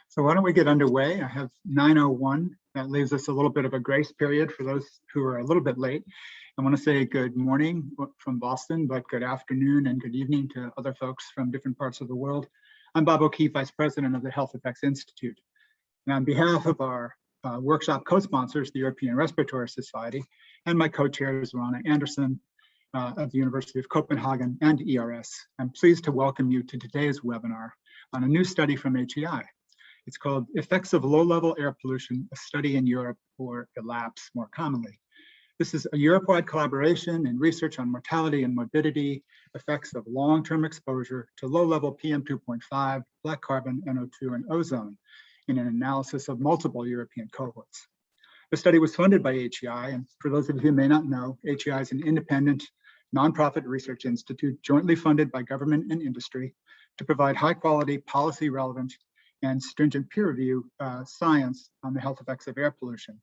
So why don't we get underway? I have 9:01. That leaves us a little bit of a grace period for those who are a little bit late. I want to say good morning from Boston, but good afternoon and good evening to other folks from different parts of the world. I'm Bob O'Keefe, Vice President of the Health Effects Institute. And on behalf of our workshop co-sponsors, the European Respiratory Society, and my co-chairs, Rana Anderson of the University of Copenhagen and ERS, I'm pleased to welcome you to today's webinar on a new study from HEI. It's called Effects of Low-Level Air Pollution, a Study in Europe, or ELAPSE more commonly. This is a Europe-wide collaboration in research on mortality and morbidity, effects of long-term exposure to low-level PM2.5, black carbon, NO2, and ozone in an analysis of multiple European cohorts. The study was funded by HEI, and for those of you who may not know, HEI is an independent, nonprofit research institute jointly funded by government and industry to provide high-quality, policy-relevant, and stringent peer review science on the health effects of air pollution.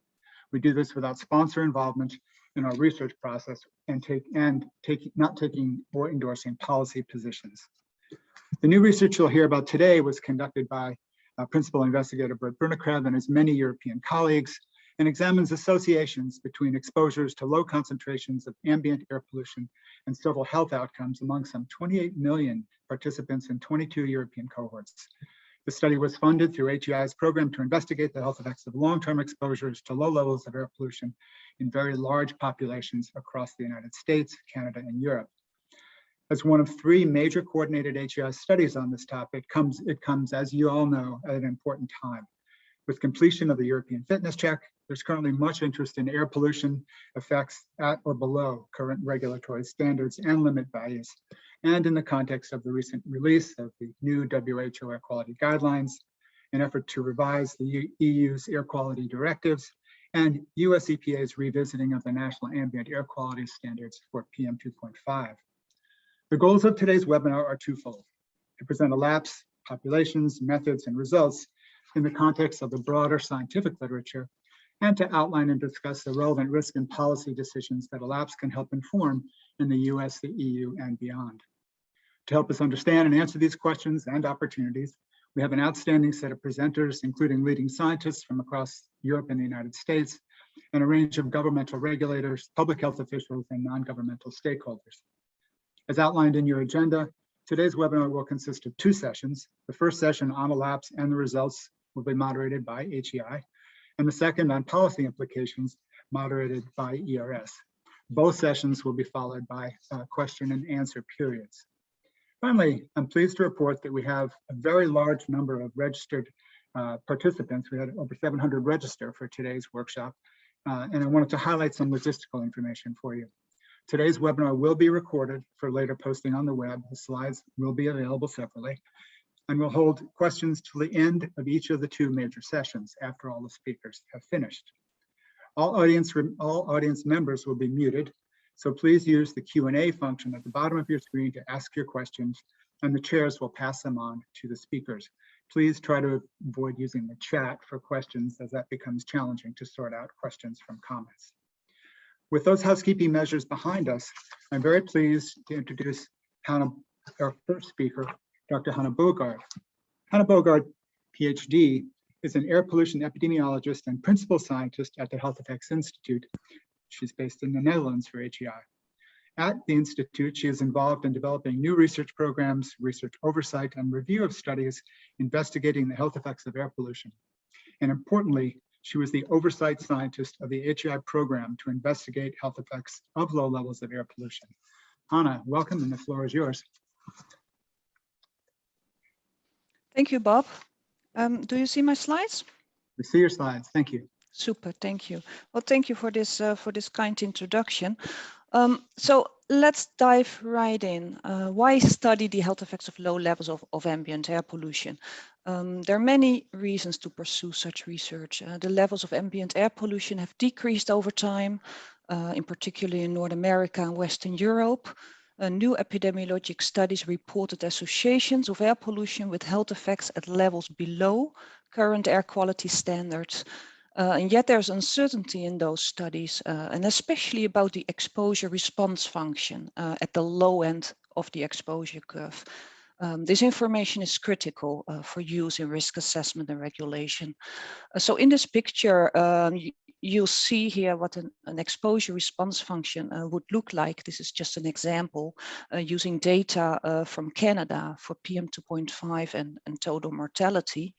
We do this without sponsor involvement in our research process and not taking or endorsing policy positions. The new research you'll hear about today was conducted by Principal Investigator Bert Brunekreef and his many European colleagues, and examines associations between exposures to low concentrations of ambient air pollution and several health outcomes among some 28 million participants in 22 European cohorts. The study was funded through HEI's program to investigate the health effects of long-term exposures to low levels of air pollution in very large populations across the United States, Canada, and Europe. As one of three major coordinated HEI studies on this topic, it comes, as you all know, at an important time. With completion of the European fitness check, there's currently much interest in air pollution effects at or below current regulatory standards and limit values, and in the context of the recent release of the new WHO Air Quality Guidelines, an effort to revise the EU's air quality directives, and US EPA's revisiting of the national ambient air quality standards for PM2.5. The goals of today's webinar are twofold: to present ELAPSE, populations, methods, and results in the context of the broader scientific literature, and to outline and discuss the relevant risk and policy decisions that ELAPSE can help inform in the US, the EU, and beyond. To help us understand and answer these questions and opportunities, we have an outstanding set of presenters, including leading scientists from across Europe and the United States, and a range of governmental regulators, public health officials, and non-governmental stakeholders. As outlined in your agenda, today's webinar will consist of two sessions. The first session on ELAPSE and the results will be moderated by HEI, and the second on policy implications, moderated by ERS. Both sessions will be followed by question and answer periods. Finally, I'm pleased to report that we have a very large number of registered participants. We had over 700 register for today's workshop, and I wanted to highlight some logistical information for you. Today's webinar will be recorded for later posting on the web. The slides will be available separately, and we'll hold questions till the end of each of the two major sessions after all the speakers have finished. All audience members will be muted, so please use the Q&A function at the bottom of your screen to ask your questions, and the chairs will pass them on to the speakers. Please try to avoid using the chat for questions, as that becomes challenging to sort out questions from comments. With those housekeeping measures behind us, I'm very pleased to introduce our first speaker, Dr. Hanne Bogaert. Hanne Bogaert, PhD, is an air pollution epidemiologist and principal scientist at the Health Effects Institute. She's based in the Netherlands for HEI. At the Institute, she is involved in developing new research programs, research oversight, and review of studies investigating the health effects of air pollution. And importantly, she was the oversight scientist of the HEI program to investigate health effects of low levels of air pollution. Hanne, welcome, and the floor is yours. Thank you, Bob. Do you see my slides? We see your slides. Thank you. Super, thank you. Well, thank you for this kind introduction. So let's dive right in. Why study the health effects of low levels of ambient air pollution? There are many reasons to pursue such research. The levels of ambient air pollution have decreased over time, in particular in North America and Western Europe. New epidemiologic studies reported associations of air pollution with health effects at levels below current air quality standards. And yet there's uncertainty in those studies, and especially about the exposure response function at the low end of the exposure curve. This information is critical for use in risk assessment and regulation. So in this picture, you'll see here what an exposure response function would look like. This is just an example using data from Canada for PM2.5 and total mortality.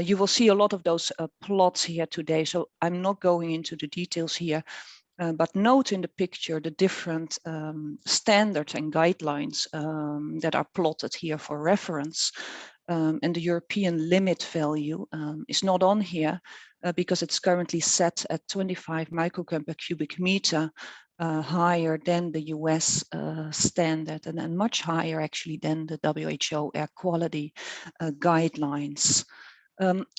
You will see a lot of those plots here today, so I'm not going into the details here. But note in the picture the different standards and guidelines that are plotted here for reference. And the European limit value is not on here because it's currently set at 25 microgram per cubic meter, higher than the US standard and much higher actually than the WHO air quality guidelines.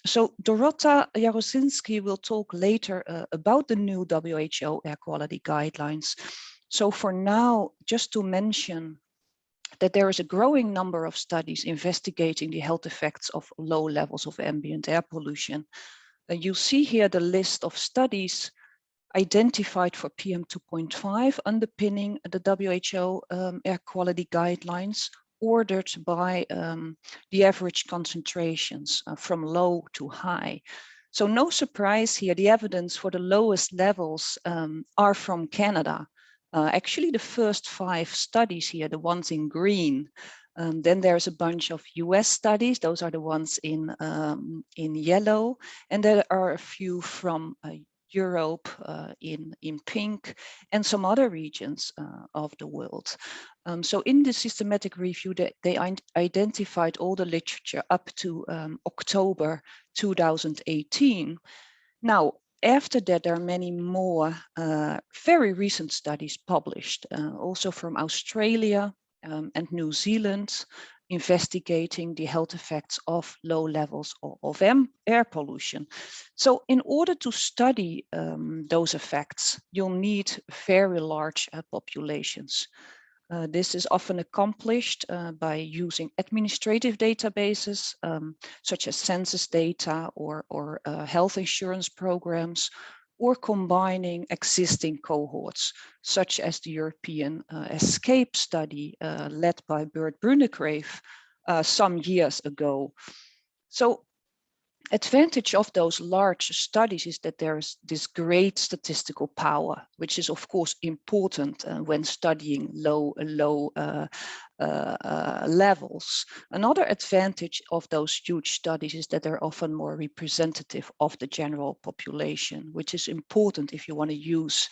So Dorota Jarosinski will talk later about the new WHO air quality guidelines. So for now, just to mention that there is a growing number of studies investigating the health effects of low levels of ambient air pollution. You see here the list of studies identified for PM2.5 underpinning the WHO air quality guidelines, ordered by the average concentrations from low to high. So no surprise here, the evidence for the lowest levels are from Canada. Actually, the first 5 studies here, the ones in green, then there's a bunch of US studies, those are the ones in yellow, and there are a few from Europe in pink, and some other regions of the world. So in the systematic review, they identified all the literature up to October 2018. Now, after that, there are many more very recent studies published, also from Australia and New Zealand, investigating the health effects of low levels of air pollution. So in order to study those effects, you'll need very large populations. This is often accomplished by using administrative databases, such as census data or health insurance programs, or combining existing cohorts, such as the European Escape study led by Bert Brunekreef some years ago. So, advantage of those large studies is that there's this great statistical power, which is of course important when studying low levels. Another advantage of those huge studies is that they're often more representative of the general population, which is important if you want to use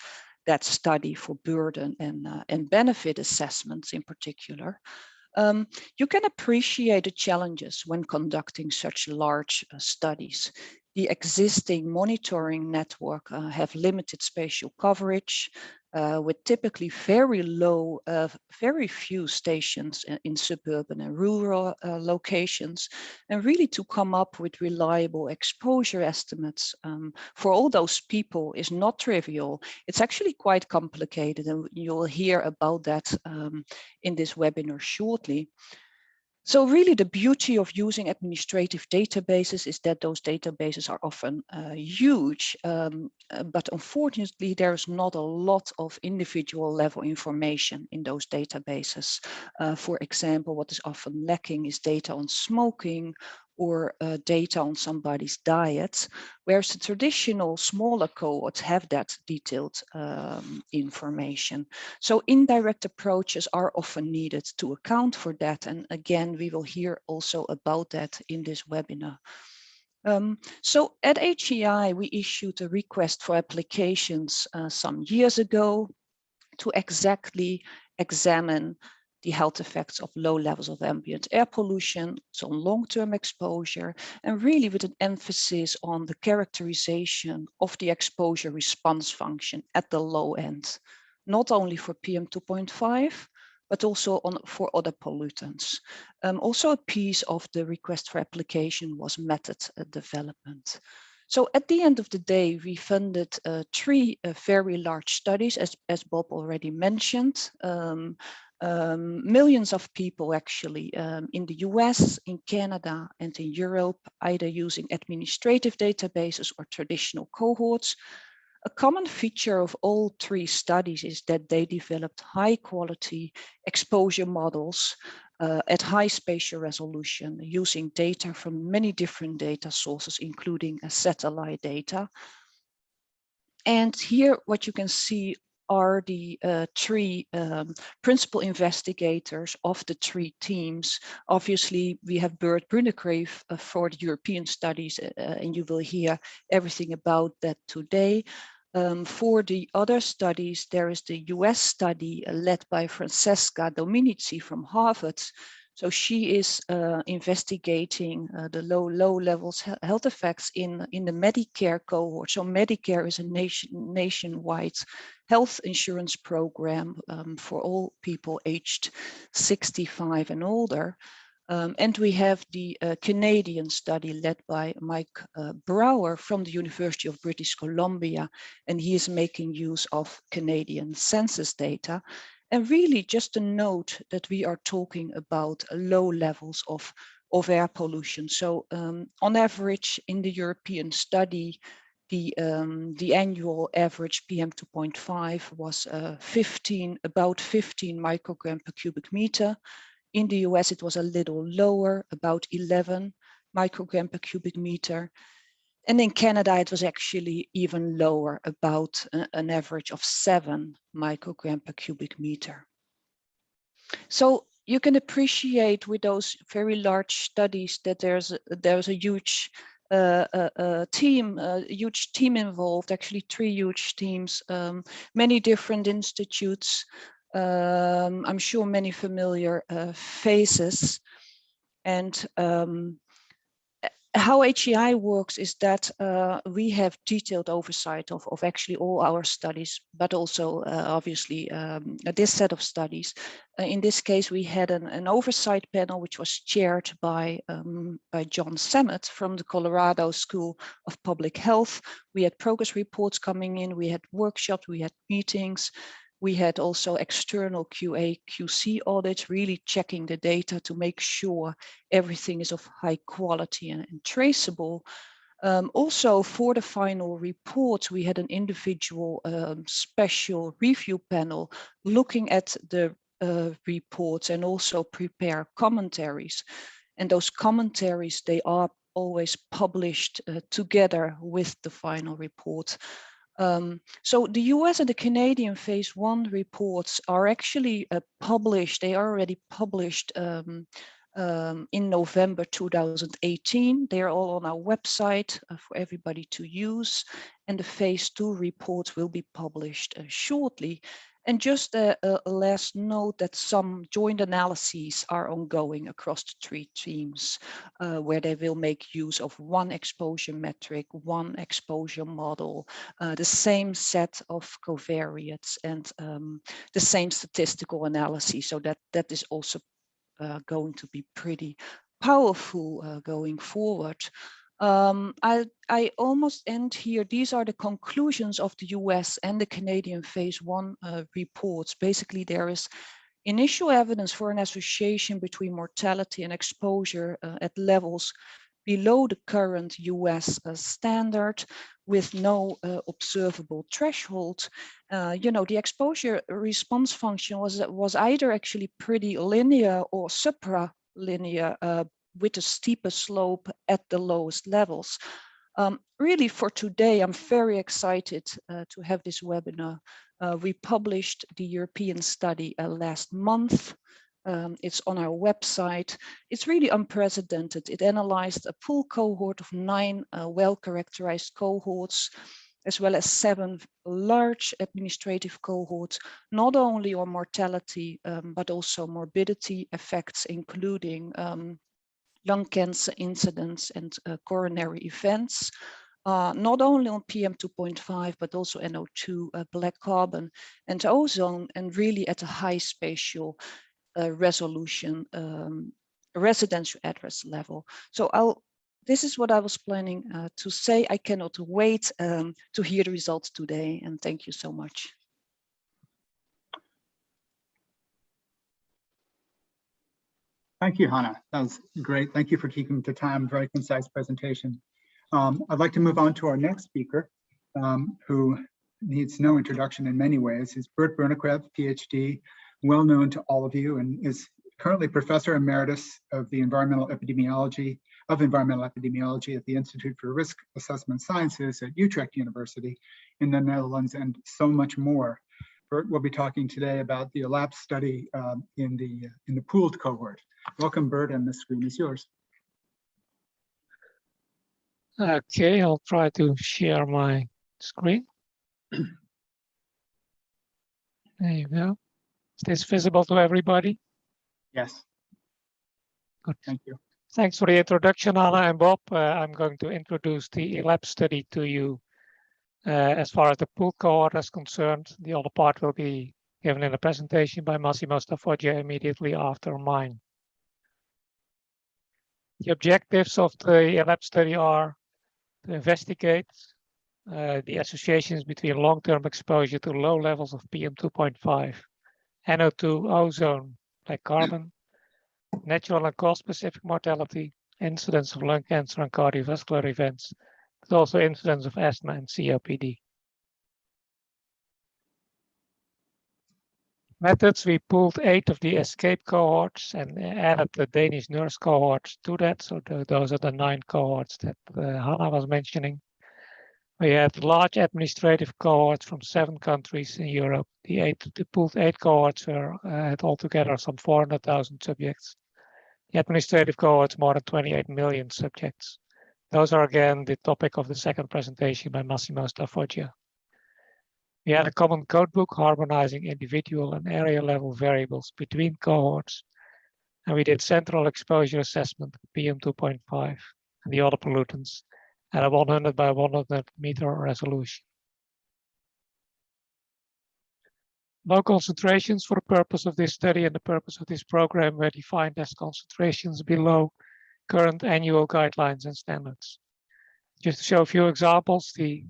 that study for burden and benefit assessments in particular. You can appreciate the challenges when conducting such large studies. The existing monitoring network have limited spatial coverage with typically very low, very few stations in suburban and rural locations. And really to come up with reliable exposure estimates for all those people is not trivial. It's actually quite complicated, and you'll hear about that in this webinar shortly. So really the beauty of using administrative databases is that those databases are often huge, but unfortunately there's not a lot of individual level information in those databases. For example, what is often lacking is data on smoking or data on somebody's diet, whereas the traditional smaller cohorts have that detailed information. So indirect approaches are often needed to account for that. And again, we will hear also about that in this webinar. So at HEI, we issued a request for applications some years ago to exactly examine the health effects of low levels of ambient air pollution, so long-term exposure, and really with an emphasis on the characterization of the exposure response function at the low end, not only for PM2.5, but also for other pollutants. Also a piece of the request for application was method development. So at the end of the day, we funded 3 very large studies, as Bob already mentioned. Millions of people actually in the US, in Canada, and in Europe, either using administrative databases or traditional cohorts. A common feature of all 3 studies is that they developed high quality exposure models at high spatial resolution using data from many different data sources, including satellite data. And here what you can see are the three principal investigators of the three teams. Obviously, we have Bert Brunekreef for the European studies, and you will hear everything about that today. For the other studies, there is the US study led by Francesca Dominici from Harvard. So she is investigating the low levels health effects in the Medicare cohort. So Medicare is a nationwide health insurance program for all people aged 65 and older. And we have the Canadian study led by Mike Brouwer from the University of British Columbia, and he is making use of Canadian census data. And really just a note that we are talking about low levels of air pollution. So on average in the European study, the annual average PM2.5 was about 15 microgram per cubic meter. In the US, it was a little lower, about 11 microgram per cubic meter. And in Canada, it was actually even lower, about an average of 7 microgram per cubic meter. So you can appreciate with those very large studies that there's a huge huge team involved, actually 3 huge teams, many different institutes. I'm sure many familiar faces. And how HEI works is that we have detailed oversight of actually all our studies, but also obviously this set of studies. In this case, we had an oversight panel which was chaired by John Sammet from the Colorado School of Public Health. We had progress reports coming in, we had workshops, we had meetings. We had also external QA, QC audits, really checking the data to make sure everything is of high quality and traceable. Also, for the final report, we had an individual special review panel looking at the reports and also prepare commentaries. And those commentaries, they are always published together with the final report. So the US and the Canadian phase 1 reports are actually published. They are already published in November 2018. They are all on our website for everybody to use. And the phase 2 reports will be published shortly. And just a last note that some joint analyses are ongoing across the 3 teams, where they will make use of one exposure metric, one exposure model, the same set of covariates, and the same statistical analysis. So that is also going to be pretty powerful going forward. I almost end here. These are the conclusions of the US and the Canadian phase 1 reports. Basically, there is initial evidence for an association between mortality and exposure at levels below the current US standard with no observable threshold. The exposure response function was either actually pretty linear or supralinear with a steeper slope at the lowest levels. Really for today, I'm very excited to have this webinar. We published the European study last month. It's on our website. It's really unprecedented. It analyzed a full cohort of 9 well-characterized cohorts, as well as 7 large administrative cohorts, not only on mortality, but also morbidity effects, including lung cancer incidence and coronary events, not only on PM2.5, but also NO2, black carbon, and ozone, and really at a high spatial resolution, residential address level. So this is what I was planning to say. I cannot wait to hear the results today, and thank you so much. Thank you, Hannah. That was great. Thank you for keeping the time. Very concise presentation. I'd like to move on to our next speaker, who needs no introduction in many ways. He's Bert Brunekreef, PhD, well known to all of you, and is currently Professor Emeritus of the Environmental Epidemiology at the Institute for Risk Assessment Sciences at Utrecht University in the Netherlands, and so much more. Bert will be talking today about the elapsed study in the pooled cohort. Welcome, Bert, and the screen is yours. Okay, I'll try to share my screen. There you go. Is this visible to everybody? Yes. Good. Thank you. Thanks for the introduction, Anna and Bob. I'm going to introduce the elapsed study to you as far as the pooled cohort is concerned. The other part will be given in a presentation by Massimo Stauffer immediately after mine. The objectives of the elapsed study are to investigate the associations between long-term exposure to low levels of PM2.5, NO2, ozone, black carbon, natural and cause-specific mortality, incidence of lung cancer and cardiovascular events, but also incidence of asthma and COPD. Methods: we pooled 8 of the escape cohorts and added the Danish nurse cohorts to that. So those are the 9 cohorts that Hannah was mentioning. We had large administrative cohorts from 7 countries in Europe. The pooled 8 cohorts had altogether some 400,000 subjects. The administrative cohorts more than 28 million subjects. Those are again the topic of the second presentation by Massimo Stauffer. We had a common codebook harmonizing individual and area level variables between cohorts. And we did central exposure assessment, PM2.5, and the other pollutants at a 100 by 100 meter resolution. Low concentrations for the purpose of this study and the purpose of this program were defined as concentrations below current annual guidelines and standards. Just to show a few examples, the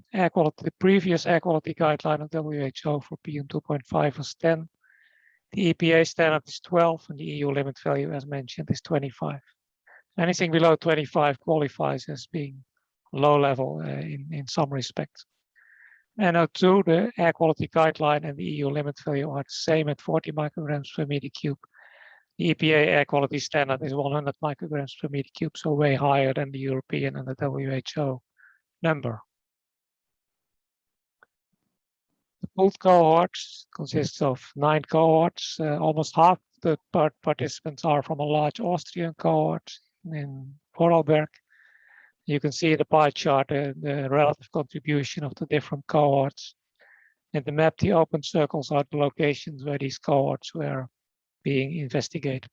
previous air quality guideline of WHO for PM2.5 was 10. The EPA standard is 12, and the EU limit value, as mentioned, is 25. Anything below 25 qualifies as being low level in some respects. NO2, the air quality guideline and the EU limit value are the same at 40 micrograms per meter cube. The EPA air quality standard is 100 micrograms per meter cube, so way higher than the European and the WHO number. The pooled cohorts consists of 9 cohorts. Almost half the participants are from a large Austrian cohort in Vorarlberg. You can see the pie chart, the relative contribution of the different cohorts. In the map, the open circles are the locations where these cohorts were being investigated.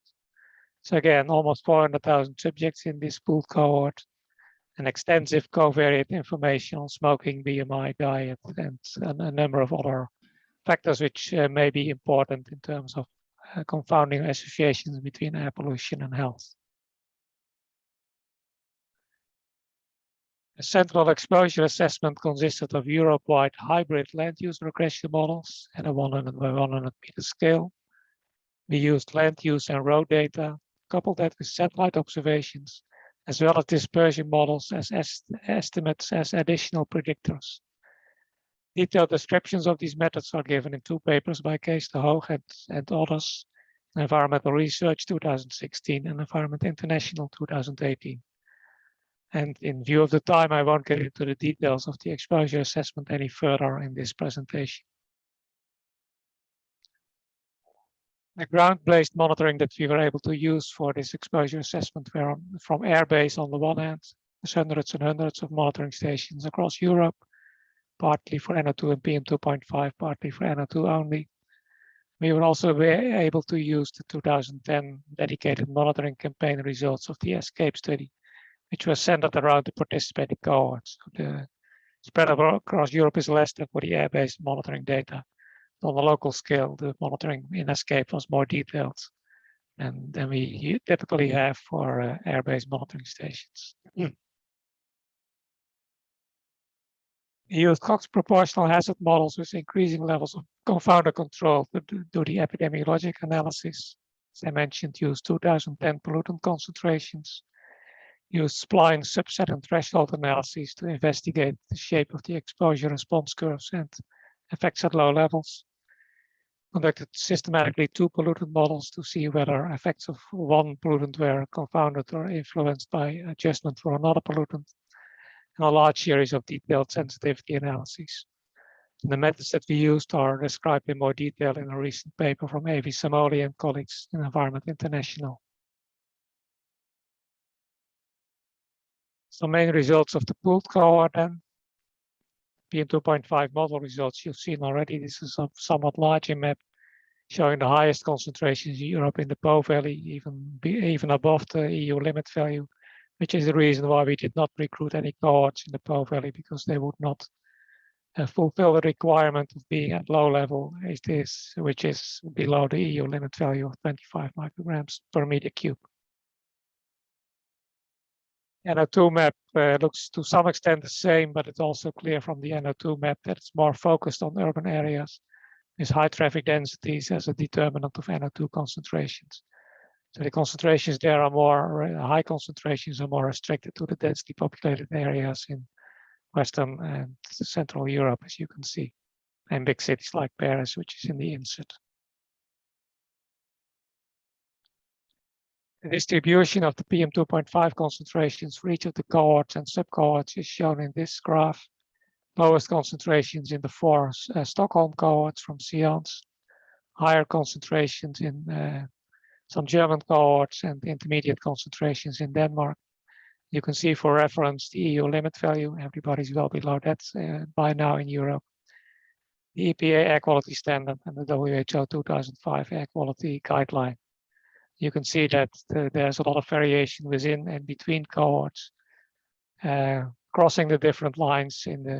So again, almost 400,000 subjects in this pooled cohort, and extensive covariate information on smoking, BMI, diet, and a number of other factors which may be important in terms of confounding associations between air pollution and health. A central exposure assessment consisted of Europe-wide hybrid land use regression models at a 100 by 100 meter scale. We used land use and road data, coupled that with satellite observations, as well as dispersion models as estimates as additional predictors. Detailed descriptions of these methods are given in 2 papers by Kees de Hoog and others, Environmental Research 2016 and Environment International 2018. And in view of the time, I won't get into the details of the exposure assessment any further in this presentation. The ground-based monitoring that we were able to use for this exposure assessment were from airbase on the one hand. There's hundreds and hundreds of monitoring stations across Europe, partly for NO2 and PM2.5, partly for NO2 only. We were also able to use the 2010 dedicated monitoring campaign results of the ESCAPE study, which was centered around the participating cohorts. The spread across Europe is less than for the air-based monitoring data. On the local scale, the monitoring in ESCAPE was more detailed than we typically have for air-based monitoring stations. We used Cox proportional hazard models with increasing levels of confounder control to do the epidemiologic analysis. As I mentioned, used 2010 pollutant concentrations, used spline subset and threshold analyses to investigate the shape of the exposure response curves and effects at low levels. conducted systematically 2 pollutant models to see whether effects of one pollutant were confounded or influenced by adjustment for another pollutant, and a large series of detailed sensitivity analyses. And the methods that we used are described in more detail in a recent paper from Avi Samoli and colleagues in Environment International. Some main results of the pooled cohort then. PM2.5 model results you've seen already. This is a somewhat larger map showing the highest concentrations in Europe in the Po Valley, even above the EU limit value, which is the reason why we did not recruit any cohorts in the Po Valley, because they would not fulfill the requirement of being at low level, which is below the EU limit value of 25 micrograms per meter cube. NO2 map looks to some extent the same, but it's also clear from the NO2 map that it's more focused on urban areas with high traffic densities as a determinant of NO2 concentrations. So the concentrations there are more, high concentrations are more restricted to the densely populated areas in Western and Central Europe, as you can see, and big cities like Paris, which is in the insert. The distribution of the PM2.5 concentrations for each of the cohorts and subcohorts is shown in this graph. Lowest concentrations in the 4 Stockholm cohorts from Science, higher concentrations in some German cohorts, and intermediate concentrations in Denmark. You can see for reference the EU limit value. Everybody's well below that by now in Europe. The EPA air quality standard and the WHO 2005 air quality guideline. You can see that there's a lot of variation within and between cohorts, crossing the different lines in the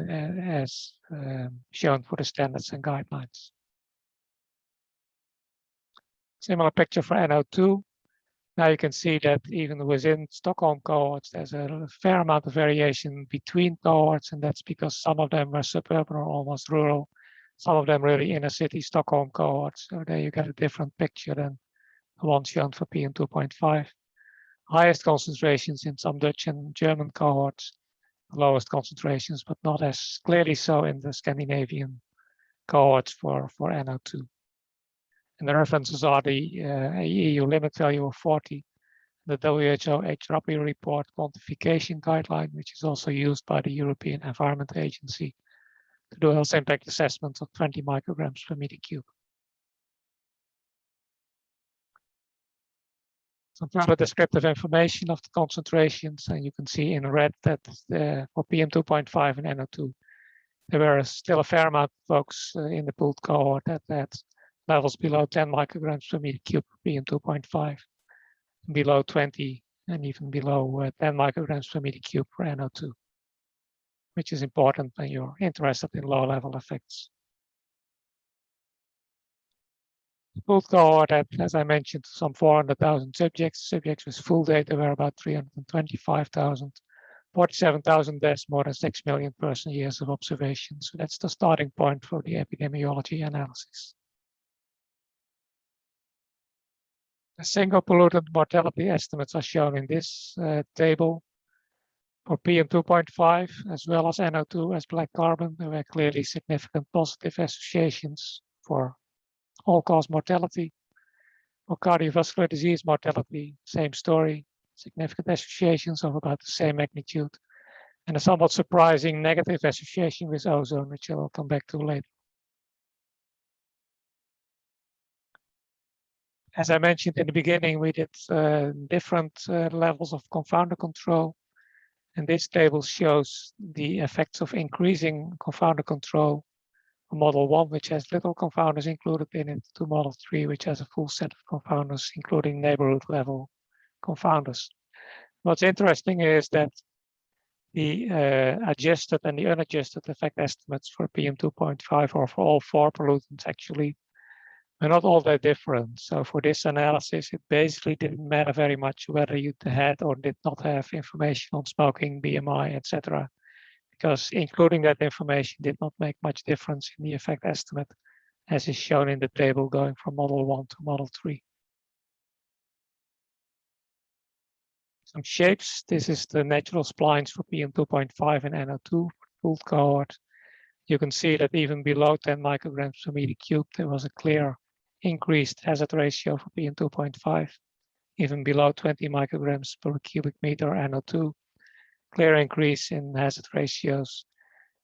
as shown for the standards and guidelines. Similar picture for NO2. Now you can see that even within Stockholm cohorts, there's a fair amount of variation between cohorts, and that's because some of them were suburban or almost rural, some of them really inner city Stockholm cohorts. So there you get a different picture than the one shown for PM2.5. Highest concentrations in some Dutch and German cohorts, lowest concentrations, but not as clearly so in the Scandinavian cohorts for NO2. And the references are the EU limit value of 40, the WHO HRAPI report quantification guideline, which is also used by the European Environment Agency to do health impact assessments of 20 micrograms per meter cube. Some further descriptive information of the concentrations, and you can see in red that for PM2.5 and NO2, there were still a fair amount of folks in the pooled cohort that had levels below 10 micrograms per meter cube for PM2.5, below 20, and even below 10 micrograms per meter cube for NO2, which is important when you're interested in low-level effects. The pooled cohort had, as I mentioned, some 400,000 subjects. Subjects with full data were about 325,000, 47,000 deaths, more than 6 million person years of observation. So that's the starting point for the epidemiology analysis. The single pollutant mortality estimates are shown in this table. For PM2.5 as well as NO2 as black carbon, there were clearly significant positive associations for all-cause mortality. For cardiovascular disease mortality, same story, significant associations of about the same magnitude, and a somewhat surprising negative association with ozone, which I will come back to later. As I mentioned in the beginning, we did different levels of confounder control. And this table shows the effects of increasing confounder control from model 1, which has little confounders included in it, to model 3, which has a full set of confounders, including neighborhood level confounders. What's interesting is that the adjusted and the unadjusted effect estimates for PM2.5 or for all 4 pollutants actually are not all that different. So for this analysis, it basically didn't matter very much whether you had or did not have information on smoking, BMI, etc., because including that information did not make much difference in the effect estimate, as is shown in the table going from model 1 to model 3. Some shapes. This is the natural splines for PM2.5 and NO2 pooled cohort. You can see that even below 10 micrograms per meter cube, there was a clear increased hazard ratio for PM2.5, even below 20 micrograms per cubic meter NO2, clear increase in hazard ratios,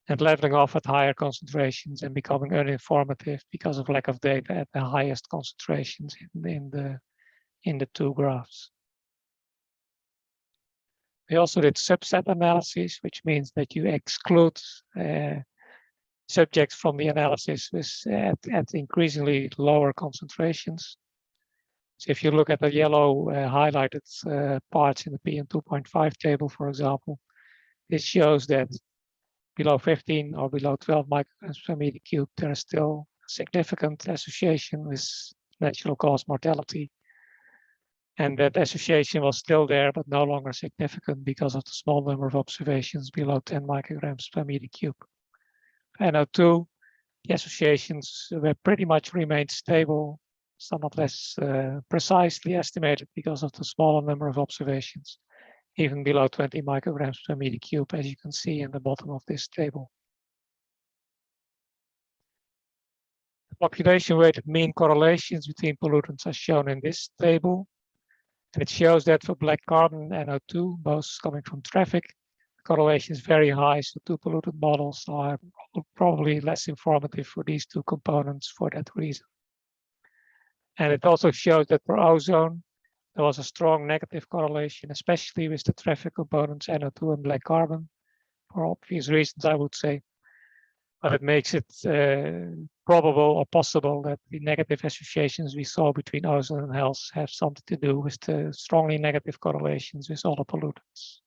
and leveling off at higher concentrations and becoming uninformative because of lack of data at the highest concentrations in the two graphs. We also did subset analysis, which means that you exclude subjects from the analysis at increasingly lower concentrations. So if you look at the yellow highlighted parts in the PM2.5 table, for example, this shows that below 15 or below 12 micrograms per meter cube, there is still a significant association with natural cause mortality. And that association was still there, but no longer significant because of the small number of observations below 10 micrograms per meter cube. NO2, the associations were pretty much remained stable, somewhat less precisely estimated because of the smaller number of observations, even below 20 micrograms per meter cube, as you can see in the bottom of this table. The population-weighted mean correlations between pollutants are shown in this table. And it shows that for black carbon and NO2, both coming from traffic, the correlation is very high, so two pollutant models are probably less informative for these two components for that reason. And it also shows that for ozone, there was a strong negative correlation, especially with the traffic components NO2 and black carbon, for obvious reasons, I would say. But it makes it probable or possible that the negative associations we saw between ozone and health have something to do with the strongly negative correlations with other pollutants.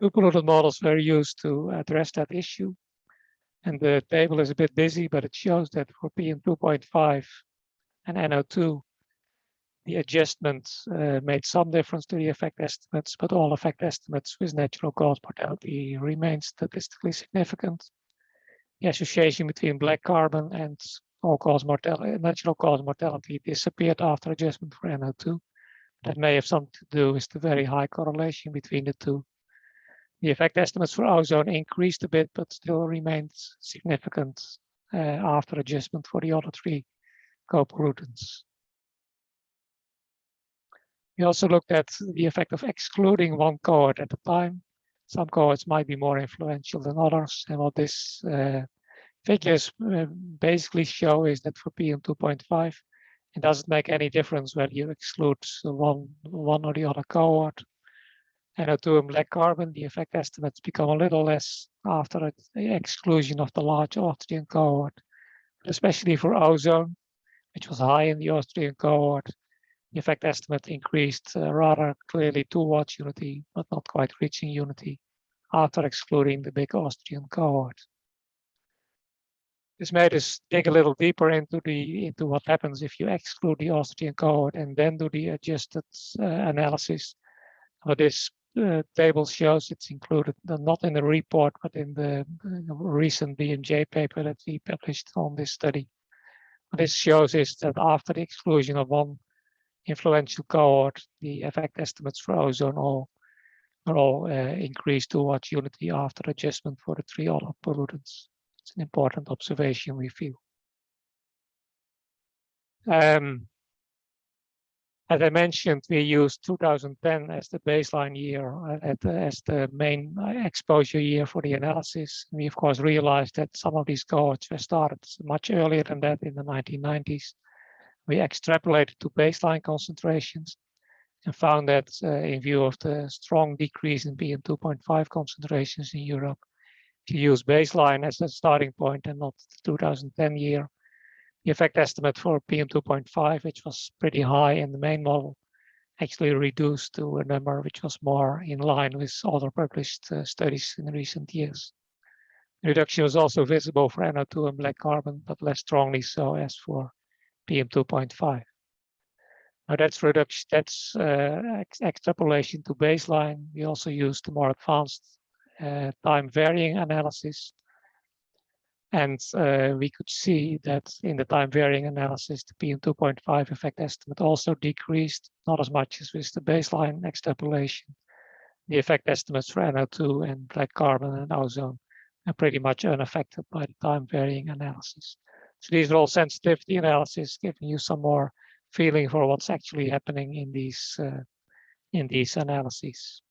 Two pollutant models were used to address that issue. And the table is a bit busy, but it shows that for PM2.5 and NO2, the adjustments made some difference to the effect estimates, but all effect estimates with natural cause mortality remain statistically significant. The association between black carbon and all-cause mortality, natural cause mortality disappeared after adjustment for NO2. That may have something to do with the very high correlation between the two. The effect estimates for ozone increased a bit, but still remained significant after adjustment for the other three co-pollutants. We also looked at the effect of excluding one cohort at a time. Some cohorts might be more influential than others. And what this figures basically show is that for PM2.5, it doesn't make any difference whether you exclude one or the other cohort. NO2 and black carbon, the effect estimates become a little less after the exclusion of the large Austrian cohort, especially for ozone, which was high in the Austrian cohort. The effect estimate increased rather clearly towards unity, but not quite reaching unity after excluding the big Austrian cohort. This made us dig a little deeper into what happens if you exclude the Austrian cohort and then do the adjusted analysis. What this table shows, it's included not in the report, but in the recent BMJ paper that we published on this study. What this shows is that after the exclusion of one influential cohort, the effect estimates for ozone are all increased towards unity after adjustment for the three other pollutants. It's an important observation, we feel. As I mentioned, we used 2010 as the baseline year, as the main exposure year for the analysis. We, of course, realized that some of these cohorts were started much earlier than that in the 1990s. We extrapolated to baseline concentrations and found that in view of the strong decrease in PM2.5 concentrations in Europe, if you use baseline as a starting point and not the 2010 year, the effect estimate for PM2.5, which was pretty high in the main model, actually reduced to a number which was more in line with other published studies in recent years. The reduction was also visible for NO2 and black carbon, but less strongly so as for PM2.5. Now that's reduction, that's extrapolation to baseline. We also used the more advanced time varying analysis. And we could see that in the time varying analysis, the PM2.5 effect estimate also decreased, not as much as with the baseline extrapolation. The effect estimates for NO2 and black carbon and ozone are pretty much unaffected by the time varying analysis. So these are all sensitivity analysis, giving you some more feeling for what's actually happening in these analyses.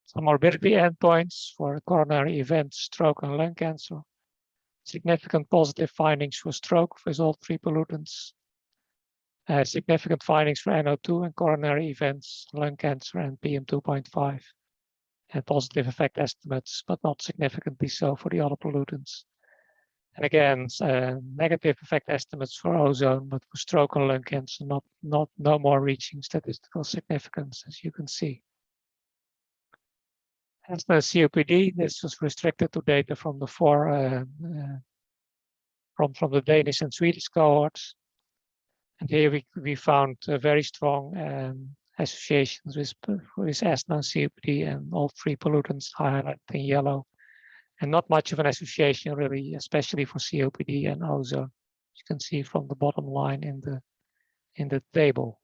Some morbidity endpoints for coronary events, stroke, and lung cancer. Significant positive findings for stroke with all 3 pollutants. Significant findings for NO2 and coronary events, lung cancer, and PM2.5. And positive effect estimates, but not significantly so for the other pollutants. And again, negative effect estimates for ozone, but for stroke and lung cancer, no more reaching statistical significance, as you can see. Asthma and COPD, this was restricted to data from the from the Danish and Swedish cohorts. And here we found very strong associations with asthma and COPD and all 3 pollutants highlighted in yellow. And not much of an association really, especially for COPD and ozone. You can see from the bottom line in the table.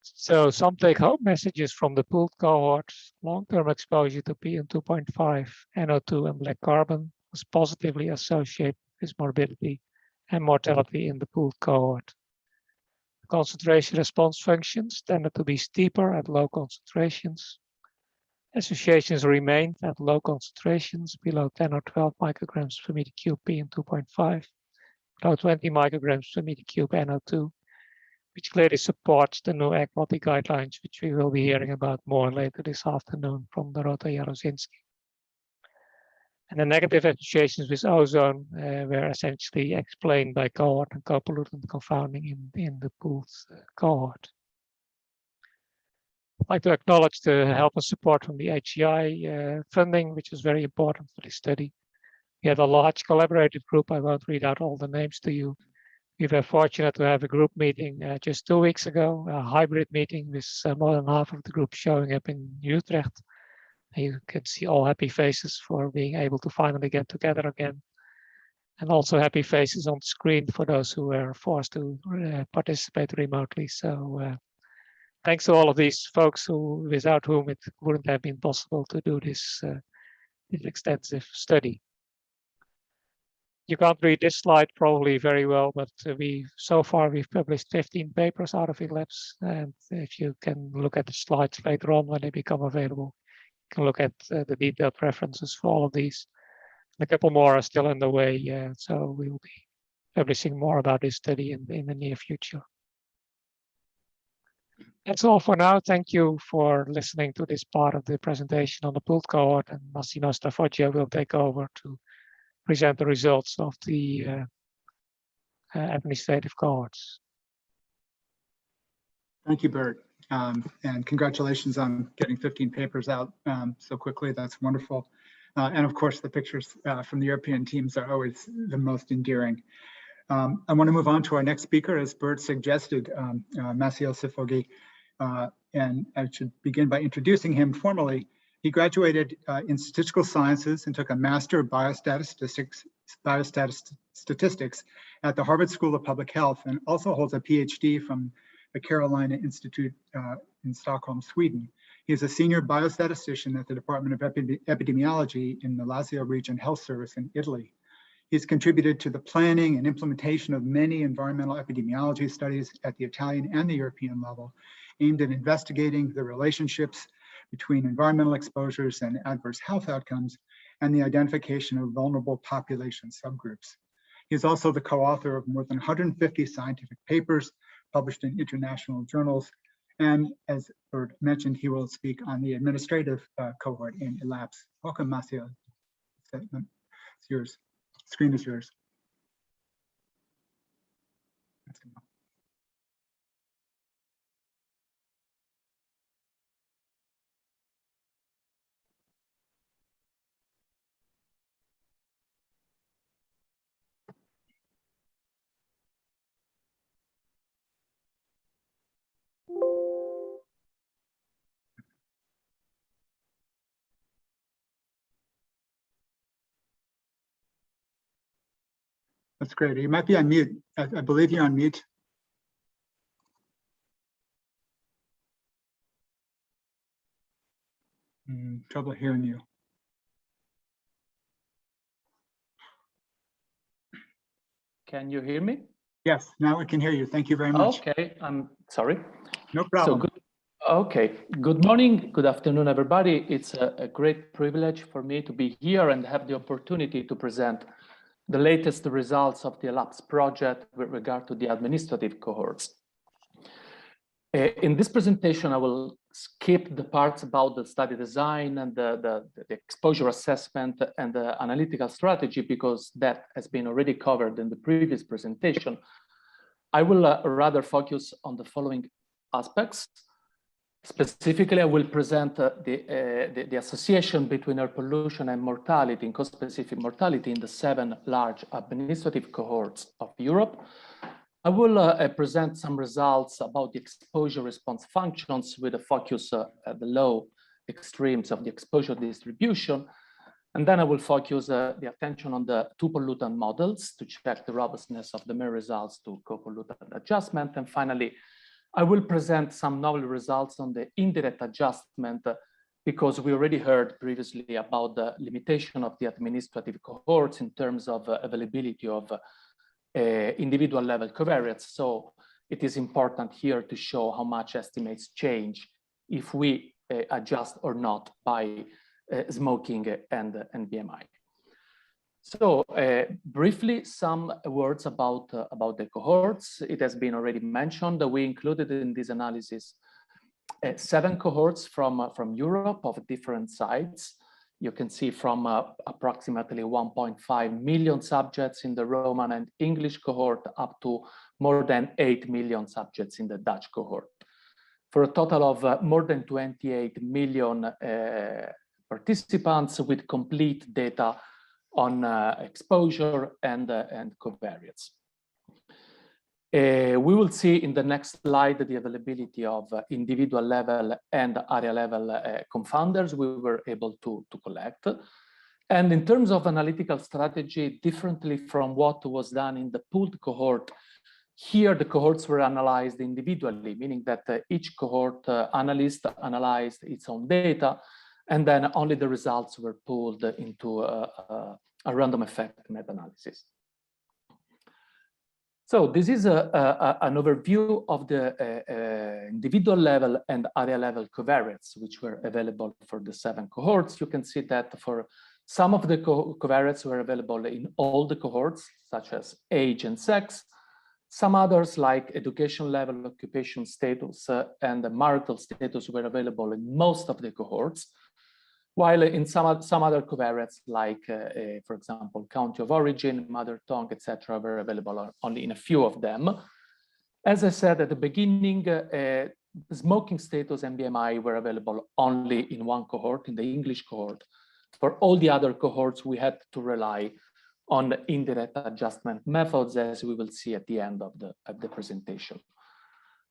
So some take-home messages from the pooled cohorts: long-term exposure to PM2.5, NO2, and black carbon was positively associated with morbidity and mortality in the pooled cohort. The concentration response functions tended to be steeper at low concentrations. Associations remained at low concentrations below 10 or 12 micrograms per meter cube PM2.5, below 20 micrograms per meter cube NO2, which clearly supports the new air quality guidelines, which we will be hearing about more later this afternoon from Dorota Jarosinski. And the negative associations with ozone were essentially explained by cohort and copollutant confounding in the pooled cohort. I'd like to acknowledge the help and support from the HEI funding, which is very important for this study. We had a large collaborative group. I won't read out all the names to you. We were fortunate to have a group meeting just 2 weeks ago, a hybrid meeting with more than half of the group showing up in Utrecht. And you can see all happy faces for being able to finally get together again. And also happy faces on the screen for those who were forced to participate remotely. So thanks to all of these folks without whom it wouldn't have been possible to do this extensive study. You can't read this slide probably very well, but so far we've published 15 papers out of ELABS. And if you can look at the slides later on when they become available, you can look at the detailed references for all of these. And a couple more are still in the way, so we will be publishing more about this study in the near future. That's all for now. Thank you for listening to this part of the presentation on the pooled cohort, and Massimo Stauffer will take over to present the results of the administrative cohorts. Thank you, Bert. And congratulations on getting 15 papers out so quickly. That's wonderful. And of course, the pictures from the European teams are always the most endearing. I want to move on to our next speaker, as Bert suggested, Mikhail Krizanovsky. And I should begin by introducing him formally. He graduated in statistical sciences and took a master of biostatistics at the Harvard School of Public Health, and also holds a PhD from the Carolina Institute in Stockholm, Sweden. He is a senior biostatistician at the Department of Epidemiology in the Lazio Region Health Service in Italy. He's contributed to the planning and implementation of many environmental epidemiology studies at the Italian and the European level, aimed at investigating the relationships between environmental exposures and adverse health outcomes, and the identification of vulnerable population subgroups. He is also the co-author of more than 150 scientific papers published in international journals. And as Bert mentioned, he will speak on the administrative cohort in ELABS. Welcome, Mikhail. It's yours. Screen is yours. That's great. You might be on mute. I believe you're on mute. Trouble hearing you. Can you hear me? Yes, now we can hear you. Thank you very much. Okay, I'm sorry. No problem. Good morning, good afternoon, everybody. It's a great privilege for me to be here and have the opportunity to present the latest results of the ELAPSE project with regard to the administrative cohorts. In this presentation, I will skip the parts about the study design and the exposure assessment and the analytical strategy because that has been already covered in the previous presentation. I will rather focus on the following aspects. Specifically, I will present the association between air pollution and mortality, and co-specific mortality in the 7 large administrative cohorts of Europe. I will present some results about the exposure response functions with a focus at the low extremes of the exposure distribution. And then I will focus the attention on the 2 pollutant models to check the robustness of the main results to co-pollutant adjustment. And finally, I will present some novel results on the indirect adjustment because we already heard previously about the limitation of the administrative cohorts in terms of availability of individual level covariates. So it is important here to show how much estimates change if we adjust or not by smoking and BMI. So briefly, some words about the cohorts. It has been already mentioned that we included in this analysis 7 cohorts from Europe of different sites. You can see from approximately 1.5 million subjects in the Roman and English cohort up to more than 8 million subjects in the Dutch cohort, for a total of more than 28 million participants with complete data on exposure and covariates. We will see in the next slide the availability of individual level and area level confounders we were able to collect. And in terms of analytical strategy, differently from what was done in the pooled cohort, here the cohorts were analyzed individually, meaning that each cohort analyst analyzed its own data, and then only the results were pooled into a random effect meta-analysis. So this is an overview of the individual level and area level covariates, which were available for the 7 cohorts. You can see that for some of the covariates were available in all the cohorts, such as age and sex. Some others, like education level, occupation status, and marital status, were available in most of the cohorts. While in some other covariates, like, for example, country of origin, mother tongue, etc., were available only in a few of them. As I said at the beginning, smoking status and BMI were available only in 1 cohort, in the English cohort. For all the other cohorts, we had to rely on the indirect adjustment methods, as we will see at the end of the presentation.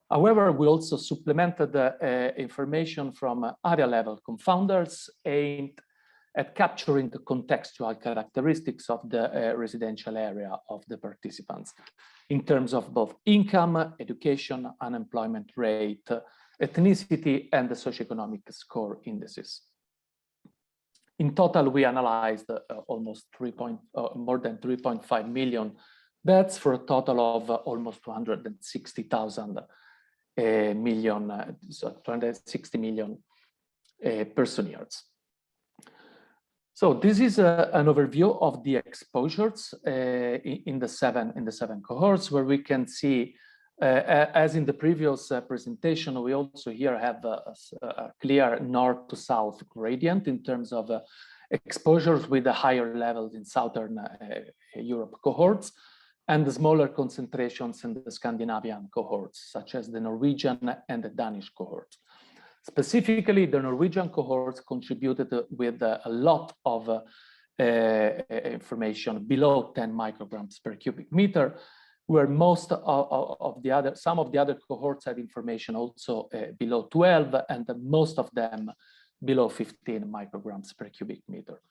However, we also supplemented the information from area level confounders aimed at capturing the contextual characteristics of the residential area of the participants in terms of both income, education, unemployment rate, ethnicity, and the socioeconomic score indices. In total, we analyzed almost more than 3.5 million beds for a total of almost 260,000 260 million person years. So this is an overview of the exposures in the seven cohorts, where we can see, as in the previous presentation, we also here have a clear north to south gradient in terms of exposures with the higher levels in Southern Europe cohorts, and the smaller concentrations in the Scandinavian cohorts, such as the Norwegian and the Danish cohorts. Specifically, the Norwegian cohorts contributed with a lot of information below 10 micrograms per cubic meter, where most some of the other cohorts had information also below 12, and most of them below 15 micrograms per cubic meter.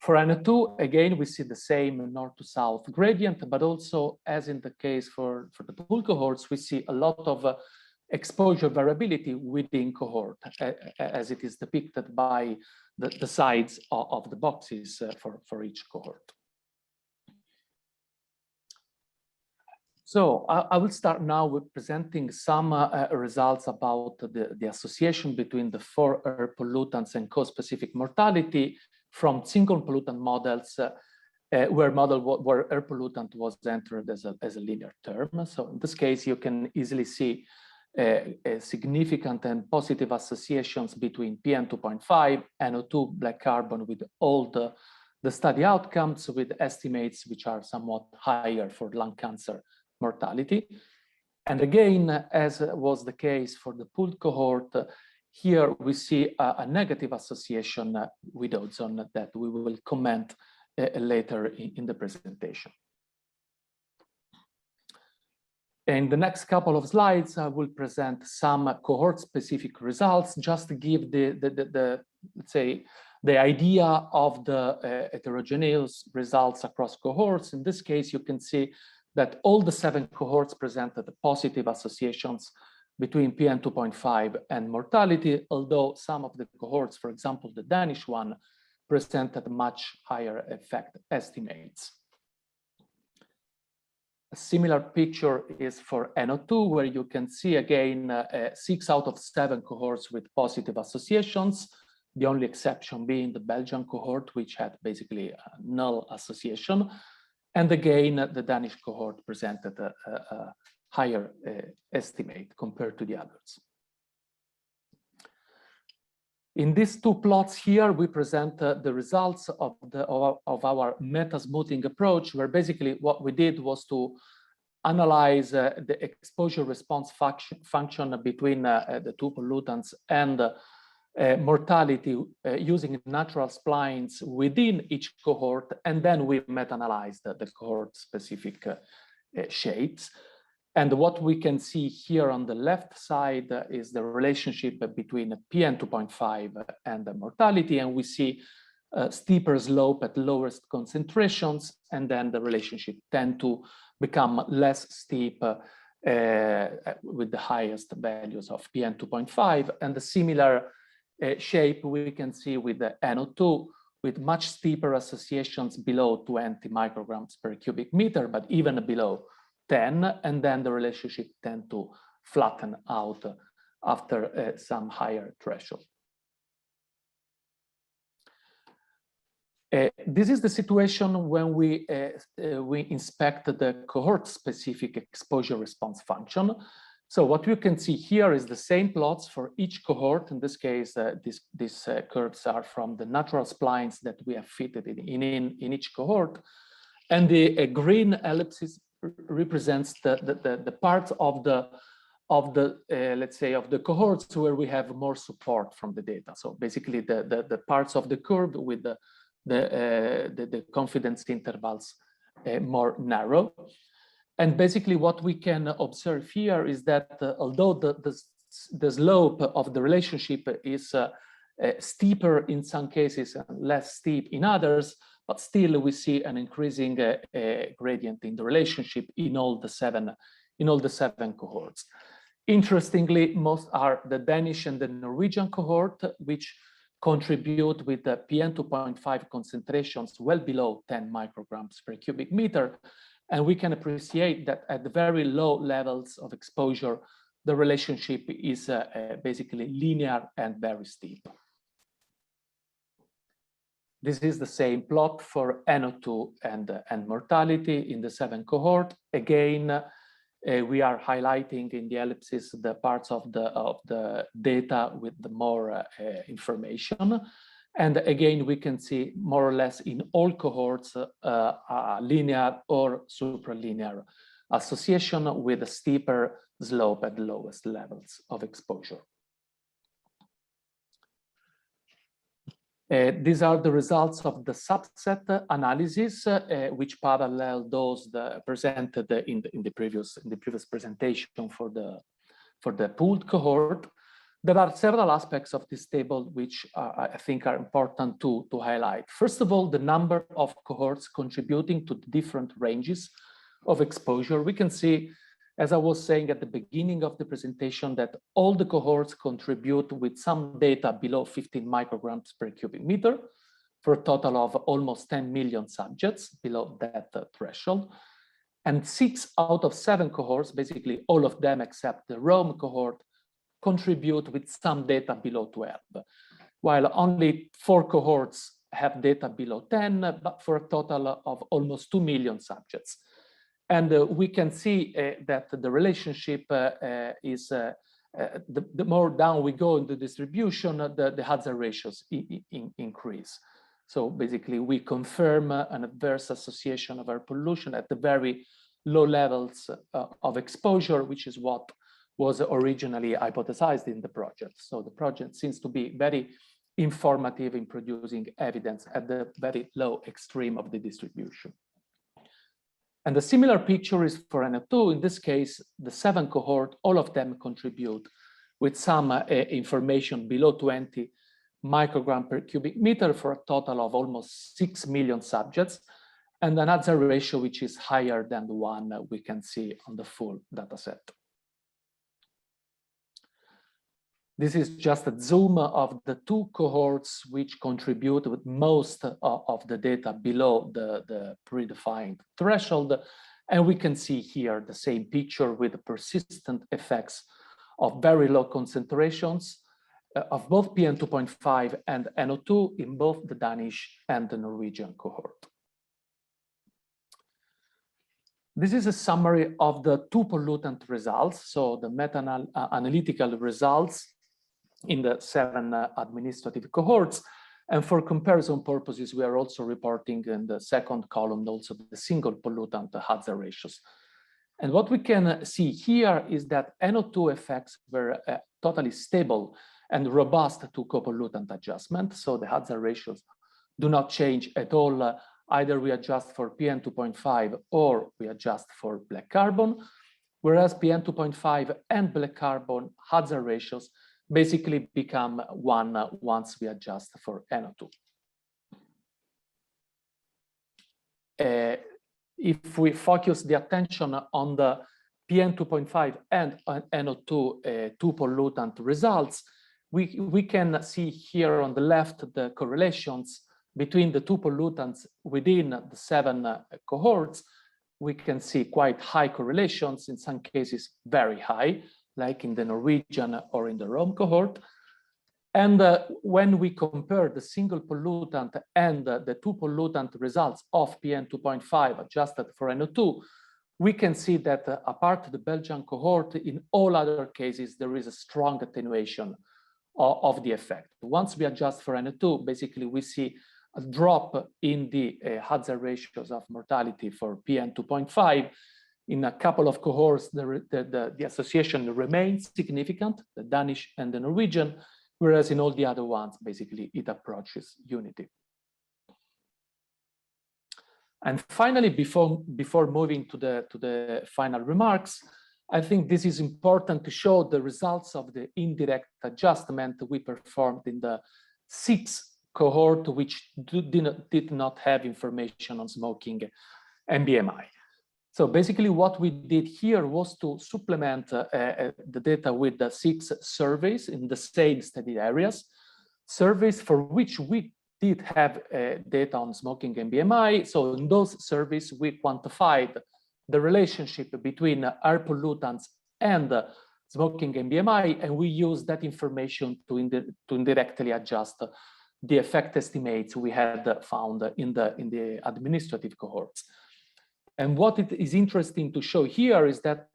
For NO2, again, we see the same north to south gradient, but also, as in the case for the pool cohorts, we see a lot of exposure variability within cohort, as it is depicted by the sides of the boxes for each cohort. So I will start now with presenting some results about the association between the 4 air pollutants and cause-specific mortality from single pollutant models where air pollutant was entered as a linear term. So in this case, you can easily see a significant and positive associations between PM2.5, NO2, black carbon with all the study outcomes with estimates which are somewhat higher for lung cancer mortality. And again, as was the case for the pooled cohort, here we see a negative association with ozone that we will comment later in the presentation. In the next couple of slides, I will present some cohort-specific results, just to give let's say, the idea of the heterogeneous results across cohorts. In this case, you can see that all the 7 cohorts presented positive associations between PM2.5 and mortality, although some of the cohorts, for example, the Danish one, presented much higher effect estimates. A similar picture is for NO2, where you can see again 6 out of 7 cohorts with positive associations, the only exception being the Belgian cohort, which had basically a null association. And again, the Danish cohort presented a higher estimate compared to the others. In these 2 plots here, we present the results of our meta-smoothing approach, where basically what we did was to analyze the exposure response function between the 2 pollutants and mortality using natural splines within each cohort, and then we meta-analyzed the cohort-specific shapes. And what we can see here on the left side is the relationship between PM2.5 and the mortality, and we see a steeper slope at lowest concentrations, and then the relationship tend to become less steep with the highest values of PM2.5, and the similar shape we can see with the NO2, with much steeper associations below 20 micrograms per cubic meter, but even below 10, and then the relationship tend to flatten out after some higher threshold. This is the situation when we inspect the cohort-specific exposure response function. So what you can see here is the same plots for each cohort. In this case, these curves are from the natural splines that we have fitted in each cohort. And the green ellipsis represents the parts of the let's say of the cohorts where we have more support from the data. So basically the parts of the curve with the confidence intervals more narrow. And basically what we can observe here is that although the slope of the relationship is steeper in some cases and less steep in others, but still we see an increasing gradient in the relationship in all the seven cohorts. Interestingly, most are the Danish and the Norwegian cohort, which contribute with the PM2.5 concentrations well below 10 micrograms per cubic meter. And we can appreciate that at the very low levels of exposure, the relationship is basically linear and very steep. This is the same plot for NO2 and mortality in the 7 cohort. Again, we are highlighting in the ellipsis the parts of the data with the more information. And again, we can see more or less in all cohorts linear or supralinear association with a steeper slope at the lowest levels of exposure. These are the results of the subset analysis, which parallel those presented in the previous presentation for the pooled cohort. There are several aspects of this table which I think are important to highlight. First of all, the number of cohorts contributing to the different ranges of exposure. We can see, as I was saying at the beginning of the presentation, that all the cohorts contribute with some data below 15 micrograms per cubic meter for a total of almost 10 million subjects below that threshold. And 6 out of 7 cohorts, basically all of them except the Rome cohort, contribute with some data below 12, while only 4 cohorts have data below 10, but for a total of almost 2 million subjects. And we can see that the relationship is, the more down we go in the distribution, the hazard ratios increase. So basically we confirm an adverse association of air pollution at the very low levels of exposure, which is what was originally hypothesized in the project. So the project seems to be very informative in producing evidence at the very low extreme of the distribution. And the similar picture is for NO2. In this case, the 7 cohort, all of them contribute with some information below 20 microgram per cubic meter for a total of almost 6 million subjects, and an hazard ratio which is higher than the one we can see on the full data set. This is just a zoom of the 2 cohorts which contribute with most of the data below the predefined threshold. And we can see here the same picture with the persistent effects of very low concentrations of both PM2.5 and NO2 in both the Danish and the Norwegian cohort. This is a summary of the 2 pollutant results, so the meta-analytical results in the 7 administrative cohorts. And for comparison purposes, we are also reporting in the second column also the single pollutant hazard ratios. And what we can see here is that NO2 effects were totally stable and robust to copollutant adjustment. So the hazard ratios do not change at all. Either we adjust for PM2.5 or we adjust for black carbon, whereas PM2.5 and black carbon hazard ratios basically become 1 once we adjust for NO2. If we focus the attention on the PM2.5 and NO2 2 pollutant results, we can see here on the left the correlations between the 2 pollutants within the 7 cohorts. We can see quite high correlations, in some cases very high, like in the Norwegian or in the Rome cohort. And when we compare the single pollutant and the 2 pollutant results of PM2.5 adjusted for NO2, we can see that apart the Belgian cohort, in all other cases, there is a strong attenuation of the effect. Once we adjust for NO2, basically we see a drop in the hazard ratios of mortality for PM2.5. In a couple of cohorts, the association remains significant, the Danish and the Norwegian, whereas in all the other ones, basically it approaches unity. And finally, before moving to the final remarks, I think this is important to show the results of the indirect adjustment we performed in the 6 cohort, which did not have information on smoking and BMI. So basically what we did here was to supplement the data with the 6 surveys in the same studied areas, surveys for which we did have data on smoking and BMI. So in those surveys, we quantified the relationship between air pollutants and smoking and BMI, and we used that information to indirectly adjust the effect estimates we had found in the administrative cohorts. And what it is interesting to show here is that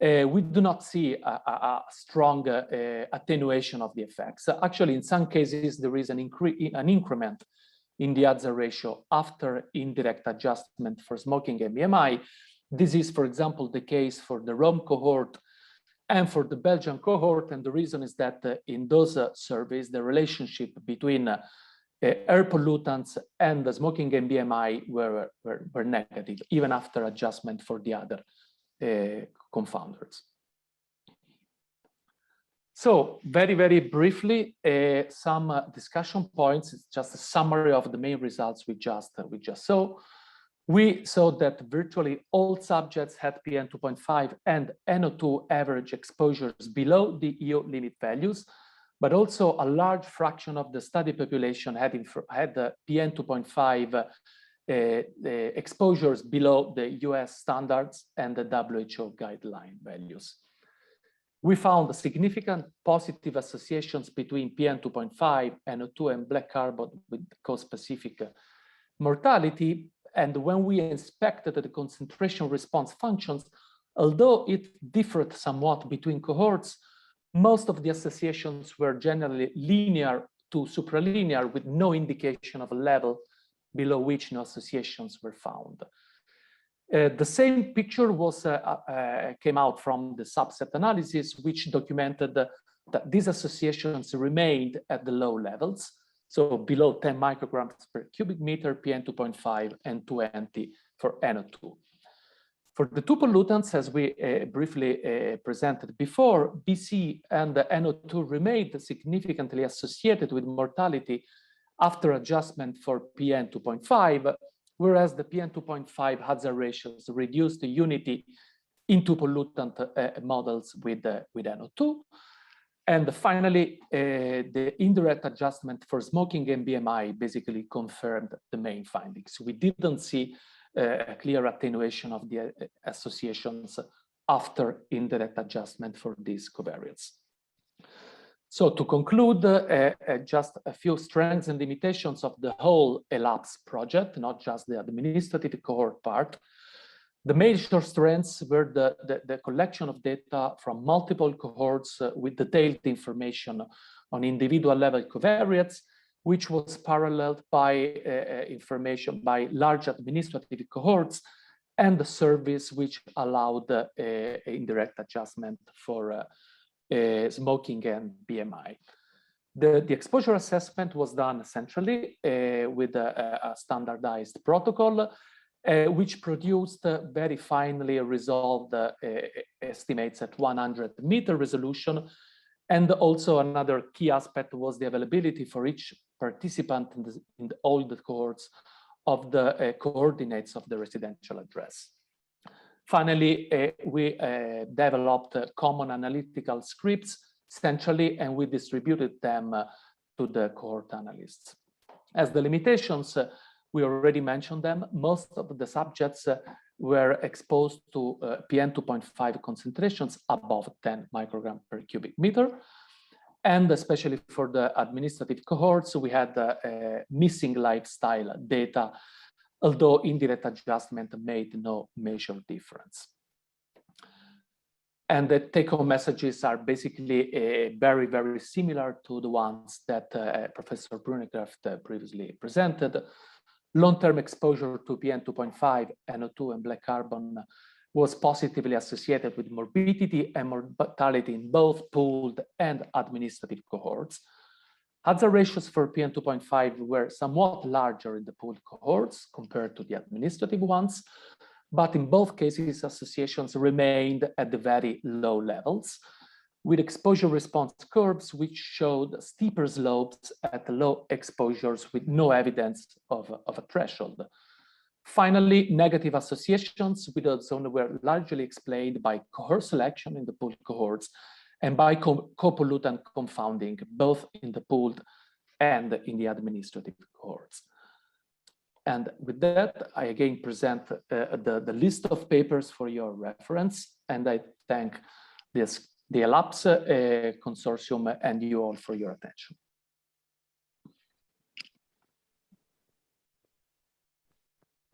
we do not see a strong attenuation of the effects. Actually, in some cases, there is an increment in the hazard ratio after indirect adjustment for smoking and BMI. This is, for example, the case for the Rome cohort and for the Belgian cohort. And the reason is that in those surveys, the relationship between air pollutants and the smoking and BMI were negative, even after adjustment for the other confounders. So very, very briefly, some discussion points. It's just a summary of the main results we just saw. We saw that virtually all subjects had PM2.5 and NO2 average exposures below the EU limit values, but also a large fraction of the study population had the PM2.5 exposures below the US standards and the WHO guideline values. We found significant positive associations between PM2.5, NO2, and black carbon with cause-specific mortality. And when we inspected the concentration response functions, although it differed somewhat between cohorts, most of the associations were generally linear to supralinear with no indication of a level below which no associations were found. The same picture was came out from the subset analysis, which documented that these associations remained at the low levels, so below 10 micrograms per cubic meter, PM2.5, and 20 for NO2. For the two pollutants, as we briefly presented before, BC and the NO2 remained significantly associated with mortality after adjustment for PM2.5, whereas the PM2.5 hazard ratios reduced the unity into pollutant models with NO2. And finally, the indirect adjustment for smoking and BMI basically confirmed the main findings. We didn't see a clear attenuation of the associations after indirect adjustment for these covariates. So to conclude, just a few strengths and limitations of the whole ELAPS project, not just the administrative cohort part. The major strengths were the collection of data from multiple cohorts with detailed information on individual level covariates, which was paralleled by information by large administrative cohorts, and the service which allowed indirect adjustment for smoking and BMI. The exposure assessment was done centrally with a standardized protocol, which produced very finely resolved estimates at 100-meter resolution. And also another key aspect was the availability for each participant in all the cohorts of the coordinates of the residential address. Finally, we developed common analytical scripts centrally, and we distributed them to the cohort analysts. As the limitations, we already mentioned them. Most of the subjects were exposed to PM2.5 concentrations above 10 micrograms per cubic meter. And especially for the administrative cohorts, we had missing lifestyle data, although indirect adjustment made no major difference. And the take-home messages are basically very, very similar to the ones that Professor Brunekreef previously presented. Long-term exposure to PM2.5, NO2, and black carbon was positively associated with morbidity and mortality in both pooled and administrative cohorts. Hazard ratios for PM2.5 were somewhat larger in the pooled cohorts compared to the administrative ones, but in both cases, associations remained at the very low levels, with exposure response curves which showed steeper slopes at low exposures with no evidence of a threshold. Finally, negative associations with ozone were largely explained by cohort selection in the pooled cohorts and by co-pollutant confounding, both in the pooled and in the administrative cohorts. And with that, I again present the list of papers for your reference, and I thank the ELAPS consortium and you all for your attention.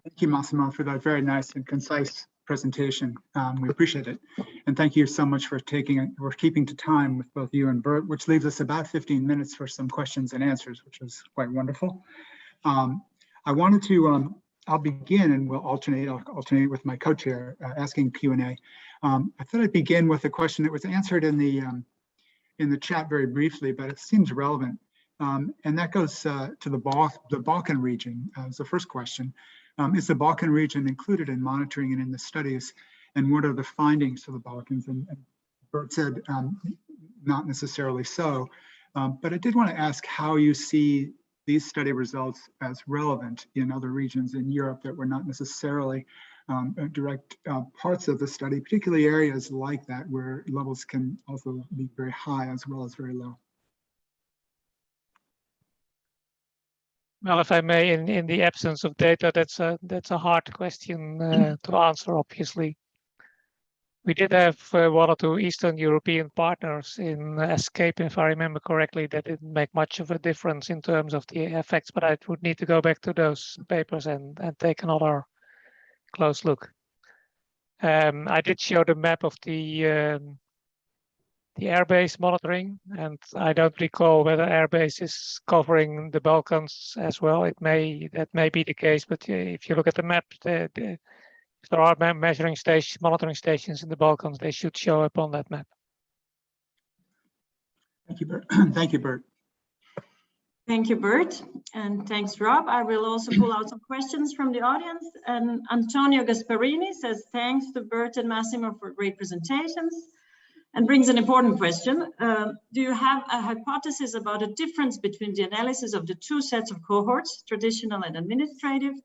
Thank you, Massimo, for that very nice and concise presentation. We appreciate it. And thank you so much for keeping to time with both you and Bert, which leaves us about 15 minutes for some questions and answers, which was quite wonderful. I wanted to, I'll begin and we'll I'll alternate with my co-chair asking Q&A. I thought I'd begin with a question that was answered in the chat very briefly, but it seems relevant. And that goes to the Balkan region as the first question. Is the Balkan region included in monitoring and in the studies? And what are the findings for the Balkans? And Bert said not necessarily so, but I did want to ask how you see these study results as relevant in other regions in Europe that were not necessarily direct parts of the study, particularly areas like that where levels can also be very high as well as very low. Well, if I may, in the absence of data, that's a hard question to answer, obviously. We did have one or two Eastern European partners in ESCAPE, if I remember correctly, that didn't make much of a difference in terms of the effects, but I would need to go back to those papers and take another close look. I did show the map of the airbase monitoring, and I don't recall whether airbase is covering the Balkans as well. That may be the case, but if you look at the map, if there are monitoring stations in the Balkans, they should show up on that map. Thank you, Bert. Thank you, Bert. Thank you, Bert, and thanks, Rob. I will also pull out some questions from the audience. And Antonio Gasparini says, thanks to Bert and Massimo for great presentations, and brings an important question. Do you have a hypothesis about a difference between the analysis of the two sets of cohorts, traditional and administrative?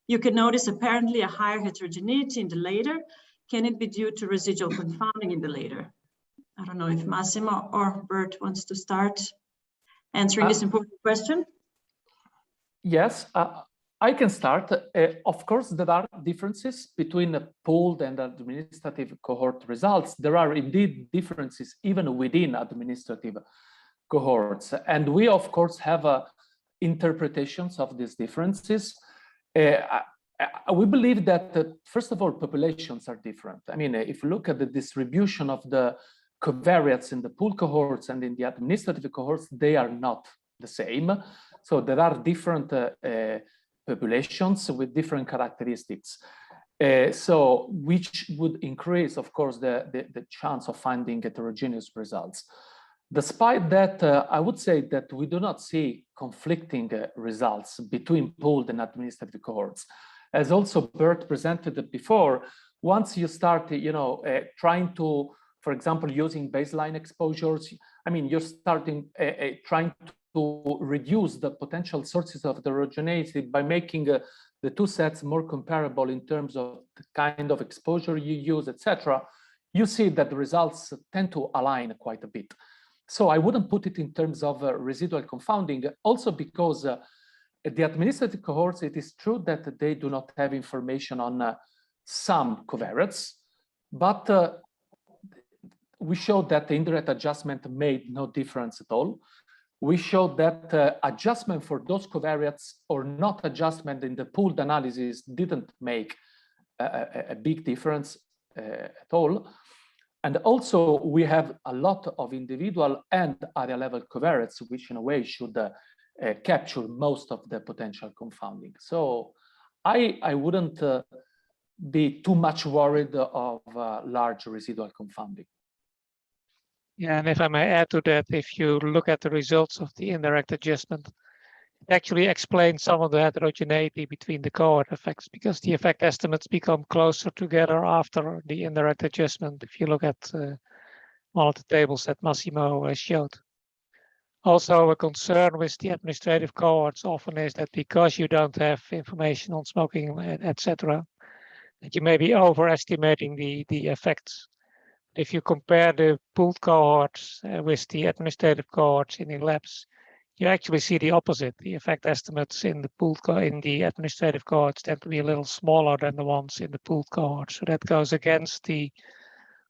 You can notice apparently a higher heterogeneity in the later. Can it be due to residual confounding in the later? I don't know if Massimo or Bert wants to start answering this important question. Yes, I can start. Of course, there are differences between pooled and administrative cohort results. There are indeed differences even within administrative cohorts. And we, of course, have interpretations of these differences. We believe that, first of all, populations are different. I mean, if you look at the distribution of the covariates in the pool cohorts and in the administrative cohorts, they are not the same. So there are different populations with different characteristics. So which would increase, of course, the chance of finding heterogeneous results. Despite that, I would say that we do not see conflicting results between pooled and administrative cohorts. As also Bert presented before, once you start, trying to, for example, using baseline exposures, I mean, you're starting trying to reduce the potential sources of heterogeneity by making the two sets more comparable in terms of the kind of exposure you use, etc. You see that the results tend to align quite a bit. So I wouldn't put it in terms of residual confounding, also because the administrative cohorts, it is true that they do not have information on some covariates, but we showed that the indirect adjustment made no difference at all. We showed that adjustment for those covariates or not adjustment in the pooled analysis didn't make a big difference at all. And also we have a lot of individual and area level covariates, which in a way should capture most of the potential confounding. So I wouldn't be too much worried of large residual confounding. Yeah, and if I may add to that, if you look at the results of the indirect adjustment, it actually explains some of the heterogeneity between the cohort effects, because the effect estimates become closer together after the indirect adjustment, if you look at one of the tables that Massimo showed. Also, a concern with the administrative cohorts often is that because you don't have information on smoking, etc., that you may be overestimating the effects. If you compare the pooled cohorts with the administrative cohorts in the labs, you actually see the opposite. The effect estimates in the administrative cohorts tend to be a little smaller than the ones in the pooled cohorts. So that goes against the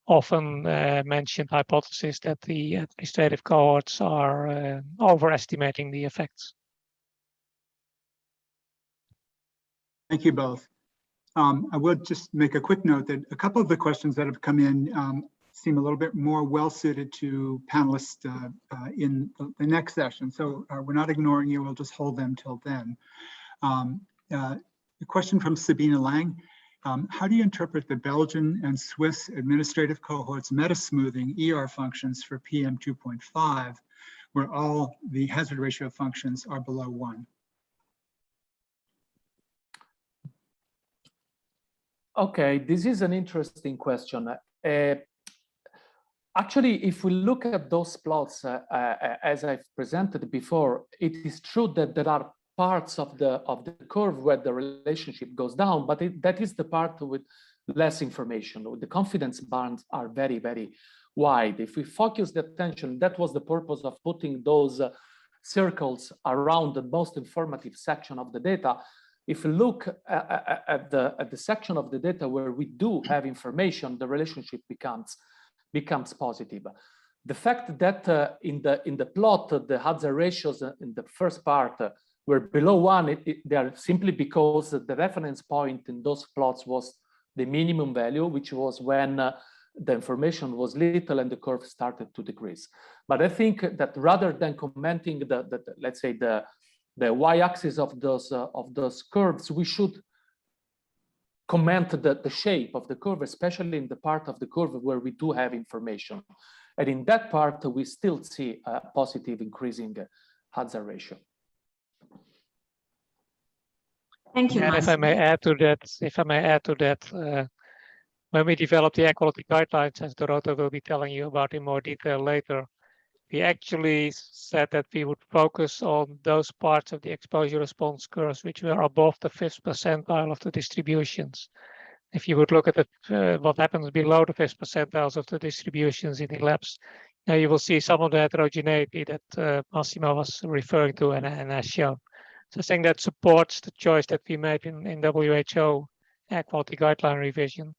often mentioned hypothesis that the administrative cohorts are overestimating the effects. Thank you both. I would just make a quick note that a couple of the questions that have come in seem a little bit more well-suited to panelists in the next session. So we're not ignoring you, we'll just hold them till then. A question from Sabina Lang. How do you interpret the Belgian and Swiss administrative cohorts meta-smoothing ER functions for PM 2.5, where all the hazard ratio functions are below 1? Okay, this is an interesting question. Actually, if we look at those plots, as I've presented before, it is true that there are parts of the curve where the relationship goes down, but that is the part with less information. The confidence bands are very, very wide. If we focus the attention, that was the purpose of putting those circles around the most informative section of the data. If you look at the section of the data where we do have information, the relationship becomes positive. The fact that in the plot, the hazard ratios in the first part were below 1, they are simply because the reference point in those plots was the minimum value, which was when the information was little and the curve started to decrease. But I think that rather than commenting let's say the y-axis of those curves, we should comment the shape of the curve, especially in the part of the curve where we do have information. And in that part, we still see a positive increasing hazard ratio. Thank you. And if I may add to that, when we developed the air quality guidelines, as Dorota will be telling you about in more detail later, we actually said that we would focus on those parts of the exposure response curves which were above the 5th percentile of the distributions. If you would look at what happens below the 5th percentiles of the distributions in the labs, now you will see some of the heterogeneity that Massimo was referring to and has shown. So I think that supports the choice that we made in WHO air quality guideline revision,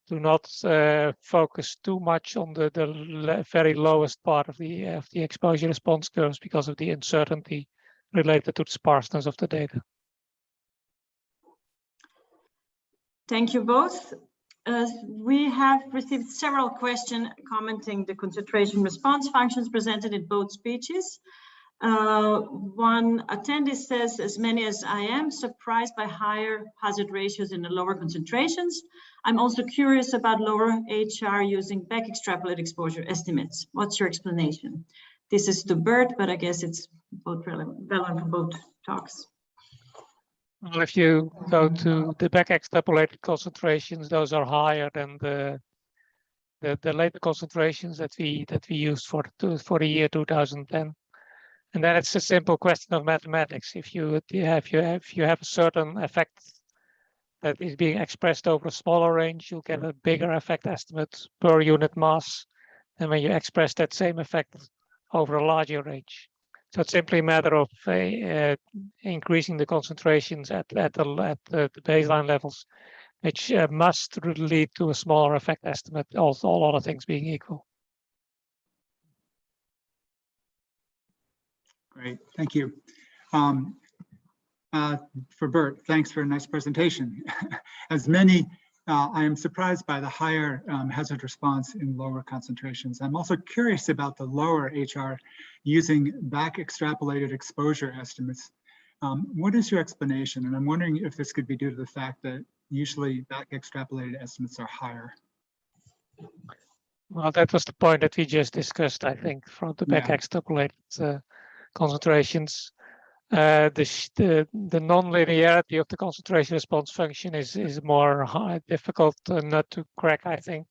to not focus too much on the very lowest part of the exposure response curves because of the uncertainty related to the sparseness of the data. Thank you both. We have received several questions commenting the concentration response functions presented in both speeches. One attendee says, as many as I am surprised by higher hazard ratios in the lower concentrations. I'm also curious about lower HR using back extrapolate exposure estimates. What's your explanation? This is to Bert, but I guess it's both relevant for both talks. Well, if you go to the back extrapolated concentrations, those are higher than the later concentrations that we used for the year 2010. And then it's a simple question of mathematics. If you have a certain effect that is being expressed over a smaller range, you'll get a bigger effect estimate per unit mass than when you express that same effect over a larger range. So it's simply a matter of increasing the concentrations at the baseline levels, which must lead to a smaller effect estimate, all other things being equal. Great, thank you. For Bert, thanks for a nice presentation. As many, I am surprised by the higher hazard response in lower concentrations. I'm also curious about the lower HR using back extrapolated exposure estimates. What is your explanation? And I'm wondering if this could be due to the fact that usually back extrapolated estimates are higher. Well, that was the point that we just discussed, I think, from the back extrapolated concentrations. The non-linearity of the concentration response function is more difficult nut to crack, I think.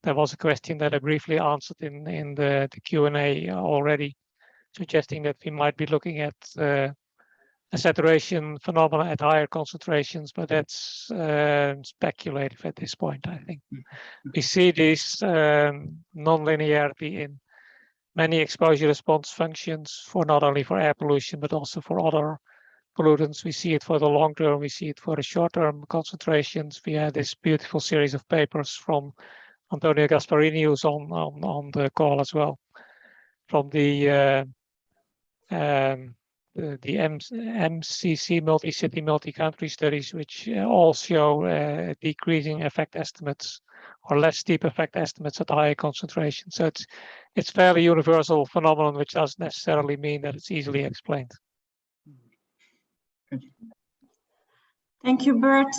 There was a question that I briefly answered in the Q&A already, suggesting that we might be looking at a saturation phenomena at higher concentrations, but that's speculative at this point, I think. We see this non-linearity in many exposure response functions for not only for air pollution, but also for other pollutants. We see it for the long term, we see it for the short term concentrations. We had this beautiful series of papers from Antonio Gasparini, who's on the call as well, from the MCC, multi-city, multi-country studies, which all show decreasing effect estimates or less steep effect estimates at higher concentrations. So it's fairly universal phenomenon, which doesn't necessarily mean that it's easily explained. Thank you. Thank you, Bert.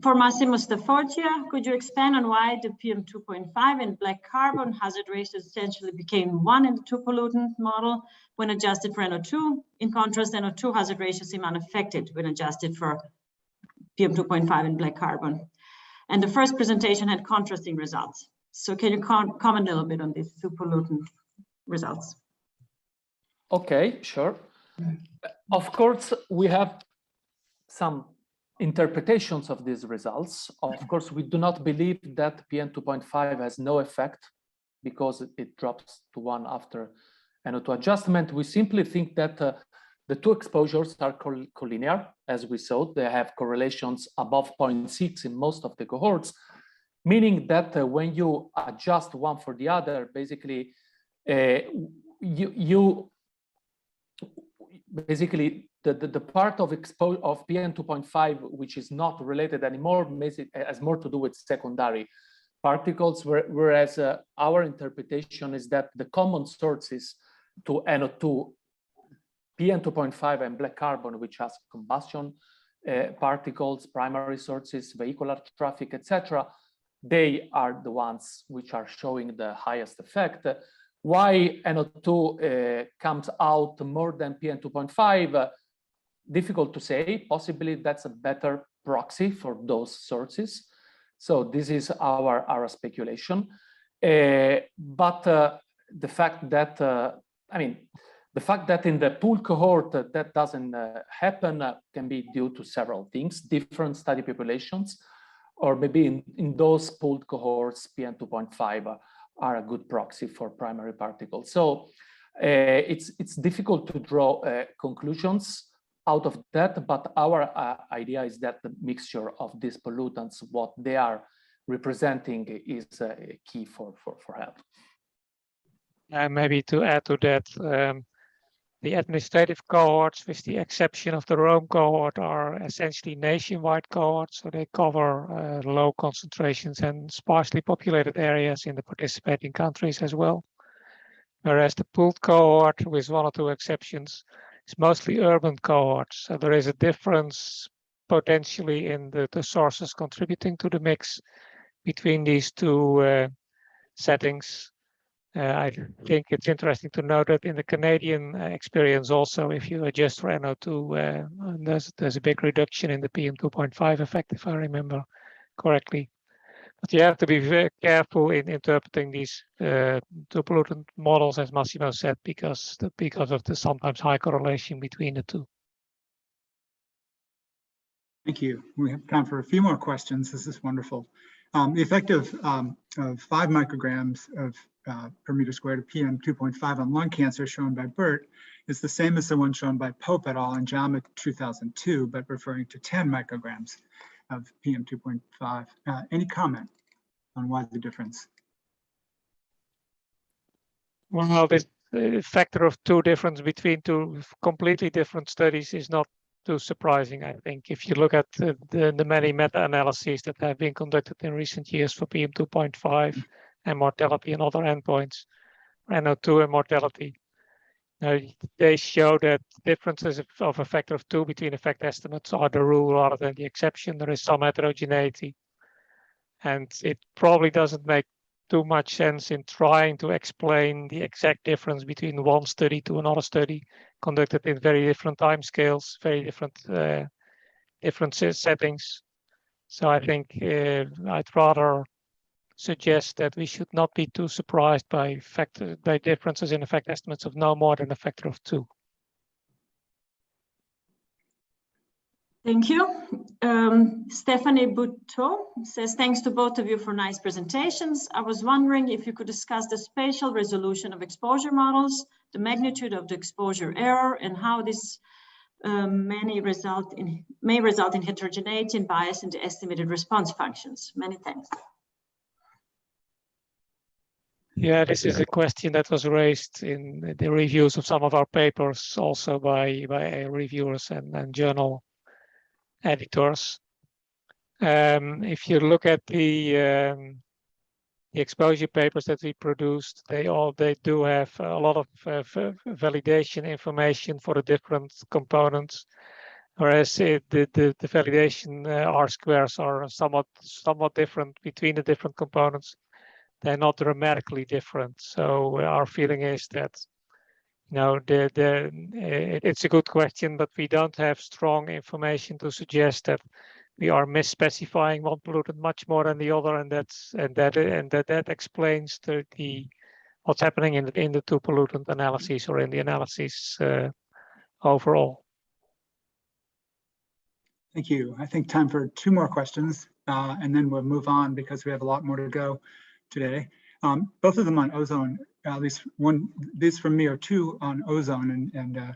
For Massimo Stauffer, could you expand on why the PM2.5 in black carbon hazard ratio essentially became 1 in the 2 pollutant model when adjusted for NO2? In contrast, NO2 hazard ratios seem unaffected when adjusted for PM2.5 in black carbon. And the first presentation had contrasting results. So can you comment a little bit on these 2 pollutant results? Okay, sure. Of course, we have some interpretations of these results. Of course, we do not believe that PM2.5 has no effect because it drops to 1 after NO2 adjustment. We simply think that the two exposures are collinear, as we saw. They have correlations above 0.6 in most of the cohorts, meaning that when you adjust one for the other, basically, the part of PM 2.5 which is not related anymore has more to do with secondary particles, whereas our interpretation is that the common sources to NO2, PM 2.5 and black carbon, which has combustion particles, primary sources, vehicular traffic, etc., they are the ones which are showing the highest effect. Why NO2 comes out more than PM 2.5? Difficult to say. Possibly that's a better proxy for those sources. So this is our speculation. But the fact that the fact that in the pool cohort that doesn't happen can be due to several things, different study populations, or maybe in those pooled cohorts, PM 2.5 are a good proxy for primary particles. So it's difficult to draw conclusions out of that, but our idea is that the mixture of these pollutants, what they are representing, is key for health. And maybe to add to that, the administrative cohorts, with the exception of the Rome cohort, are essentially nationwide cohorts, so they cover low concentrations and sparsely populated areas in the participating countries as well. Whereas the pooled cohort, with one or two exceptions, is mostly urban cohorts. So there is a difference potentially in the sources contributing to the mix between these two settings. I think it's interesting to note that in the Canadian experience also, if you adjust for NO2, there's a big reduction in the PM 2.5 effect, if I remember correctly. But you have to be very careful in interpreting these two pollutant models, as Massimo said, because of the sometimes high correlation between the two. Thank you. We have time for a few more questions. This is wonderful. The effect of 5 micrograms per meter squared of PM 2.5 on lung cancer shown by Bert is the same as the one shown by Pope et al. In JAMA 2002, but referring to 10 micrograms of PM 2.5. Any comment on why the difference? Well, this factor of 2 difference between 2 completely different studies is not too surprising, I think. If you look at the many meta-analyses that have been conducted in recent years for PM 2.5 and mortality and other endpoints, NO2 and mortality, they show that differences of a factor of 2 between effect estimates are the rule rather than the exception. There is some heterogeneity, and it probably doesn't make too much sense in trying to explain the exact difference between one study to another study conducted in very different timescales, very different settings. So I think I'd rather suggest that we should not be too surprised by differences in effect estimates of no more than a factor of 2. Thank you. Stephanie Bouteau says, thanks to both of you for nice presentations. I was wondering if you could discuss the spatial resolution of exposure models, the magnitude of the exposure error, and how this may result in heterogeneity and bias in the estimated response functions. Many thanks. Yeah, this is a question that was raised in the reviews of some of our papers, also by reviewers and journal editors. If you look at the exposure papers that we produced, they do have a lot of validation information for the different components, whereas the validation R-squares are somewhat different between the different components. They're not dramatically different. So our feeling is that it's a good question, but we don't have strong information to suggest that we are misspecifying one pollutant much more than the other, and that explains what's happening in the 2 pollutant analyses or in the analysis overall. Thank you. I think time for 2 more questions, and then we'll move on because we have a lot more to go today. Both of them on ozone. at least one, these from me are two on ozone, and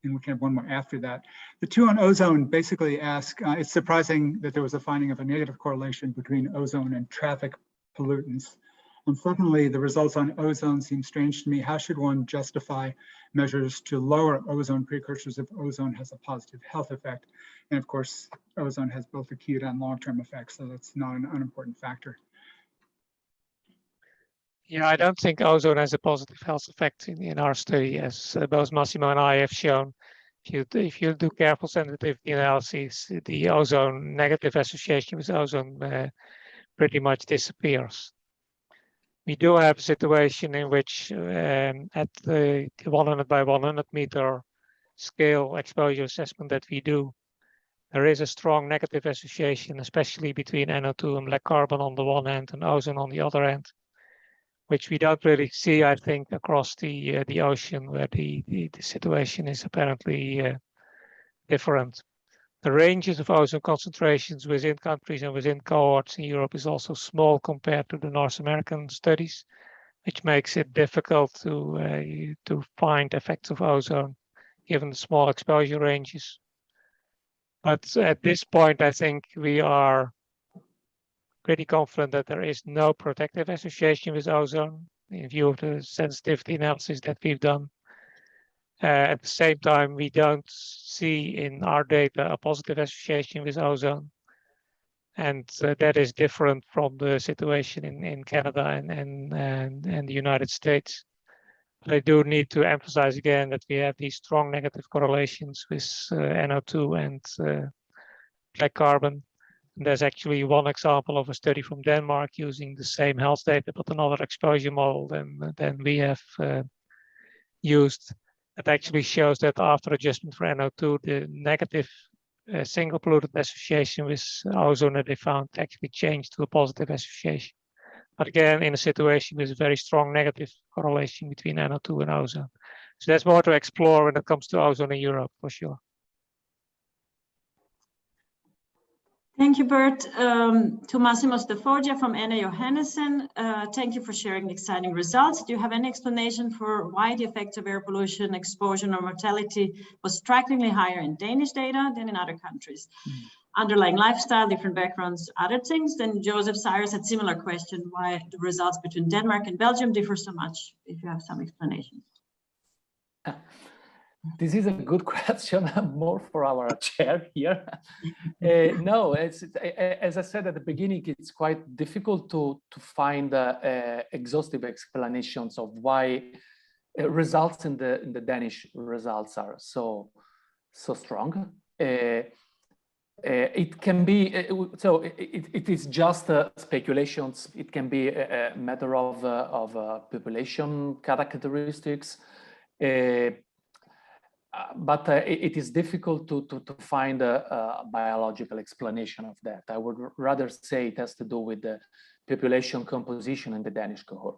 we can have one more after that. The two on ozone basically ask, it's surprising that there was a finding of a negative correlation between ozone and traffic pollutants. And secondly, the results on ozone seem strange to me. How should one justify measures to lower ozone precursors if ozone has a positive health effect? And of course, ozone has both acute and long-term effects, so that's not an unimportant factor. Yeah, I don't think ozone has a positive health effect in our study, as both Massimo and I have shown. If you do careful sensitivity analyses, the ozone negative association with ozone pretty much disappears. We do have a situation in which at the 100 by 100 meter scale exposure assessment that we do, there is a strong negative association, especially between NO2 and black carbon on the one hand and ozone on the other hand, which we don't really see, I think, across the ocean, where the situation is apparently different. The ranges of ozone concentrations within countries and within cohorts in Europe is also small compared to the North American studies, which makes it difficult to find effects of ozone given the small exposure ranges. But at this point, I think we are pretty confident that there is no protective association with ozone in view of the sensitivity analysis that we've done. At the same time, we don't see in our data a positive association with ozone. And that is different from the situation in Canada and the United States. But I do need to emphasize again that we have these strong negative correlations with NO2 and black carbon. And there's actually one example of a study from Denmark using the same health data, but another exposure model than we have used. It actually shows that after adjustment for NO2, the negative single pollutant association with ozone that they found actually changed to a positive association. But again, in a situation with a very strong negative correlation between NO2 and ozone. So there's more to explore when it comes to ozone in Europe, for sure. Thank you, Bert. To Massimo Stafoggia from Anna Johannessen, thank you for sharing the exciting results. Do you have any explanation for why the effects of air pollution, exposure, or mortality was strikingly higher in Danish data than in other countries? Underlying lifestyle, different backgrounds, other things? Then Joseph Cyrus had similar question, why the results between Denmark and Belgium differ so much, if you have some explanation. This is a good question, more for our chair here. No, as I said at the beginning, it's quite difficult to find exhaustive explanations of why results in the Danish results are so strong. It can be, so it is just speculations. It can be a matter of population characteristics. But it is difficult to find a biological explanation of that. I would rather say it has to do with the population composition in the Danish cohort.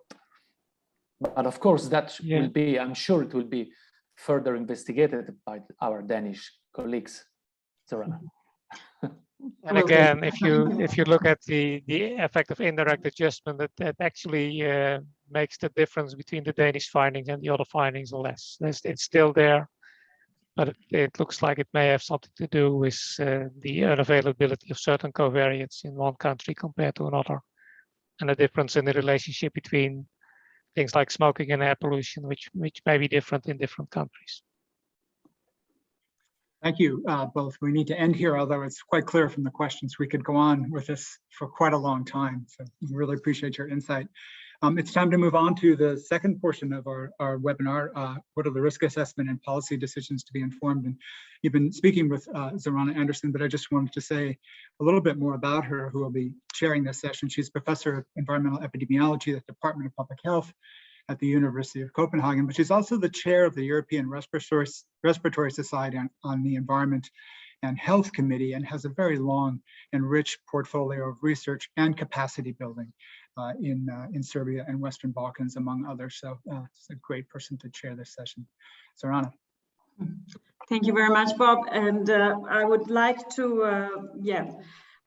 But of course, that will be, I'm sure it will be further investigated by our Danish colleagues. Zorana. And again, if you look at the effect of indirect adjustment, that actually makes the difference between the Danish findings and the other findings less. It's still there. But it looks like it may have something to do with the unavailability of certain covariates in one country compared to another, and a difference in the relationship between things like smoking and air pollution, which may be different in different countries. Thank you both. We need to end here, although it's quite clear from the questions we could go on with this for quite a long time. So we really appreciate your insight. It's time to move on to the second portion of our webinar. What are the risk assessment and policy decisions to be informed? And you've been speaking with Zorana Anderson, but I just wanted to say a little bit more about her, who will be chairing this session. She's professor of environmental epidemiology at the Department of Public Health at the University of Copenhagen, but she's also the chair of the European Respiratory Society on the Environment and Health Committee, and has a very long and rich portfolio of research and capacity building in Serbia and Western Balkans, among others. So it's a great person to chair this session. Zorana. Thank you very much, Bob. And I would like to,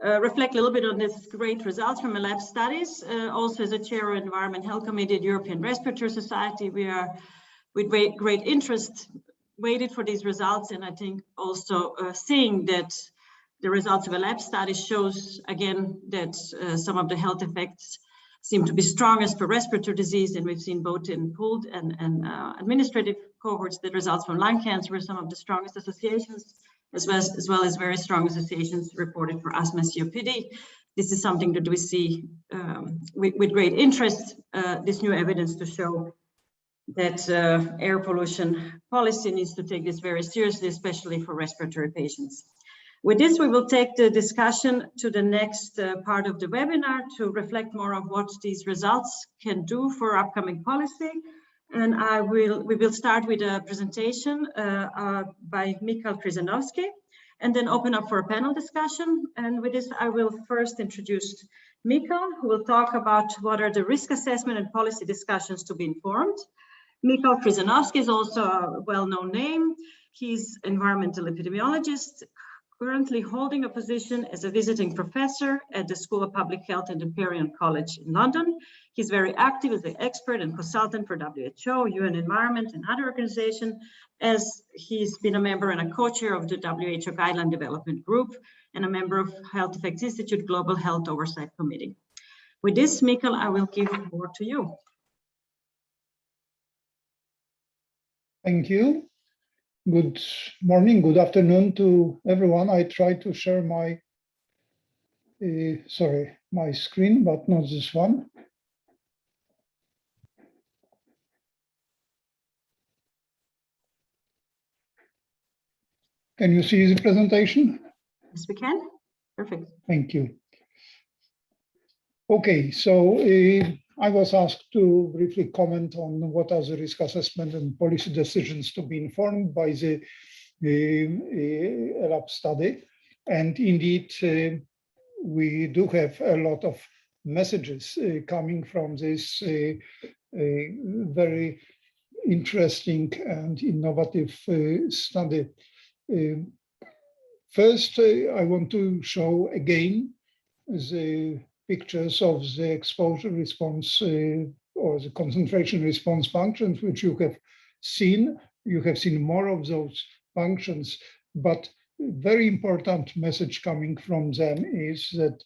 reflect a little bit on this great results from the lab studies. Also as a chair of Environment Health Committee at European Respiratory Society, we are with great interest waited for these results, and I think also seeing that the results of a lab study shows again that some of the health effects seem to be strongest for respiratory disease, and we've seen both in pooled and administrative cohorts that results from lung cancer were some of the strongest associations, as well as very strong associations reported for asthma COPD. This is something that we see with great interest, this new evidence to show that air pollution policy needs to take this very seriously, especially for respiratory patients. With this, we will take the discussion to the next part of the webinar to reflect more on what these results can do for upcoming policy. And we will start with a presentation by Mikhail Krizanovsky, and then open up for a panel discussion. And with this, I will first introduce Mikhail, who will talk about what are the risk assessment and policy discussions to be informed. Mikhail Krizanovsky is also a well-known name. He's environmental epidemiologist, currently holding a position as a visiting professor at the School of Public Health at Imperial College in London. He's very active as an expert and consultant for WHO, UN Environment, and other organizations, as he's been a member and a co-chair of the WHO Guideline Development Group and a member of Health Effects Institute Global Health Oversight Committee. With this, Mikhail, I will give the word to you. Thank you. Good morning, good afternoon to everyone. I try to share my, my screen, but not this one. Can you see the presentation? Yes, we can. Perfect. Thank you. Okay, so I was asked to briefly comment on what are the risk assessment and policy decisions to be informed by the lab study. And indeed, we do have a lot of messages coming from this very interesting and innovative study. First, I want to show again the pictures of the exposure response or the concentration response functions, which you have seen. You have seen more of those functions, but very important message coming from them is that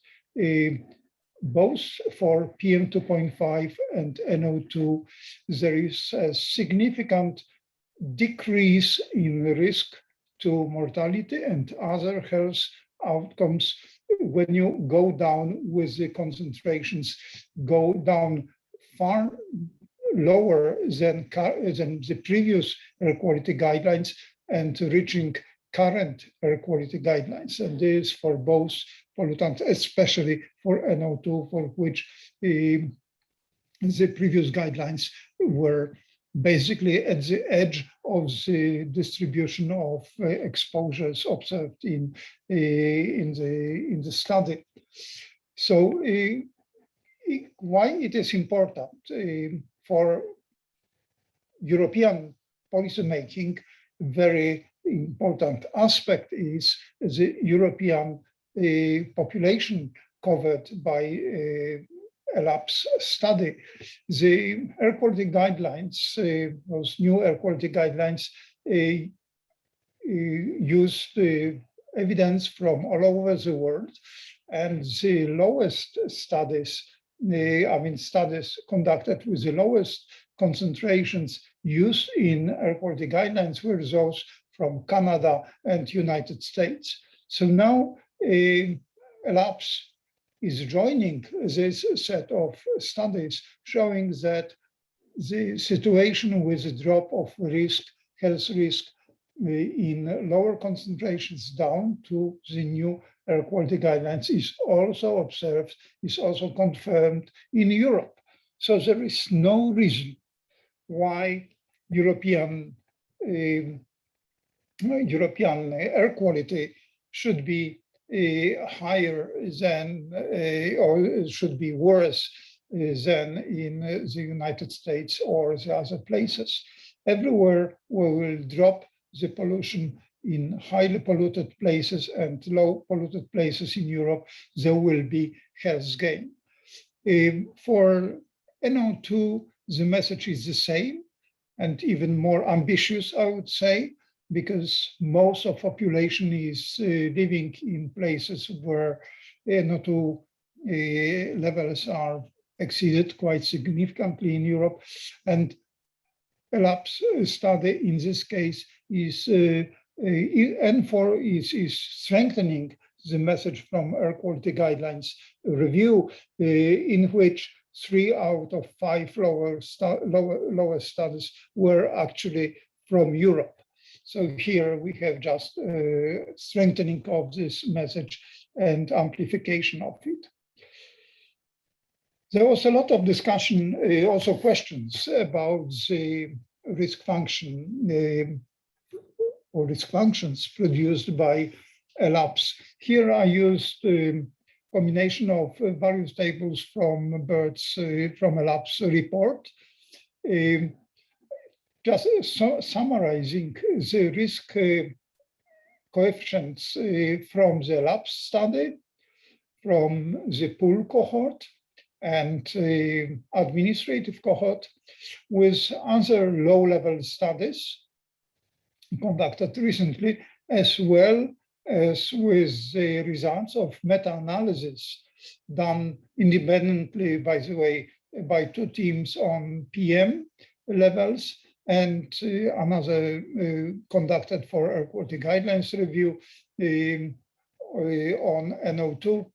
both for PM2.5 and NO2, there is a significant decrease in risk to mortality and other health outcomes when you go down with the concentrations, go down far lower than the previous air quality guidelines and reaching current air quality guidelines. And this for both pollutants, especially for NO2, for which the previous guidelines were basically at the edge of the distribution of exposures observed in the study. So why it is important for European policymaking? Very important aspect is the European population covered by ELAPS study. The air quality guidelines, those new air quality guidelines, use the evidence from all over the world, and the lowest studies, studies conducted with the lowest concentrations used in air quality guidelines were those from Canada and United States. So now ELAPS is joining this set of studies showing that the situation with the drop of risk, health risk in lower concentrations down to the new air quality guidelines is also observed, is also confirmed in Europe. So there is no reason why European air quality should be higher than or should be worse than in the United States or the other places. Everywhere we will drop the pollution in highly polluted places and low polluted places in Europe, there will be health gain. For NO2, the message is the same and even more ambitious, I would say, because most of population is living in places where NO2 levels are exceeded quite significantly in Europe. And ELAPS study in this case is N4 is strengthening the message from Air Quality Guidelines review, in which 3 out of 5 lowest studies were actually from Europe. So here we have just strengthening of this message and amplification of it. There was a lot of discussion, also questions about the risk function or risk functions produced by ELAPS. Here I used a combination of various tables from Bert's from ELAPS report. Just summarizing the risk coefficients from the ELAPS study, from the pool cohort, and administrative cohort, with other low-level studies conducted recently, as well as with the results of meta-analysis done independently, by the way, by 2 teams on PM levels, and another conducted for Air Quality Guidelines review on NO2.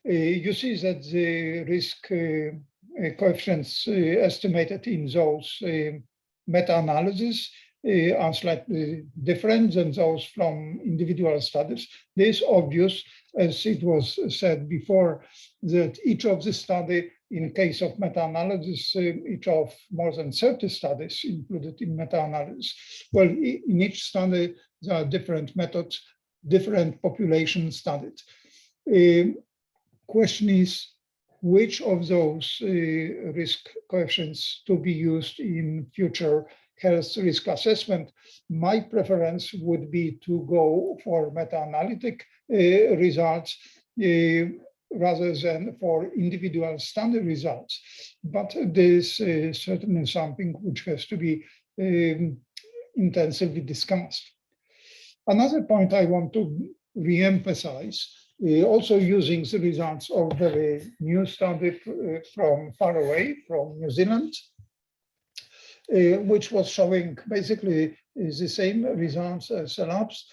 You see that the risk coefficients estimated in those meta-analyses are slightly different than those from individual studies. This is obvious, as it was said before, that each of the study, in case of meta-analysis, each of more than 30 studies included in meta-analysis. Well, in each study, there are different methods, different populations studied. Question is, which of those risk coefficients to be used in future health risk assessment? My preference would be to go for meta-analytic results rather than for individual study results. But this is certainly something which has to be intensively discussed. Another point I want to re-emphasize, also using the results of the new study from far away, from New Zealand, which was showing basically the same results as ELAPS.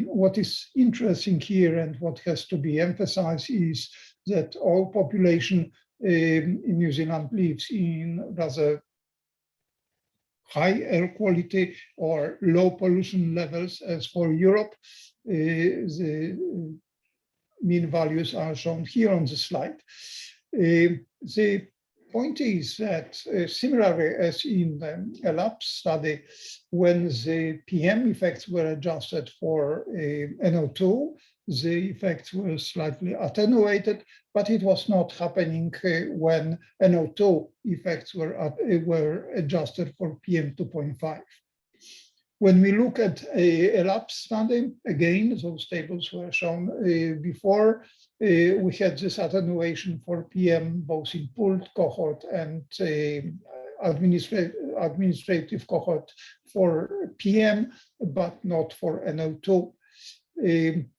What is interesting here and what has to be emphasized is that all population in New Zealand lives in rather high air quality or low pollution levels. As for Europe, the mean values are shown here on the slide. The point is that similarly as in the ELAPS study, when the PM effects were adjusted for NO2, the effects were slightly attenuated, but it was not happening when NO2 effects were adjusted for PM 2.5. When we look at a ELAPS study, again, those tables were shown before, we had this attenuation for PM both in pooled cohort and administrative cohort for PM, but not for NO2.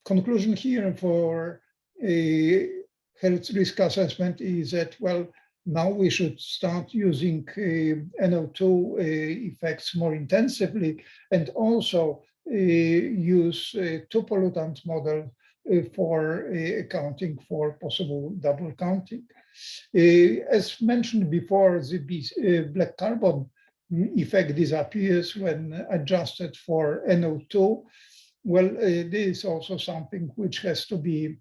Conclusion here for health risk assessment is that, well, now we should start using NO2 effects more intensively, and also use 2 pollutant model for accounting for possible double counting. As mentioned before, the black carbon effect disappears when adjusted for NO2. Well, this is also something which has to be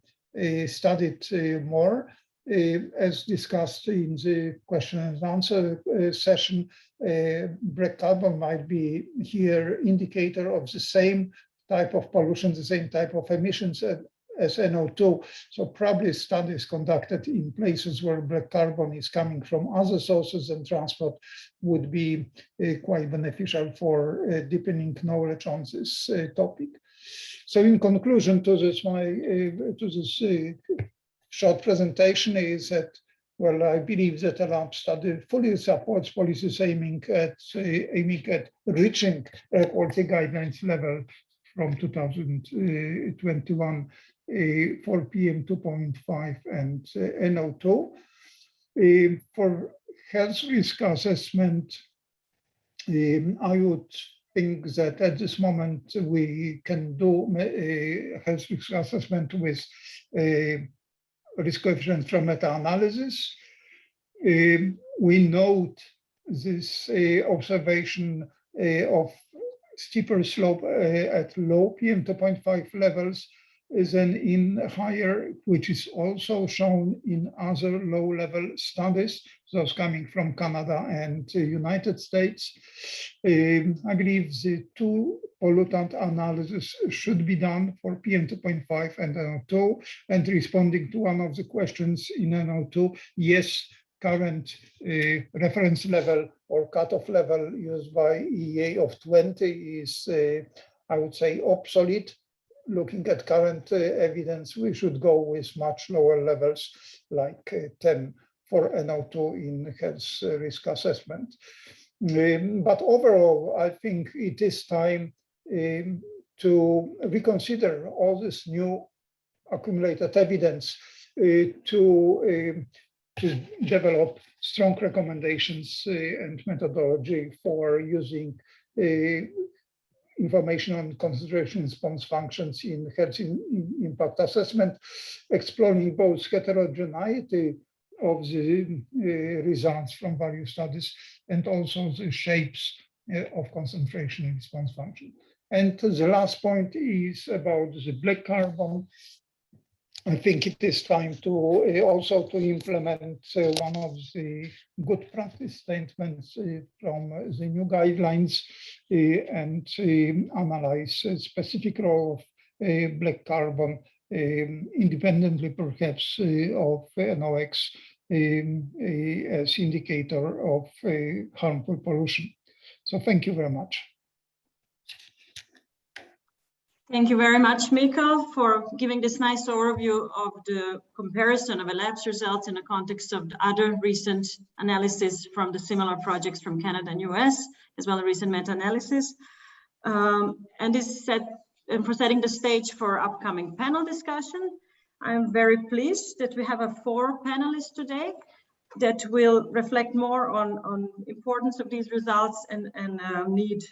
studied more. As discussed in the question and answer session, black carbon might be here indicator of the same type of pollution, the same type of emissions as NO2. So probably studies conducted in places where black carbon is coming from other sources and transport would be quite beneficial for deepening knowledge on this topic. So in conclusion to this, short presentation is that, well, I believe that a lab study fully supports policies aiming at reaching air quality guidelines level from 2021 for PM 2.5 and NO2. For health risk assessment, I would think that at this moment we can do health risk assessment with risk coefficient from meta-analysis. We note this observation of steeper slope at low PM 2.5 levels than in higher, which is also shown in other low-level studies, those coming from Canada and the United States. I believe the two pollutant analysis should be done for PM 2.5 and NO2, and responding to one of the questions in NO2, yes, current reference level or cutoff level used by EEA of 20 is, I would say, obsolete. Looking at current evidence, we should go with much lower levels, like 10 for NO2 in health risk assessment. But overall, I think it is time to reconsider all this new accumulated evidence to develop strong recommendations and methodology for using information on concentration response functions in health impact assessment, exploring both heterogeneity of the results from various studies and also the shapes of concentration response function. And the last point is about the black carbon. I think it is time to also to implement one of the good practice statements from the new guidelines and analyze a specific role of black carbon independently perhaps of NOx as indicator of harmful pollution. So thank you very much. Thank you very much, Mikhail, for giving this nice overview of the comparison of a lab's results in the context of the other recent analysis from the similar projects from Canada and US, as well as recent meta-analysis. And this for setting the stage for upcoming panel discussion. I'm very pleased that we have 4 panelists today that will reflect more on importance of these results and need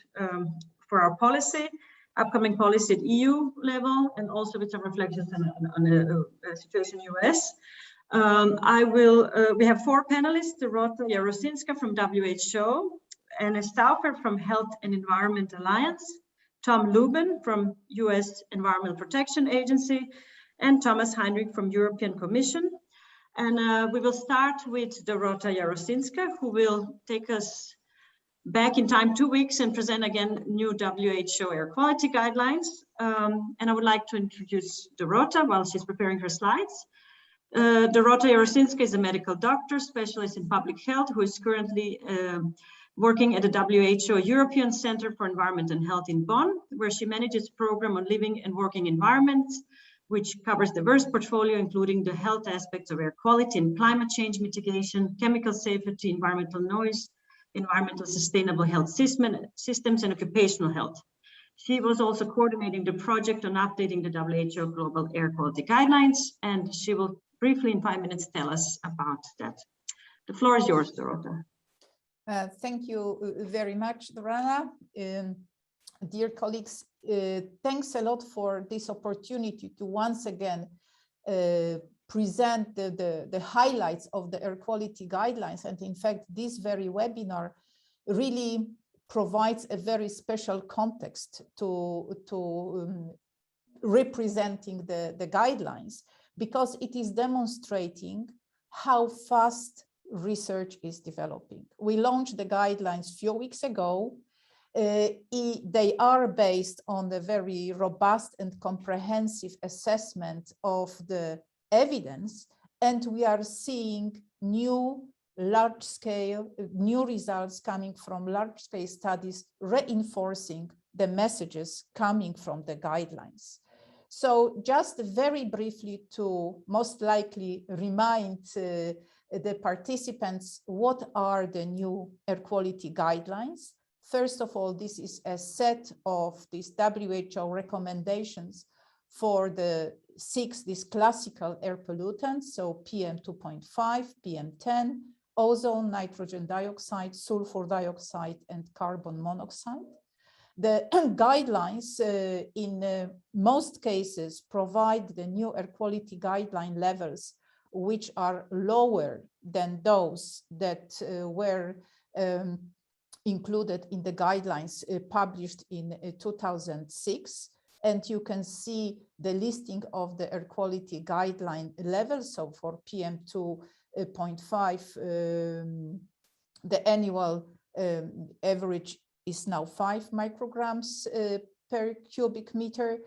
for our policy. Upcoming policy at EU level, and also with some reflections on the situation in US. We have 4 panelists, Dorota Jarosinska from WHO, and Stauffer from Health and Environment Alliance, Tom Lubin from US Environmental Protection Agency, and Thomas Heinrich from European Commission. And we will start with Dorota Jarosinska, who will take us back in time 2 weeks and present again new WHO air quality guidelines. And I would like to introduce Dorota while she's preparing her slides. Dorota Jarosinska is a medical doctor, specialist in public health, who is currently working at the WHO European Center for Environment and Health in Bonn, where she manages a program on living and working environments, which covers diverse portfolio, including the health aspects of air quality and climate change mitigation, chemical safety, environmental noise, environmental sustainable health systems, and occupational health. She was also coordinating the project on updating the WHO Global Air Quality Guidelines, and she will briefly in 5 minutes tell us about that. The floor is yours, Dorota. Thank you very much, Dorana. Dear colleagues, thanks a lot for this opportunity to once again present the highlights of the air quality guidelines. And in fact, this very webinar really provides a very special context to representing the guidelines, because it is demonstrating how fast research is developing. We launched the guidelines a few weeks ago, They are based on the very robust and comprehensive assessment of the evidence, and we are seeing new large-scale, new results coming from large-scale studies reinforcing the messages coming from the guidelines. So just very briefly to most likely remind the participants what are the new air quality guidelines. First of all, this is a set of these WHO recommendations for the 6, these classical air pollutants, so PM 2.5, PM 10, ozone, nitrogen dioxide, sulfur dioxide, and carbon monoxide. The guidelines in most cases provide the new air quality guideline levels, which are lower than those that were included in the guidelines published in 2006. And you can see the listing of the air quality guideline levels. So for PM 2.5, the annual average is now 5 micrograms per cubic meter.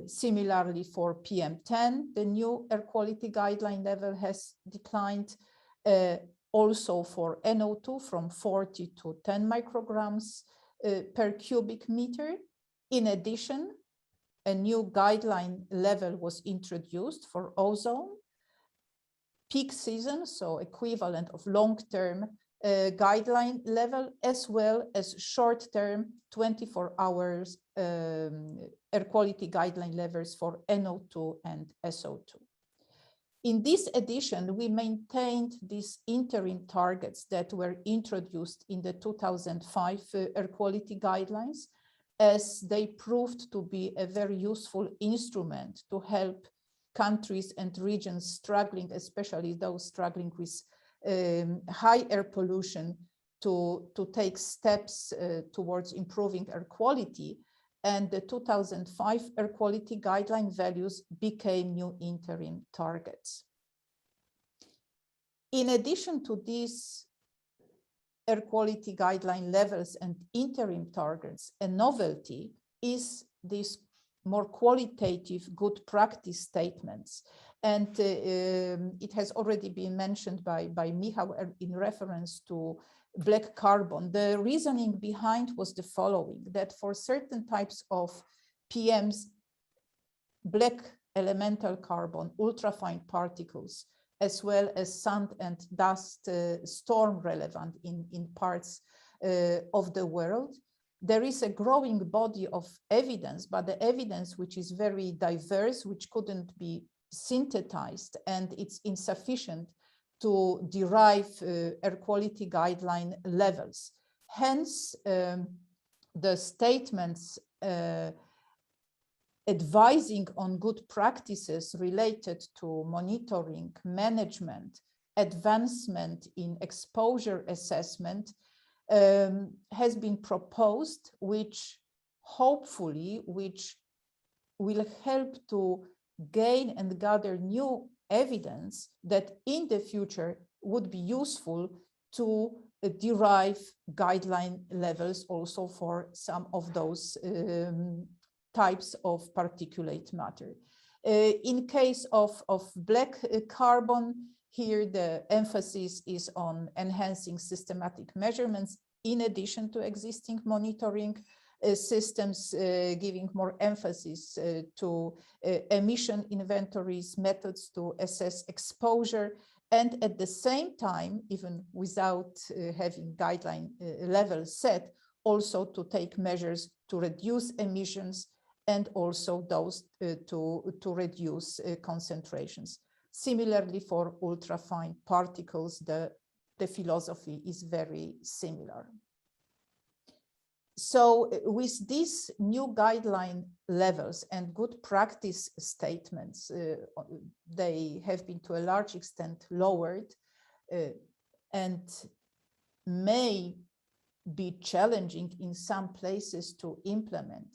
Similarly for PM10, the new air quality guideline level has declined. Also for NO2 from 40 to 10 micrograms per cubic meter. In addition, a new guideline level was introduced for ozone. Peak season, so equivalent of long-term guideline level, as well as short-term 24 hours air quality guideline levels for NO2 and SO2. In this edition, we maintained these interim targets that were introduced in the 2005 air quality guidelines, as they proved to be a very useful instrument to help countries and regions struggling, especially those struggling with high air pollution, to take steps towards improving air quality. And the 2005 air quality guideline values became new interim targets. In addition to these air quality guideline levels and interim targets, a novelty is this more qualitative good practice statements. And it has already been mentioned by Mikhail in reference to black carbon. The reasoning behind was the following, that for certain types of PMs, black elemental carbon, ultrafine particles, as well as sand and dust storm relevant in parts of the world, there is a growing body of evidence, but the evidence which is very diverse, which couldn't be synthesized, and it's insufficient to derive air quality guideline levels. Hence, the statements advising on good practices related to monitoring, management, advancement in exposure assessment has been proposed, which hopefully will help to gain and gather new evidence that in the future would be useful to derive guideline levels also for some of those types of particulate matter. In case of black carbon, here the emphasis is on enhancing systematic measurements in addition to existing monitoring systems, giving more emphasis to emission inventories, methods to assess exposure, and at the same time, even without having guideline levels set, also to take measures to reduce emissions and also those to reduce concentrations. Similarly, for ultrafine particles, the philosophy is very similar. So with these new guideline levels and good practice statements, they have been to a large extent lowered and may be challenging in some places to implement.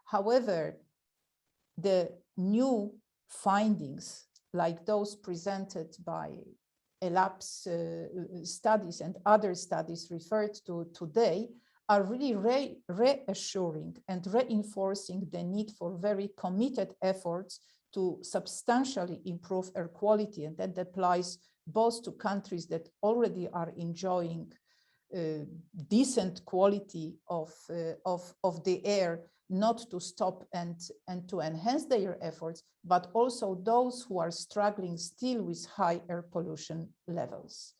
However, the new findings, like those presented by ELAPS studies and other studies referred to today, are really reassuring and reinforcing the need for very committed efforts to substantially improve air quality. And that applies both to countries that already are enjoying decent quality of the air, not to stop and to enhance their efforts, but also those who are struggling still with high air pollution levels.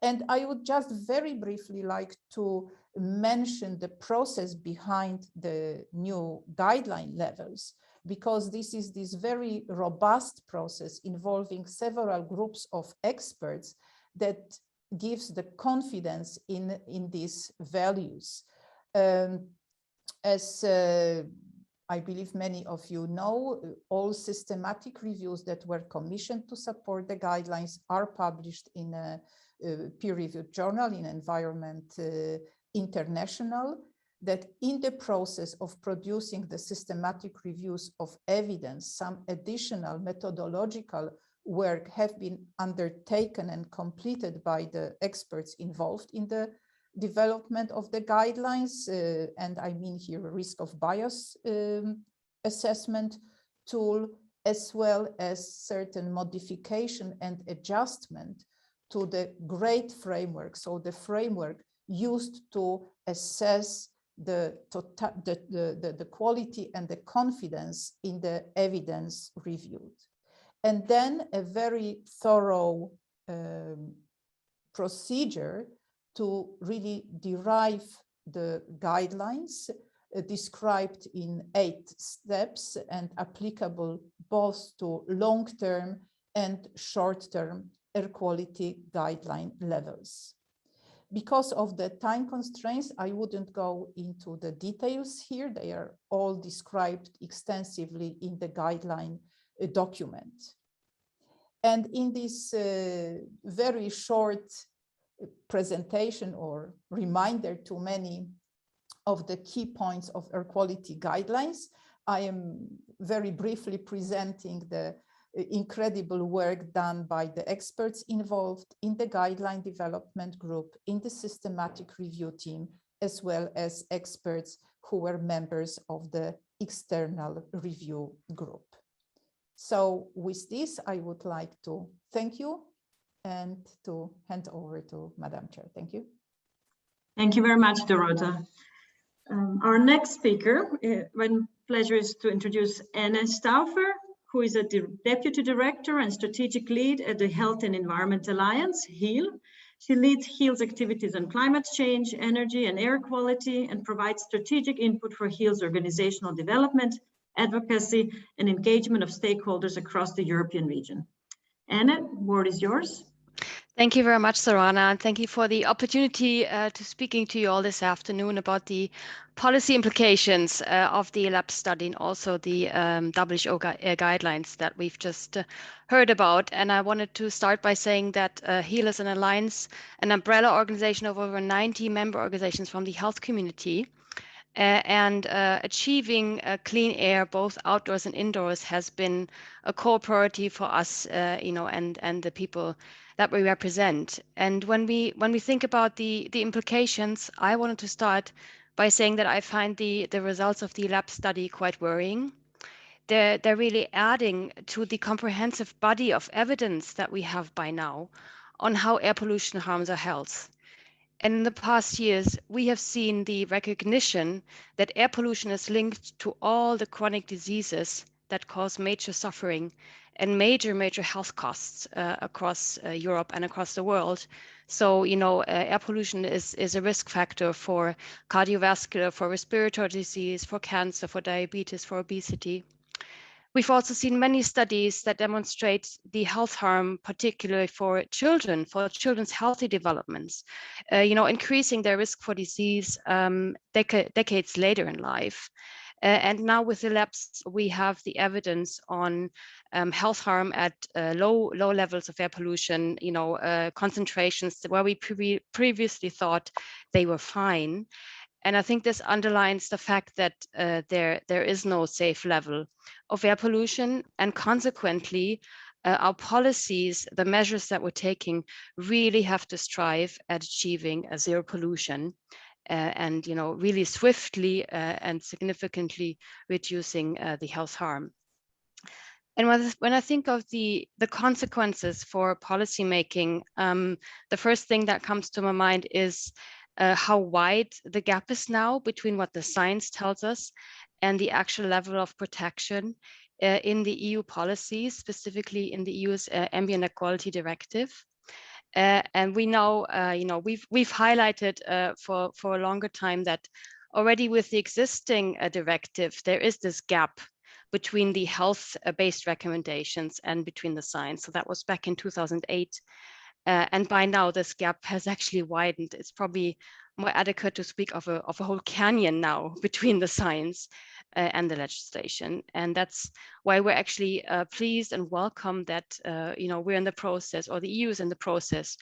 And I would just very briefly like to mention the process behind the new guideline levels, because this is this very robust process involving several groups of experts that gives the confidence in these values. As I believe many of you know, all systematic reviews that were commissioned to support the guidelines are published in a peer-reviewed journal in Environment International, that in the process of producing the systematic reviews of evidence, some additional methodological work have been undertaken and completed by the experts involved in the development of the guidelines. And I mean here a risk of bias assessment tool, as well as certain modification and adjustment to the GREAT framework. So the framework used to assess the quality and the confidence in the evidence reviewed. And then a very thorough procedure to really derive the guidelines described in 8 steps and applicable both to long-term and short-term air quality guideline levels. Because of the time constraints, I wouldn't go into the details here. They are all described extensively in the guideline document. And in this very short presentation or reminder to many of the key points of air quality guidelines, I am very briefly presenting the incredible work done by the experts involved in the guideline development group, in the systematic review team, as well as experts who were members of the external review group. So with this, I would like to thank you and to hand over to Madam Chair. Thank you. Thank you very much, Dorota. Our next speaker, my pleasure is to introduce Anne Stauffer, who is a Deputy Director and Strategic Lead at the Health and Environment Alliance, HEAL. She leads HEAL's activities on climate change, energy and air quality, and provides strategic input for HEAL's organizational development, advocacy, and engagement of stakeholders across the European region. Anne, word is yours. Thank you very much, Sarana, and thank you for the opportunity to speaking to you all this afternoon about the policy implications of the ELAP study and also the WHO guidelines that we've just heard about. And I wanted to start by saying that HEAL is an alliance, an umbrella organization of over 90 member organizations from the health community. And achieving clean air, both outdoors and indoors, has been a core priority for us, and the people that we represent. And when we think about the implications, I wanted to start by saying that I find the results of the ELAP study quite worrying. They're really adding to the comprehensive body of evidence that we have by now on how air pollution harms our health. And in the past years, we have seen the recognition that air pollution is linked to all the chronic diseases that cause major suffering and major health costs across Europe and across the world. So, air pollution is a risk factor for cardiovascular, for respiratory disease, for cancer, for diabetes, for obesity. We've also seen many studies that demonstrate the health harm, particularly for children's healthy developments, increasing their risk for disease decades later in life. And now with the ELAPs, we have the evidence on health harm at low levels of air pollution, concentrations where we previously thought they were fine. And I think this underlines the fact that there is no safe level of air pollution, and consequently, our policies, the measures that we're taking, really have to strive at achieving a zero pollution. and really swiftly and significantly reducing the health harm. And when I think of the consequences for policymaking, the first thing that comes to my mind is how wide the gap is now between what the science tells us and the actual level of protection in the EU policies, specifically in the EU's Ambient Air Quality Directive. And we know, we've highlighted for a longer time that already with the existing directive, there is this gap between the health-based recommendations and between the science. So that was back in 2008. And by now, this gap has actually widened. It's probably more adequate to speak of a whole canyon now between the science and the legislation. And that's why we're actually pleased and welcome that we're in the process, or the EU is in the process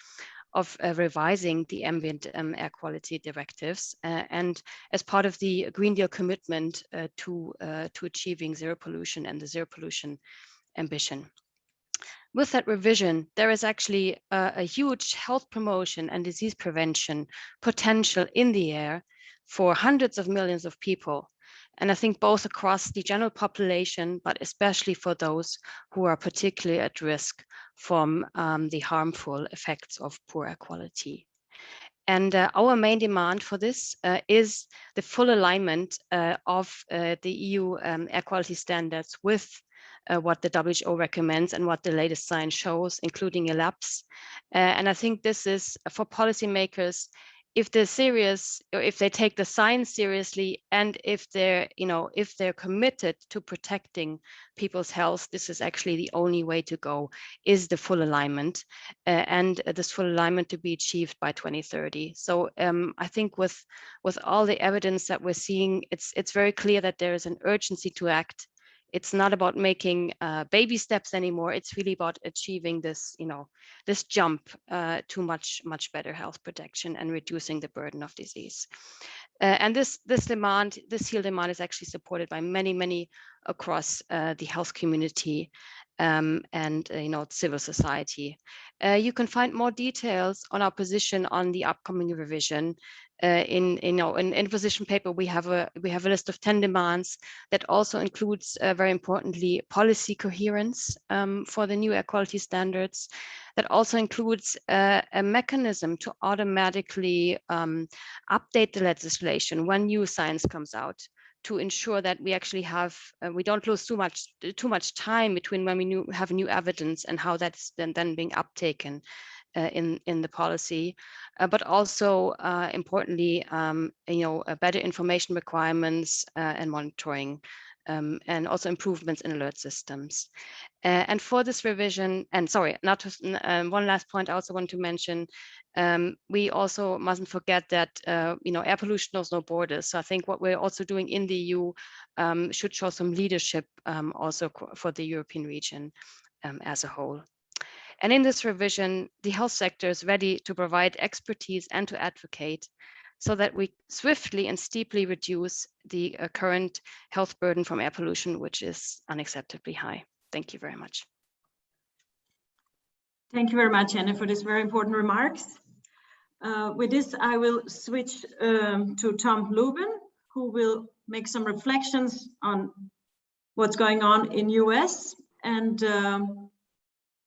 of revising the ambient air quality directives, and as part of the Green Deal commitment to achieving zero pollution and the zero pollution ambition. With that revision, there is actually a huge health promotion and disease prevention potential in the air for hundreds of millions of people. And I think both across the general population, but especially for those who are particularly at risk from the harmful effects of poor air quality. And our main demand for this is the full alignment of the EU air quality standards with what the WHO recommends and what the latest science shows, including ELAPS. And I think this is for policymakers, if they're serious, or if they take the science seriously, and if they're committed to protecting people's health, this is actually the only way to go, is the full alignment, and this full alignment to be achieved by 2030. So I think with all the evidence that we're seeing, it's very clear that there is an urgency to act. It's not about making baby steps anymore. It's really about achieving this, this jump to much better health protection and reducing the burden of disease. And this HEAL demand is actually supported by many across the health community and civil society. You can find more details on our position on the upcoming revision. In the position paper, we have a list of 10 demands that also includes, very importantly, policy coherence for the new air quality standards. That also includes a mechanism to automatically update the legislation when new science comes out, to ensure that we actually have, we don't lose too much time between when we have new evidence and how that's then being uptaken in the policy, but also importantly, better information requirements and monitoring, and also improvements in alert systems. And for this revision, and sorry, one last point I also want to mention, we also mustn't forget that air pollution knows no borders. So I think what we're also doing in the EU should show some leadership also for the European region as a whole. And in this revision, the health sector is ready to provide expertise and to advocate so that we swiftly and steeply reduce the current health burden from air pollution, which is unacceptably high. Thank you very much. Thank you very much, Anne, for these very important remarks. With this, I will switch to Tom Lubin, who will make some reflections on what's going on in US and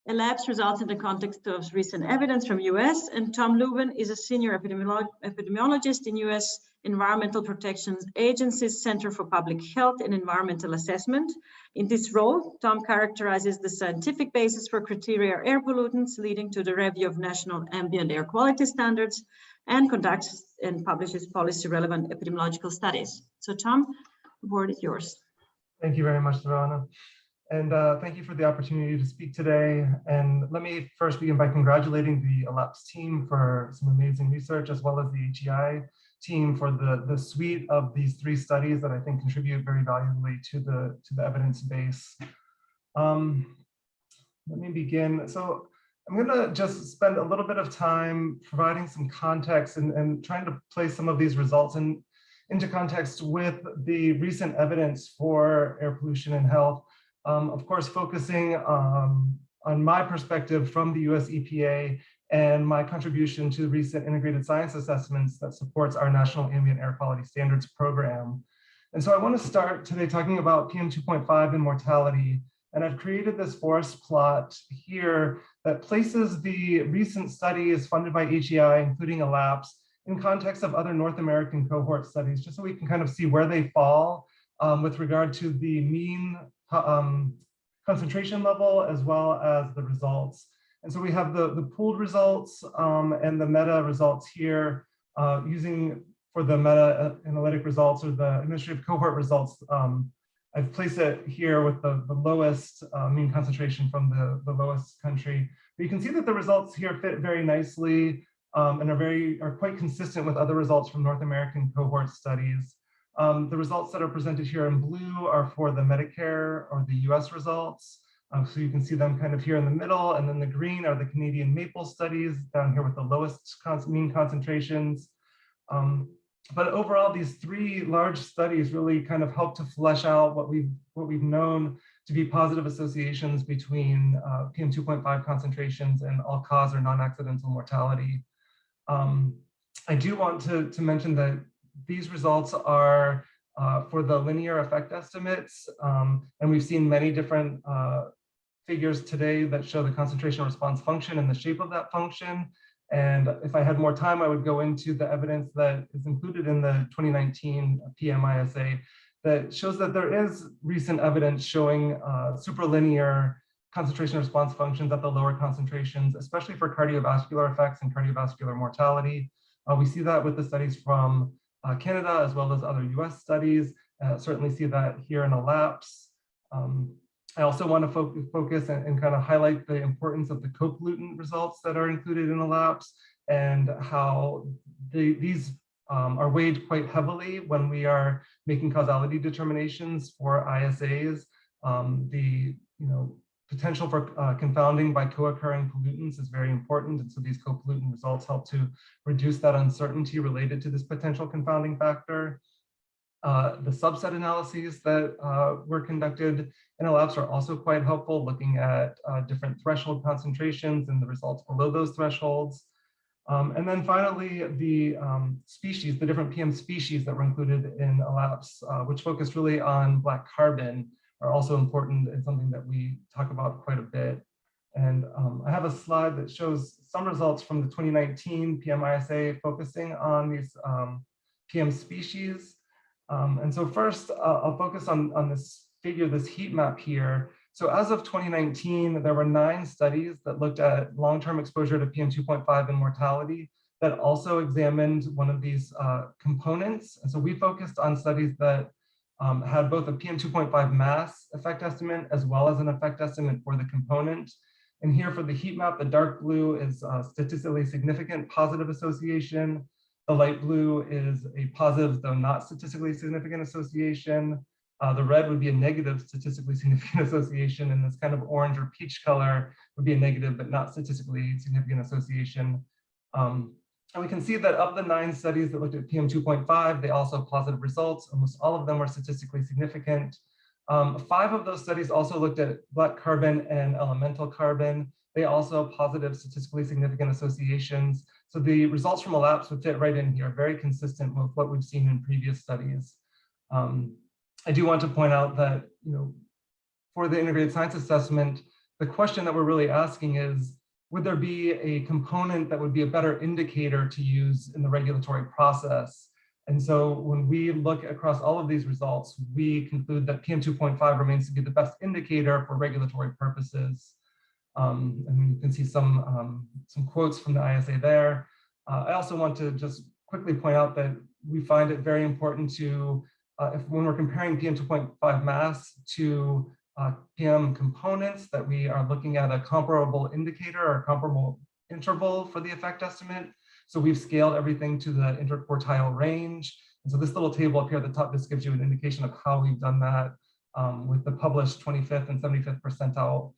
ELAPS results in the context of recent evidence from US. And Tom Lubin is a senior epidemiologist in US Environmental Protection Agency's Center for Public Health and Environmental Assessment. In this role, Tom characterizes the scientific basis for criteria air pollutants leading to the review of national ambient air quality standards and conducts and publishes policy relevant epidemiological studies. So Tom, the board is yours. Thank you very much, Sorana. And thank you for the opportunity to speak today. And let me first begin by congratulating the ELAPS team for some amazing research, as well as the HEI team for the suite of these 3 studies that I think contribute very valuably to the evidence base. Let me begin. So I'm gonna just spend a little bit of time providing some context and trying to place some of these results into context with the recent evidence for air pollution and health. Of course, focusing on my perspective from the US EPA and my contribution to recent integrated science assessments that supports our National Ambient Air Quality Standards program. And so I want to start today talking about PM2.5 and mortality. And I've created this forest plot here that places the recent studies funded by HEI, including ELAPSE, in context of other North American cohort studies, just so we can kind of see where they fall with regard to the mean concentration level as well as the results. And so we have the pooled results and the meta results here using for the meta-analytic results or the administrative cohort results. I've placed it here with the lowest mean concentration from the lowest country. But you can see that the results here fit very nicely and are quite consistent with other results from North American cohort studies. The results that are presented here in blue are for the Medicare or the US results. So you can see them kind of here in the middle, and then the green are the Canadian maple studies down here with the lowest mean concentrations. But overall, these three large studies really kind of help to flesh out what we've known to be positive associations between PM2.5 concentrations and all-cause or non-accidental mortality. I do want to mention that these results are for the linear effect estimates, and we've seen many different figures today that show the concentration response function and the shape of that function. And if I had more time, I would go into the evidence that is included in the 2019 PMISA that shows that there is recent evidence showing supralinear concentration response functions at the lower concentrations, especially for cardiovascular effects and cardiovascular mortality. We see that with the studies from Canada as well as other US studies. Certainly see that here in ELAPSE. I also want to focus and kind of highlight the importance of the co-pollutant results that are included in ELAPSE and how these are weighed quite heavily when we are making causality determinations for ISAs. The potential for confounding by co-occurring pollutants is very important, and so these co-pollutant results help to reduce that uncertainty related to this potential confounding factor. The subset analyses that were conducted in ELAPSE are also quite helpful, looking at different threshold concentrations and the results below those thresholds. And then finally, the species, the different PM species that were included in ELAPSE, which focused really on black carbon, are also important and something that we talk about quite a bit. And I have a slide that shows some results from the 2019 PMISA focusing on these PM species. And so first, I'll focus on this figure, this heat map here. So as of 2019, there were 9 studies that looked at long-term exposure to PM2.5 and mortality that also examined one of these components. And so we focused on studies that had both a PM2.5 mass effect estimate as well as an effect estimate for the component. And here for the heat map, the dark blue is statistically significant positive association. The light blue is a positive, though not statistically significant association. The red would be a negative statistically significant association, and this kind of orange or peach color would be a negative, but not statistically significant association. And we can see that of the 9 studies that looked at PM2.5, they also have positive results. Almost all of them were statistically significant. 5 of those studies also looked at black carbon and elemental carbon. They also have positive statistically significant associations. So the results from ELAPSE would fit right in here, very consistent with what we've seen in previous studies. I do want to point out that, for the integrated science assessment, the question that we're really asking is, would there be a component that would be a better indicator to use in the regulatory process? And so when we look across all of these results, we conclude that PM2.5 remains to be the best indicator for regulatory purposes. And you can see some quotes from the ISA there. I also want to just quickly point out that we find it very important to, when we're comparing PM2.5 mass to PM components, that we are looking at a comparable indicator or comparable interval for the effect estimate. So we've scaled everything to the interquartile range. And so this little table up here at the top, this gives you an indication of how we've done that with the published 25th and 75th percentile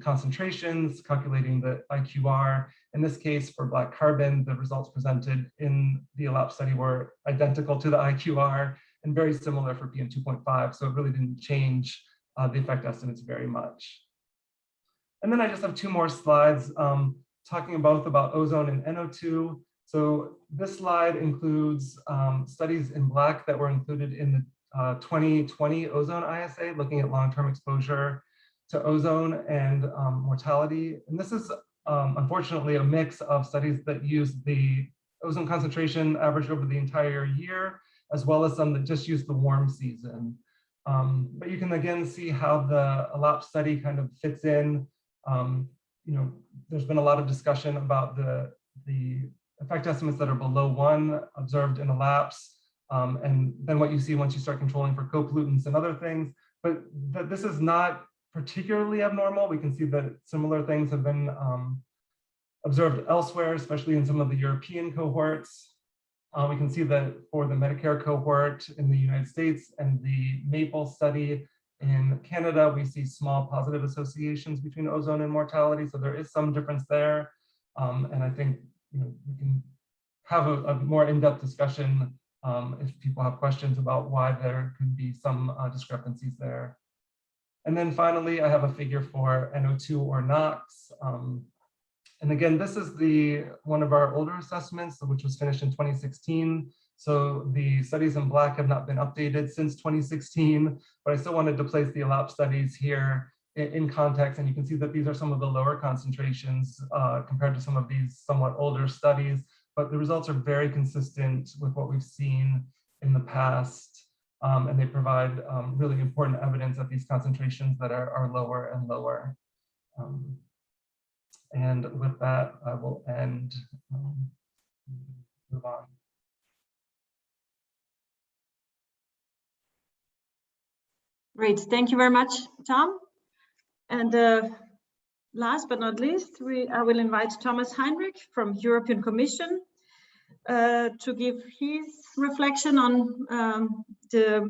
concentrations, calculating the IQR. In this case, for black carbon, the results presented in the ELAPSE study were identical to the IQR and very similar for PM2.5. So it really didn't change the effect estimates very much. And then I just have 2 more slides. talking both about ozone and NO2. So this slide includes studies in black that were included in the 2020 ozone ISA, looking at long-term exposure to ozone and mortality. And this is unfortunately a mix of studies that use the ozone concentration averaged over the entire year, as well as some that just use the warm season. But you can again see how the ELAP study kind of fits in. There's been a lot of discussion about the effect estimates that are below 1 observed in ELAPS, and then what you see once you start controlling for co-pollutants and other things. But this is not particularly abnormal. We can see that similar things have been observed elsewhere, especially in some of the European cohorts. We can see that for the Medicare cohort in the United States and the MAPLE study in Canada, we see small positive associations between ozone and mortality. So there is some difference there. And I think we can have a more in-depth discussion if people have questions about why there could be some discrepancies there. And then finally, I have a figure for NO2 or NOx. And again, this is one of our older assessments, which was finished in 2016. So the studies in black have not been updated since 2016, but I still wanted to place the ELAP studies here in context. And you can see that these are some of the lower concentrations compared to some of these somewhat older studies, but the results are very consistent with what we've seen in the past. And they provide really important evidence of these concentrations that are lower and lower. And with that, I will end. Move on. Great, thank you very much, Tom. And last but not least, I will invite Thomas Heinrich from European Commission to give his reflection on the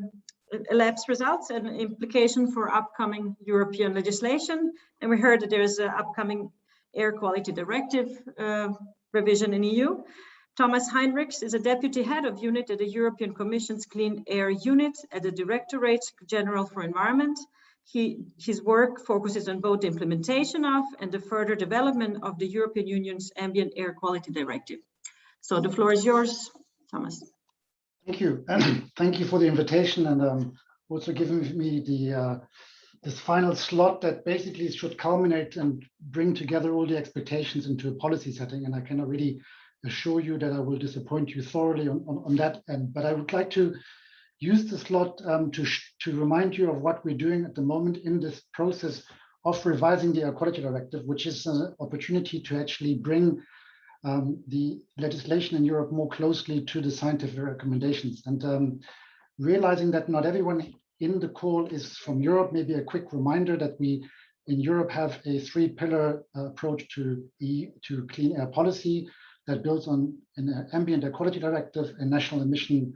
ELAPS results and implication for upcoming European legislation. And we heard that there is an upcoming Air Quality Directive revision in EU. Thomas Heinrichs is a deputy head of unit at the European Commission's Clean Air Unit at the Directorate General for Environment. His work focuses on both the implementation of and the further development of the European Union's Ambient Air Quality Directive. So the floor is yours, Thomas. Thank you. Thank you for the invitation and also giving me this final slot that basically should culminate and bring together all the expectations into a policy setting. And I can already assure you that I will disappoint you thoroughly on that end. But I would like to use the slot to remind you of what we're doing at the moment in this process of revising the Air Quality Directive, which is an opportunity to actually bring the legislation in Europe more closely to the scientific recommendations. And realizing that not everyone in the call is from Europe, maybe a quick reminder that we in Europe have a 3-pillar approach to clean air policy that builds on an ambient air quality directive, a national emission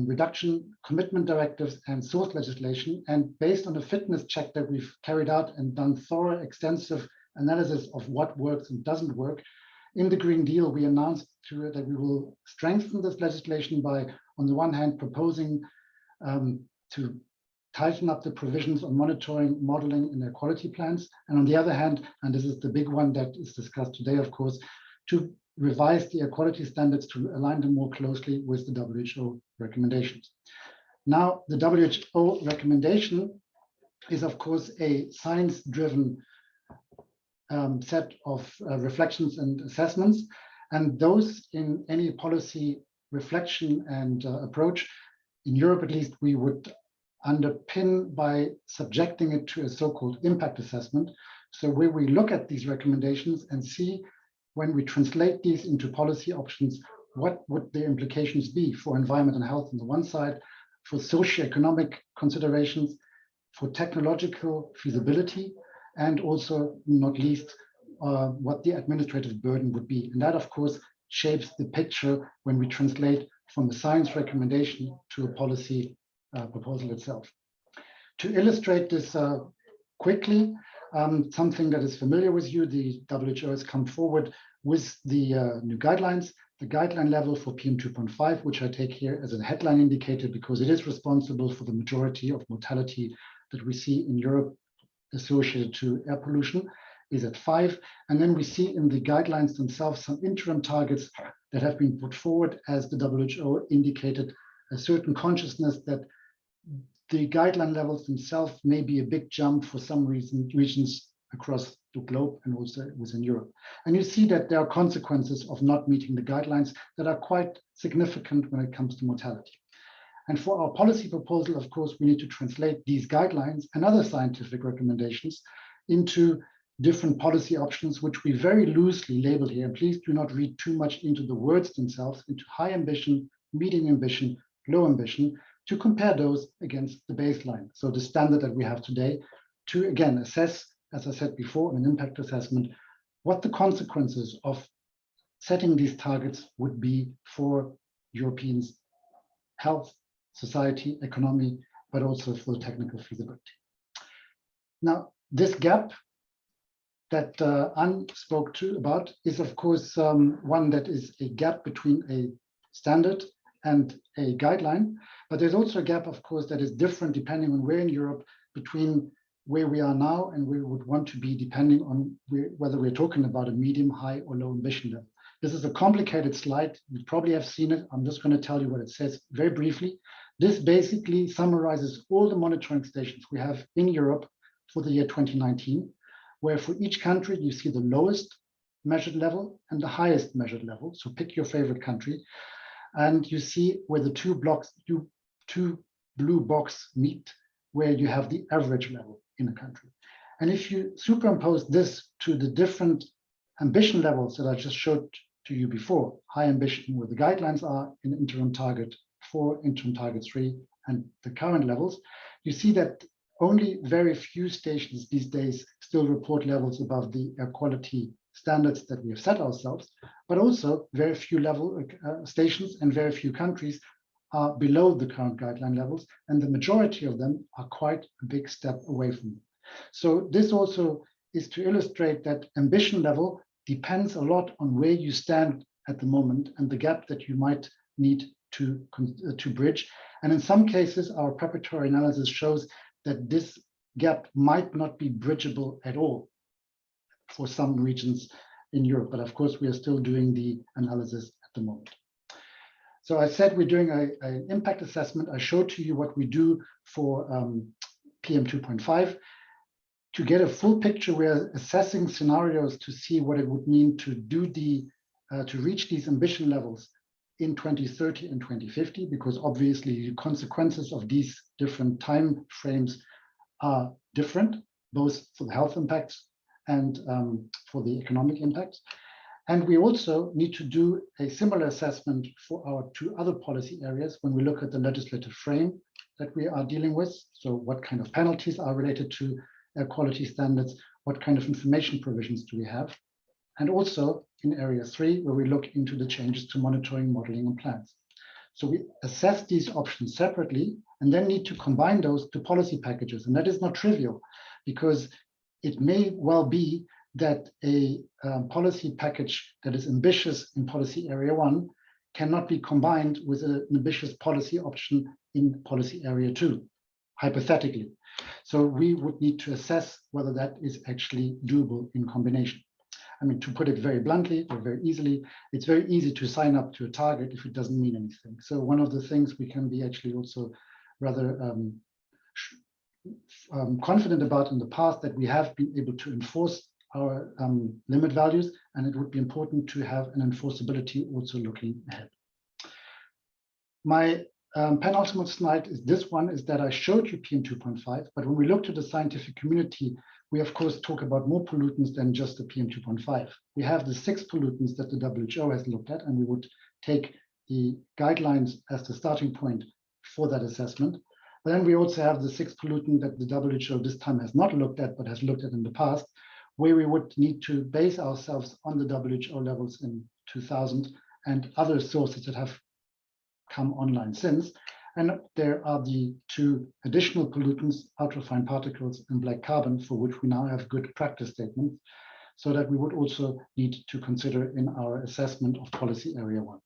reduction commitment directives, and source legislation. And based on a fitness check that we've carried out and done thorough, extensive analysis of what works and doesn't work, in the Green Deal, we announced that we will strengthen this legislation by, on the one hand, proposing to tighten up the provisions on monitoring, modeling, and air quality plans. And on the other hand, and this is the big one that is discussed today, of course, to revise the air quality standards to align them more closely with the WHO recommendations. Now, the WHO recommendation is, of course, a science-driven set of reflections and assessments. And those in any policy reflection and approach, in Europe at least, we would underpin by subjecting it to a so-called impact assessment. So where we look at these recommendations and see, when we translate these into policy options, what would the implications be for environment and health on the one side, for socioeconomic considerations, for technological feasibility, and also, not least, what the administrative burden would be. And that, of course, shapes the picture when we translate from a science recommendation to a policy proposal itself. To illustrate this quickly, something that is familiar with you, the WHO has come forward with the new guidelines, the guideline level for PM2.5, which I take here as a headline indicator because it is responsible for the majority of mortality that we see in Europe associated to air pollution. is at 5. And then we see in the guidelines themselves some interim targets that have been put forward as the WHO indicated a certain consciousness that the guideline levels themselves may be a big jump for some regions across the globe and also within Europe. And you see that there are consequences of not meeting the guidelines that are quite significant when it comes to mortality. And for our policy proposal, of course, we need to translate these guidelines and other scientific recommendations into different policy options, which we very loosely label here. And please do not read too much into the words themselves, into high ambition, medium ambition, low ambition, to compare those against the baseline. So the standard that we have today to, again, assess, as I said before, an impact assessment, what the consequences of setting these targets would be for Europeans' health, society, economy, but also for technical feasibility. Now, this gap that Anne spoke about is, of course, one that is a gap between a standard and a guideline, but there's also a gap, of course, that is different depending on where in Europe between where we are now and where we would want to be, depending on whether we're talking about a medium, high, or low ambition level. This is a complicated slide. You probably have seen it. I'm just going to tell you what it says very briefly. This basically summarizes all the monitoring stations we have in Europe for the year 2019, where for each country you see the lowest measured level and the highest measured level. So pick your favorite country. And you see where the two blue boxes meet, where you have the average level in a country. And if you superimpose this to the different ambition levels that I just showed to you before, high ambition where the guidelines are in interim target 4, interim target 3, and the current levels, you see that only very few stations these days still report levels above the air quality standards that we have set ourselves, but also very few stations and very few countries are below the current guideline levels, and the majority of them are quite a big step away from them. So this also is to illustrate that ambition level depends a lot on where you stand at the moment and the gap that you might need to bridge. And in some cases, our preparatory analysis shows that this gap might not be bridgeable at all for some regions in Europe. But of course, we are still doing the analysis at the moment. So I said we're doing an impact assessment. I showed to you what we do for PM2.5. To get a full picture, we're assessing scenarios to see what it would mean to do to reach these ambition levels in 2030 and 2050, because obviously the consequences of these different time frames are different, both for the health impacts and for the economic impacts. And we also need to do a similar assessment for our 2 other policy areas when we look at the legislative frame that we are dealing with. So what kind of penalties are related to air quality standards? What kind of information provisions do we have? And also in area 3, where we look into the changes to monitoring, modeling, and plans. So we assess these options separately and then need to combine those to policy packages. And that is not trivial, because it may well be that a policy package that is ambitious in policy area 1 cannot be combined with an ambitious policy option in policy area 2, hypothetically. So we would need to assess whether that is actually doable in combination. I mean, to put it very bluntly or very easily, it's very easy to sign up to a target if it doesn't mean anything. So one of the things we can be actually also rather confident about in the past that we have been able to enforce our limit values, and it would be important to have an enforceability also looking ahead. My penultimate slide is this one, is that I showed you PM2.5, but when we look to the scientific community, we of course talk about more pollutants than just the PM2.5. We have the 6 pollutants that the WHO has looked at, and we would take the guidelines as the starting point for that assessment. But then we also have the 6 pollutants that the WHO this time has not looked at, but has looked at in the past, where we would need to base ourselves on the WHO levels in 2000 and other sources that have come online since. And there are the 2 additional pollutants, ultrafine particles and black carbon, for which we now have good practice statements, so that we would also need to consider in our assessment of policy area 1.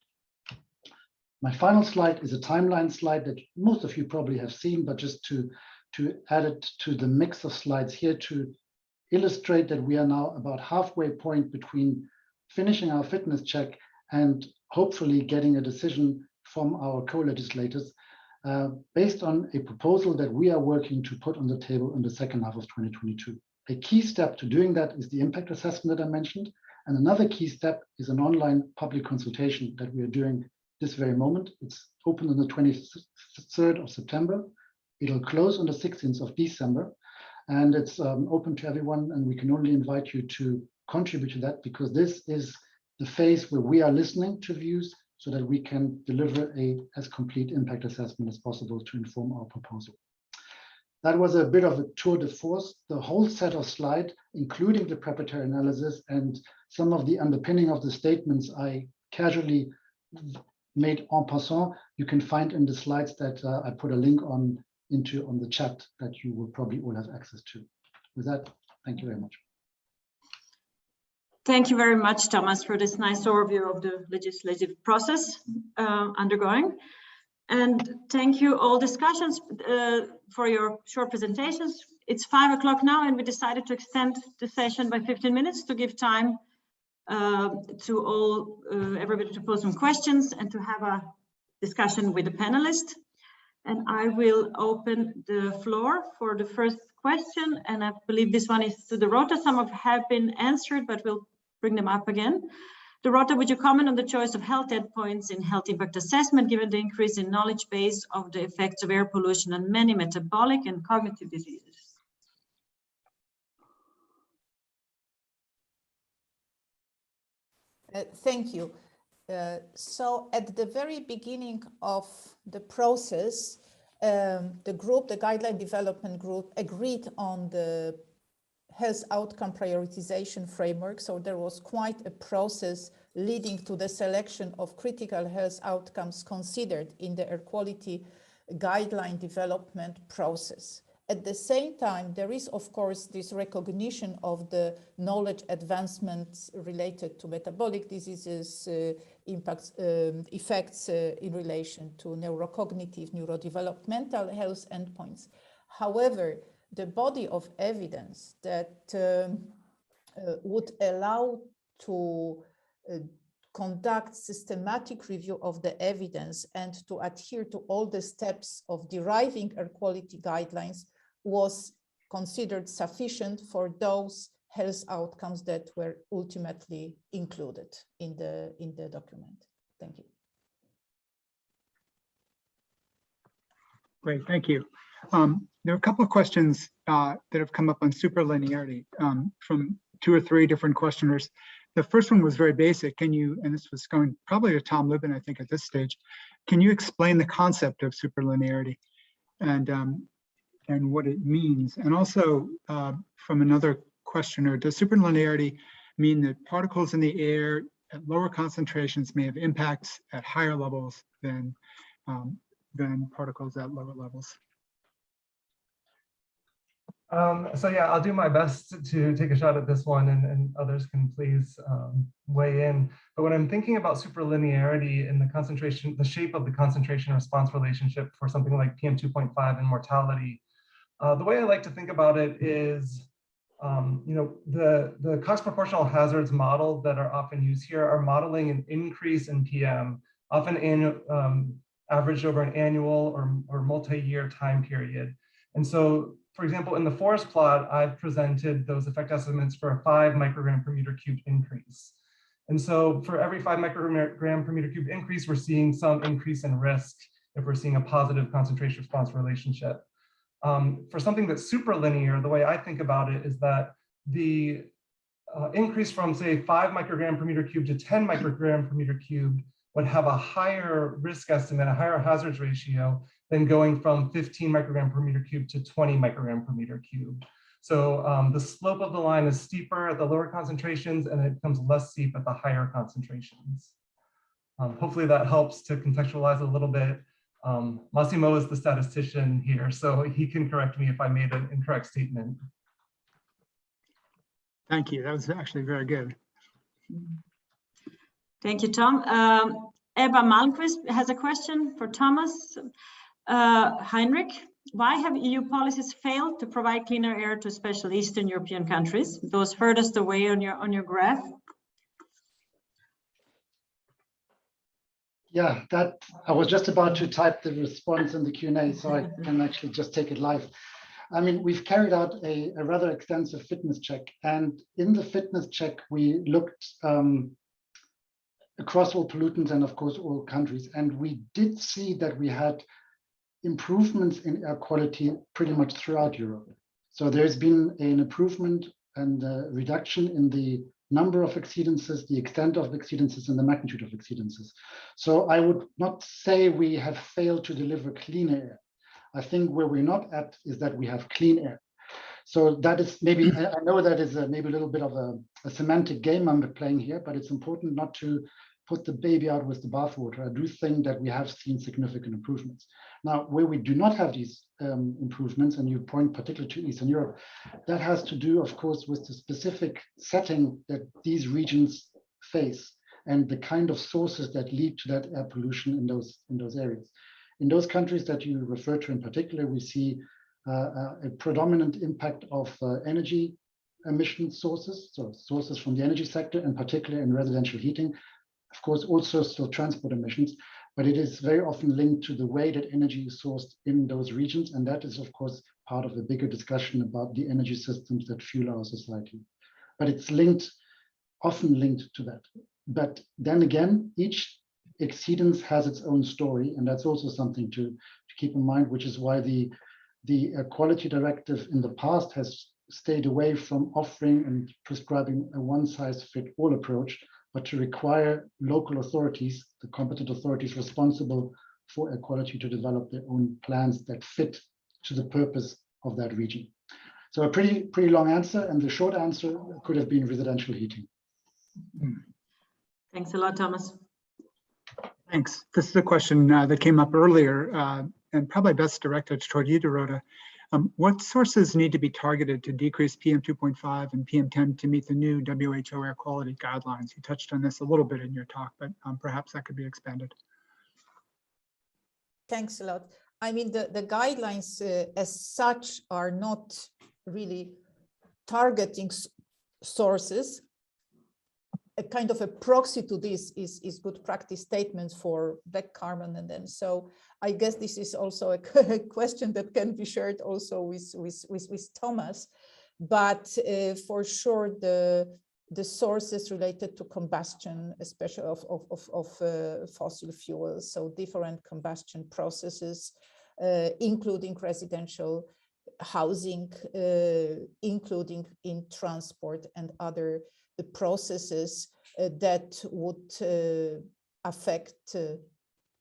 My final slide is a timeline slide that most of you probably have seen, but just to add it to the mix of slides here to illustrate that we are now about halfway point between finishing our fitness check and hopefully getting a decision from our co-legislators based on a proposal that we are working to put on the table in the second half of 2022. A key step to doing that is the impact assessment that I mentioned. And another key step is an online public consultation that we are doing this very moment. It's open on the 23rd of September. It'll close on the 16th of December. And it's open to everyone. And we can only invite you to contribute to that, because this is the phase where we are listening to views so that we can deliver as complete impact assessment as possible to inform our proposal. That was a bit of a tour de force. The whole set of slides, including the preparatory analysis and some of the underpinning of the statements I casually made en passant, you can find in the slides that I put a link on the chat that you will probably all have access to. With that, thank you very much. Thank you very much, Thomas, for this nice overview of the legislative process undergoing. And thank you all discussions for your short presentations. It's 5 o'clock now, and we decided to extend the session by 15 minutes to give time to everybody to pose some questions and to have a discussion with the panelists. And I will open the floor for the first question. And I believe this one is to the Rota. Some of have been answered, but we'll bring them up again. The Rota, would you comment on the choice of health endpoints in health impact assessment, given the increase in knowledge base of the effects of air pollution on many metabolic and cognitive diseases? Thank you. So at the very beginning of the process, the Guideline Development Group agreed on the health outcome prioritization framework. So there was quite a process leading to the selection of critical health outcomes considered in the air quality guideline development process. At the same time, there is, of course, this recognition of the knowledge advancements related to metabolic diseases, effects in relation to neurocognitive, neurodevelopmental health endpoints. However, the body of evidence that would allow to conduct systematic review of the evidence and to adhere to all the steps of deriving air quality guidelines was considered sufficient for those health outcomes that were ultimately included in the document. Thank you. Great, thank you. There are a couple of questions that have come up on superlinearity from 2 or 3 different questioners. The first one was very basic. Can you, and this was going probably to Tom Lubin, I think, at this stage, can you explain the concept of superlinearity and what it means? And also from another questioner, does superlinearity mean that particles in the air at lower concentrations may have impacts at higher levels than particles at lower levels? So yeah, I'll do my best to take a shot at this one, and others can please weigh in. But when I'm thinking about superlinearity in the concentration, the shape of the concentration response relationship for something like PM2.5 and mortality, the way I like to think about it is, the cost proportional hazards model that are often used here are modeling an increase in PM, often averaged over an annual or multi-year time period. And so, for example, in the forest plot, I've presented those effect estimates for a 5 microgram per meter cubed increase. And so for every 5 microgram per meter cubed increase, we're seeing some increase in risk if we're seeing a positive concentration response relationship. For something that's superlinear, the way I think about it is that the increase from, say, 5 microgram per meter cubed to 10 microgram per meter cubed would have a higher risk estimate, a higher hazards ratio than going from 15 microgram per meter cubed to 20 microgram per meter cubed. So the slope of the line is steeper at the lower concentrations, and it becomes less steep at the higher concentrations. Hopefully that helps to contextualize a little bit. Massimo is the statistician here, so he can correct me if I made an incorrect statement. Thank you. That was actually very good. Thank you, Tom. Ebba Malmquist has a question for Thomas. Heinrich, why have EU policies failed to provide cleaner air to especially Eastern European countries, those furthest away on your graph? Yeah, that I was just about to type the response in the Q&A, so I can actually just take it live. I mean, we've carried out a rather extensive fitness check, and in the fitness check, we looked across all pollutants and of course all countries, and we did see that we had improvements in air quality pretty much throughout Europe. So there's been an improvement and a reduction in the number of exceedances, the extent of exceedances, and the magnitude of exceedances. So I would not say we have failed to deliver clean air. I think where we're not at is that we have clean air. So that is maybe, I know that is maybe a little bit of a semantic game I'm playing here, but it's important not to put the baby out with the bathwater. I do think that we have seen significant improvements. Now, where we do not have these improvements, and you point particularly to Eastern Europe, that has to do, of course, with the specific setting that these regions face and the kind of sources that lead to that air pollution in those areas. In those countries that you refer to in particular, we see a predominant impact of energy emission sources, so sources from the energy sector, and particularly in residential heating. Of course, also still transport emissions, but it is very often linked to the way that energy is sourced in those regions. And that is, of course, part of the bigger discussion about the energy systems that fuel our society. But it's often linked to that. But then again, each exceedance has its own story. And that's also something to keep in mind, which is why the Air Quality Directive in the past has stayed away from offering and prescribing a one-size-fits-all approach, but to require local authorities, the competent authorities responsible for air quality, to develop their own plans that fit to the purpose of that region. So a pretty long answer, and the short answer could have been residential heating. Thanks a lot, Thomas. Thanks. This is a question that came up earlier, and probably best directed toward you, Dorota. What sources need to be targeted to decrease PM 2.5 and PM10 to meet the new WHO air quality guidelines? You touched on this a little bit in your talk, but perhaps that could be expanded. Thanks a lot. I mean, the guidelines as such are not really targeting sources. A kind of a proxy to this is good practice statements for black carbon, and then so I guess this is also a question that can be shared also with Thomas, but for sure the sources related to combustion, especially of fossil fuels, so different combustion processes, including residential housing, including in transport and other processes that would affect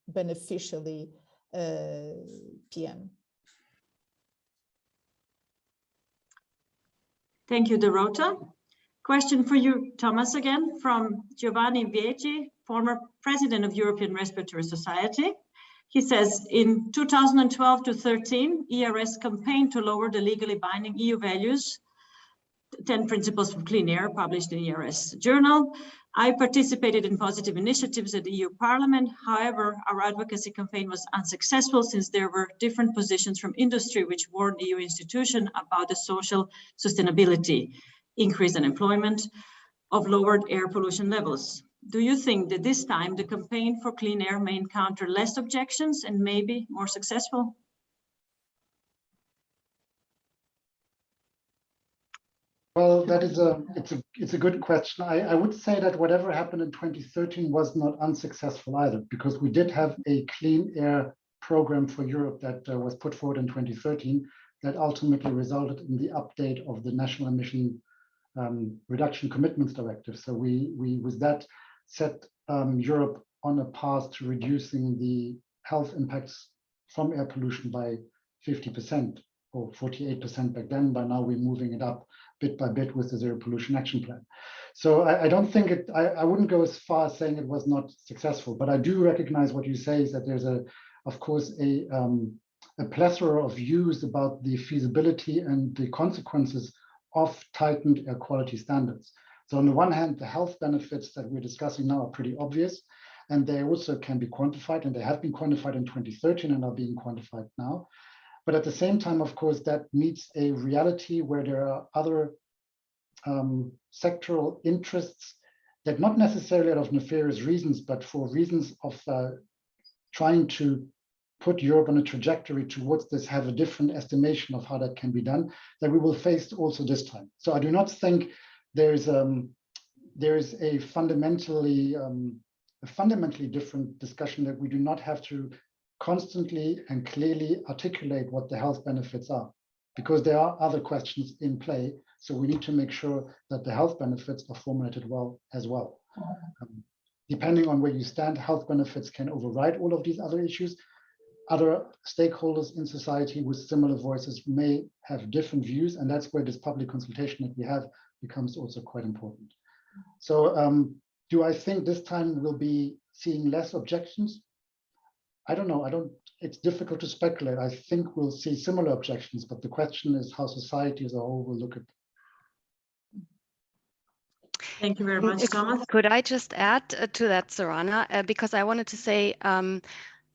beneficially PM. Thank you, Dorota. Question for you, Thomas, again, from Giovanni Viegi, former president of European Respiratory Society. He says, in 2012 to 13, ERS campaigned to lower the legally binding EU values, 10 Principles for Clean Air, published in ERS Journal. I participated in positive initiatives at the EU Parliament. However, our advocacy campaign was unsuccessful since there were different positions from industry which warned EU institutions about the social sustainability, increased unemployment, of lowered air pollution levels. Do you think that this time the campaign for clean air may encounter less objections and maybe more successful? Well, that is it's a good question. I would say that whatever happened in 2013 was not unsuccessful either, because we did have a clean air program for Europe that was put forward in 2013 that ultimately resulted in the update of the National Emission Reduction Commitments Directive. So we with that set Europe on a path to reducing the health impacts from air pollution by 50%. Or 48% back then. By now we're moving it up bit by bit with the Zero Pollution Action Plan. So I don't think I wouldn't go as far as saying it was not successful, but I do recognize what you say is that there's of course a plethora of views about the feasibility and the consequences of tightened air quality standards. So on the one hand, the health benefits that we're discussing now are pretty obvious, and they also can be quantified, and they have been quantified in 2013 and are being quantified now. But at the same time, of course, that meets a reality where there are other sectoral interests that, not necessarily out of nefarious reasons, but for reasons of trying to put Europe on a trajectory towards this, have a different estimation of how that can be done, that we will face also this time. So I do not think there is a fundamentally different discussion, that we do not have to constantly and clearly articulate what the health benefits are, because there are other questions in play. So we need to make sure that the health benefits are formulated well as well. Depending on where you stand, health benefits can override all of these other issues. Other stakeholders in society with similar voices may have different views, and that's where this public consultation that we have becomes also quite important. So do I think this time we'll be seeing less objections? I don't know. It's difficult to speculate. I think we'll see similar objections, but the question is how society as a whole will look at them. Thank you very much, Thomas. Could I just add to that, Sorana, because I wanted to say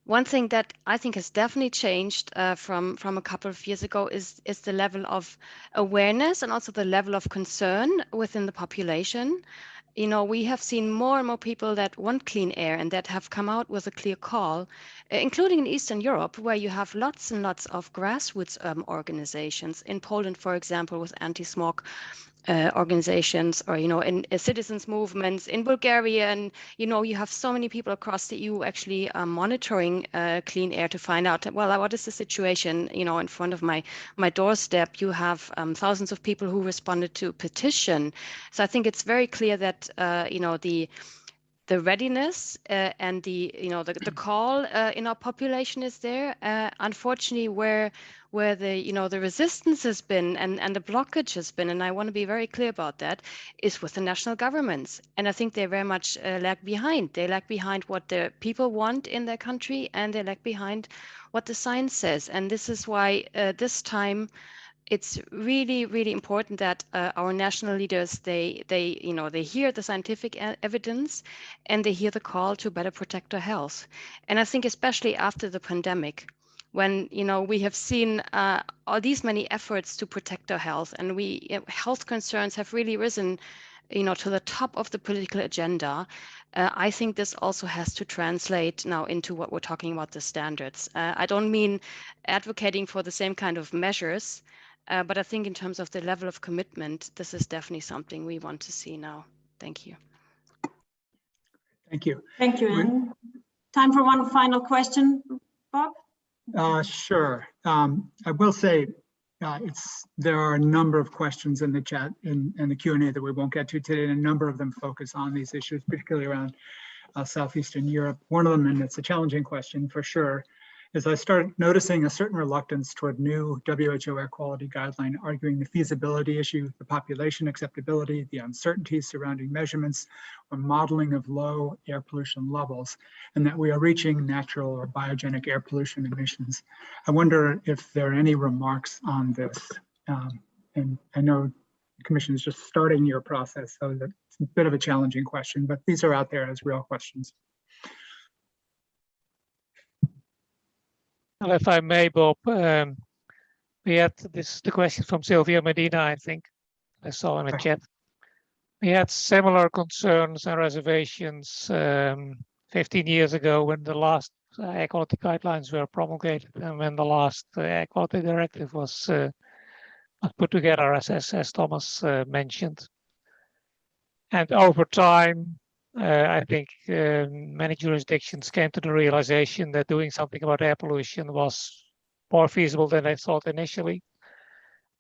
one thing that I think has definitely changed from a couple of years ago is the level of awareness and also the level of concern within the population. You know, we have seen more and more people that want clean air and that have come out with a clear call, including in Eastern Europe, where you have lots and lots of grassroots organizations. In Poland, for example, with anti-smog organizations, or, you know, in citizens movements in Bulgaria. And, you know, you have so many people across the EU actually monitoring clean air to find out, well, what is the situation, you know, in front of my doorstep. You have thousands of people who responded to a petition. So I think it's very clear that, you know, the readiness and the call in our population is there. Unfortunately, where the resistance has been and the blockage has been, and I want to be very clear about that, is with the national governments. And I think they very much lag behind. They lag behind what the people want in their country, and they lag behind what the science says. And this is why this time it's really, really important that our national leaders, they hear the scientific evidence, and they hear the call to better protect our health. And I think especially after the pandemic, when, you know, we have seen all these many efforts to protect our health, and health concerns have really risen, you know, to the top of the political agenda. I think this also has to translate now into what we're talking about, the standards. I don't mean advocating for the same kind of measures, but I think in terms of the level of commitment, this is definitely something we want to see now. Thank you. Thank you. Thank you, Anne. Time for one final question, Bob? Sure. I will say there are a number of questions in the chat and the Q&A that we won't get to today, and a number of them focus on these issues, particularly around Southeastern Europe. One of them, and it's a challenging question for sure, is I start noticing a certain reluctance toward new WHO air quality guideline, arguing the feasibility issue, the population acceptability, the uncertainties surrounding measurements or modeling of low air pollution levels, and that we are reaching natural or biogenic air pollution emissions. I wonder if there are any remarks on this. And I know the Commission is just starting your process, so that's a bit of a challenging question, but these are out there as real questions. Well, if I may, Bob, we had the question from Sylvia Medina, I think I saw in the chat. We had similar concerns and reservations 15 years ago when the last air quality guidelines were promulgated, and when the last air quality directive was put together, as Thomas mentioned. And over time, I think many jurisdictions came to the realization that doing something about air pollution was more feasible than they thought initially.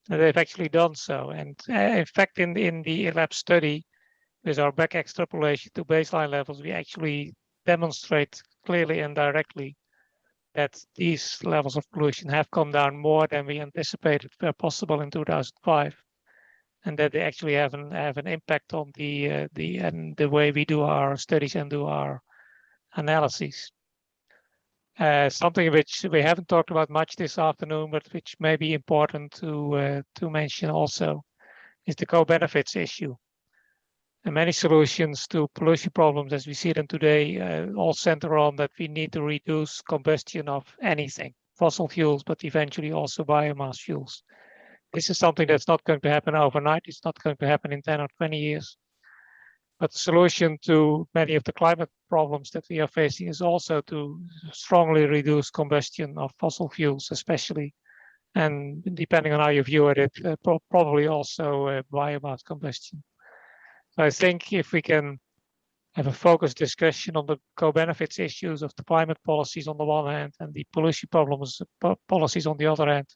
And they've actually done so. And in fact, in the ELAP study, with our back extrapolation to baseline levels, we actually demonstrate clearly and directly that these levels of pollution have come down more than we anticipated were possible in 2005. And that they actually have an impact on the way we do our studies and do our analyses. Something which we haven't talked about much this afternoon, but which may be important to mention also, is the co-benefits issue. And many solutions to pollution problems as we see them today all center on that we need to reduce combustion of anything, fossil fuels, but eventually also biomass fuels. This is something that's not going to happen overnight. It's not going to happen in 10 or 20 years. But the solution to many of the climate problems that we are facing is also to strongly reduce combustion of fossil fuels, especially. And depending on how you view it, probably also biomass combustion. So I think if we can have a focused discussion on the co-benefits issues of the climate policies on the one hand and the pollution problems policies on the other hand,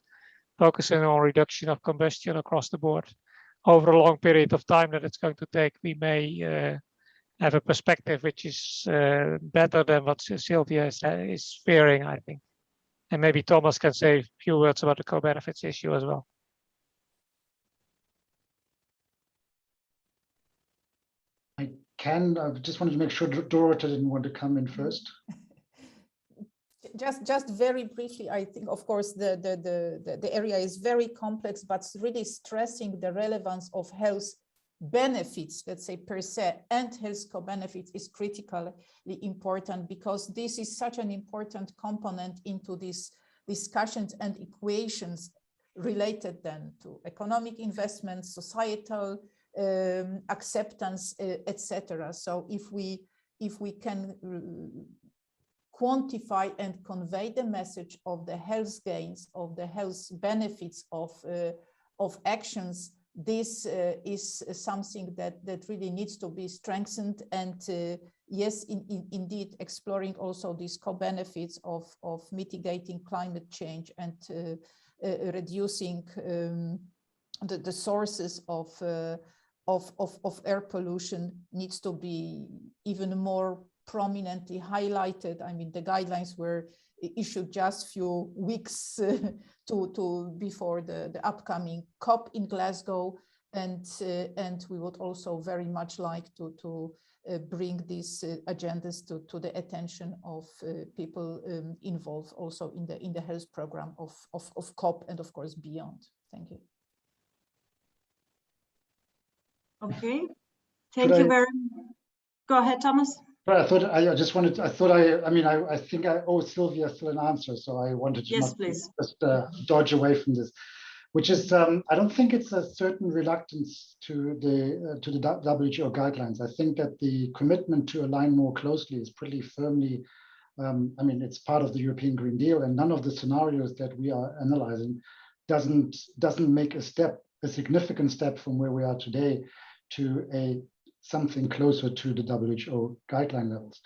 focusing on reduction of combustion across the board over a long period of time that it's going to take, we may have a perspective which is better than what Sylvia is fearing, I think. And maybe Thomas can say a few words about the co-benefits issue as well. I just wanted to make sure Dorota didn't want to come in first. Just very briefly, I think, of course, the area is very complex, but really stressing the relevance of health benefits, let's say per se, and health co-benefits is critically important, because this is such an important component into these discussions and equations related then to economic investments, societal acceptance, etc. So if we can quantify and convey the message of the health gains, of the health benefits of actions, this is something that really needs to be strengthened. And yes, indeed, exploring also these co-benefits of mitigating climate change and reducing the sources of air pollution needs to be even more prominently highlighted. I mean, the guidelines were issued just a few weeks before the upcoming COP in Glasgow, and we would also very much like to bring these agendas to the attention of people involved also in the health program of COP and of course beyond. Thank you. Okay, thank you very much. Go ahead, Thomas. But I think I owe Sylvia still an answer, so I wanted to just dodge away from this, which is I don't think it's a certain reluctance to the WHO guidelines. I think that the commitment to align more closely is pretty firmly. It's part of the European Green Deal, and none of the scenarios that we are analyzing doesn't make a significant step from where we are today to something closer to the WHO guideline levels.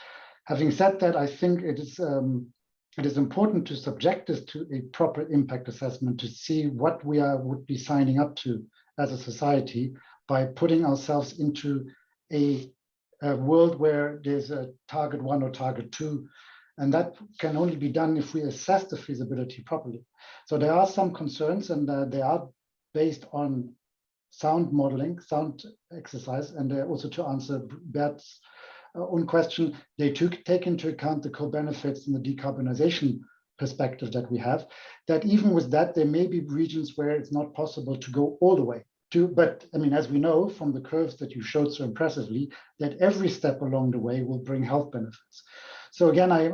Having said that, I think it is important to subject this to a proper impact assessment to see what we would be signing up to as a society by putting ourselves into a world where there's a target 1 or target 2. And that can only be done if we assess the feasibility properly. So there are some concerns, and they are based on sound modeling, sound exercise, and also to answer Bert's own question, they take into account the co-benefits and the decarbonization perspective that we have, that even with that, there may be regions where it's not possible to go all the way to, but as we know from the curves that you showed so impressively, that every step along the way will bring health benefits. So again, I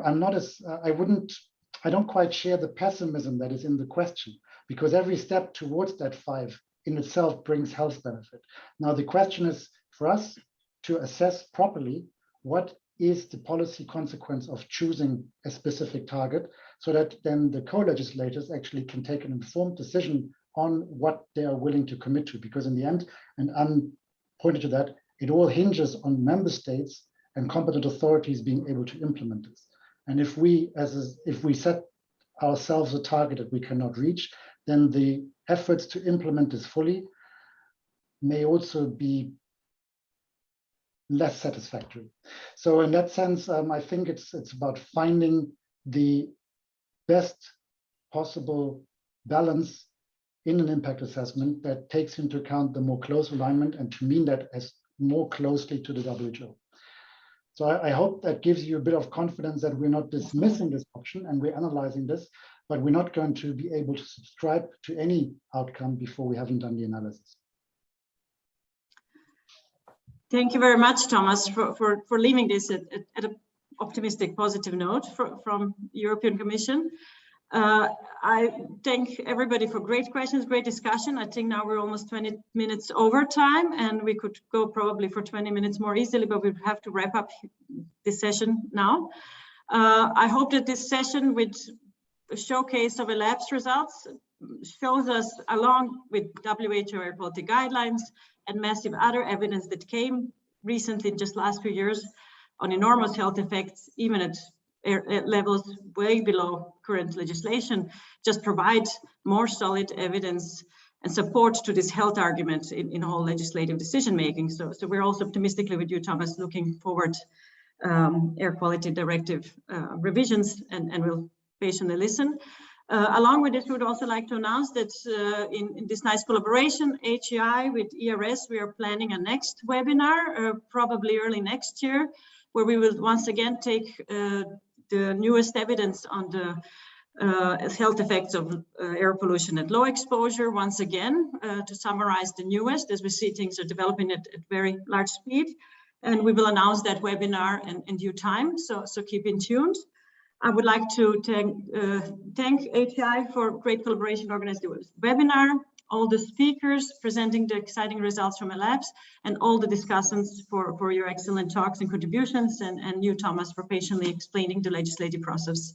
don't quite share the pessimism that is in the question, because every step towards that 5 in itself brings health benefit. Now, the question is for us to assess properly what is the policy consequence of choosing a specific target, so that then the co-legislators actually can take an informed decision on what they are willing to commit to. Because in the end, and Anne pointed to that, it all hinges on member states and competent authorities being able to implement this. And if we set ourselves a target that we cannot reach, then the efforts to implement this fully may also be less satisfactory. So in that sense, I think it's about finding the best possible balance in an impact assessment that takes into account the more close alignment, and to mean that as more closely to the WHO. So I hope that gives you a bit of confidence that we're not dismissing this option and we're analyzing this, but we're not going to be able to subscribe to any outcome before we haven't done the analysis. Thank you very much, Thomas, for leaving this at an optimistic, positive note from European Commission. I thank everybody for great questions, great discussion. I think now we're almost 20 minutes over time, and we could go probably for 20 minutes more easily, but we have to wrap up this session now. I hope that this session with a showcase of a lab's results shows us, along with WHO air quality guidelines and massive other evidence that came recently, just last few years, on enormous health effects, even at levels way below current legislation, just provide more solid evidence and support to this health argument in all legislative decision making. So we're also optimistically with you, Thomas, looking forward Air Quality Directive revisions, and we'll patiently listen. Along with this, we would also like to announce that in this nice collaboration, HEI with ERS, we are planning a next webinar, probably early next year, where we will once again take the newest evidence on the health effects of air pollution at low exposure, once again, to summarize the newest, as we see things are developing at very large speed. And we will announce that webinar in due time, so keep in tuned. I would like to thank HEI for great collaboration organizing this webinar, all the speakers presenting the exciting results from the labs, and all the discussants for your excellent talks and contributions, and you, Thomas, for patiently explaining the legislative process.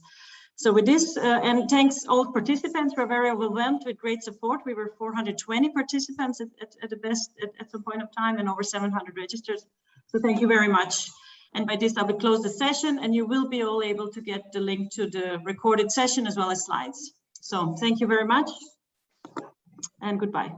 So with this, and thanks all participants, we're very overwhelmed with great support. We were 420 participants at the best at some point of time, and over 700 registers. So thank you very much. And by this, I will close the session, and you will be all able to get the link to the recorded session as well as slides. So thank you very much, and goodbye.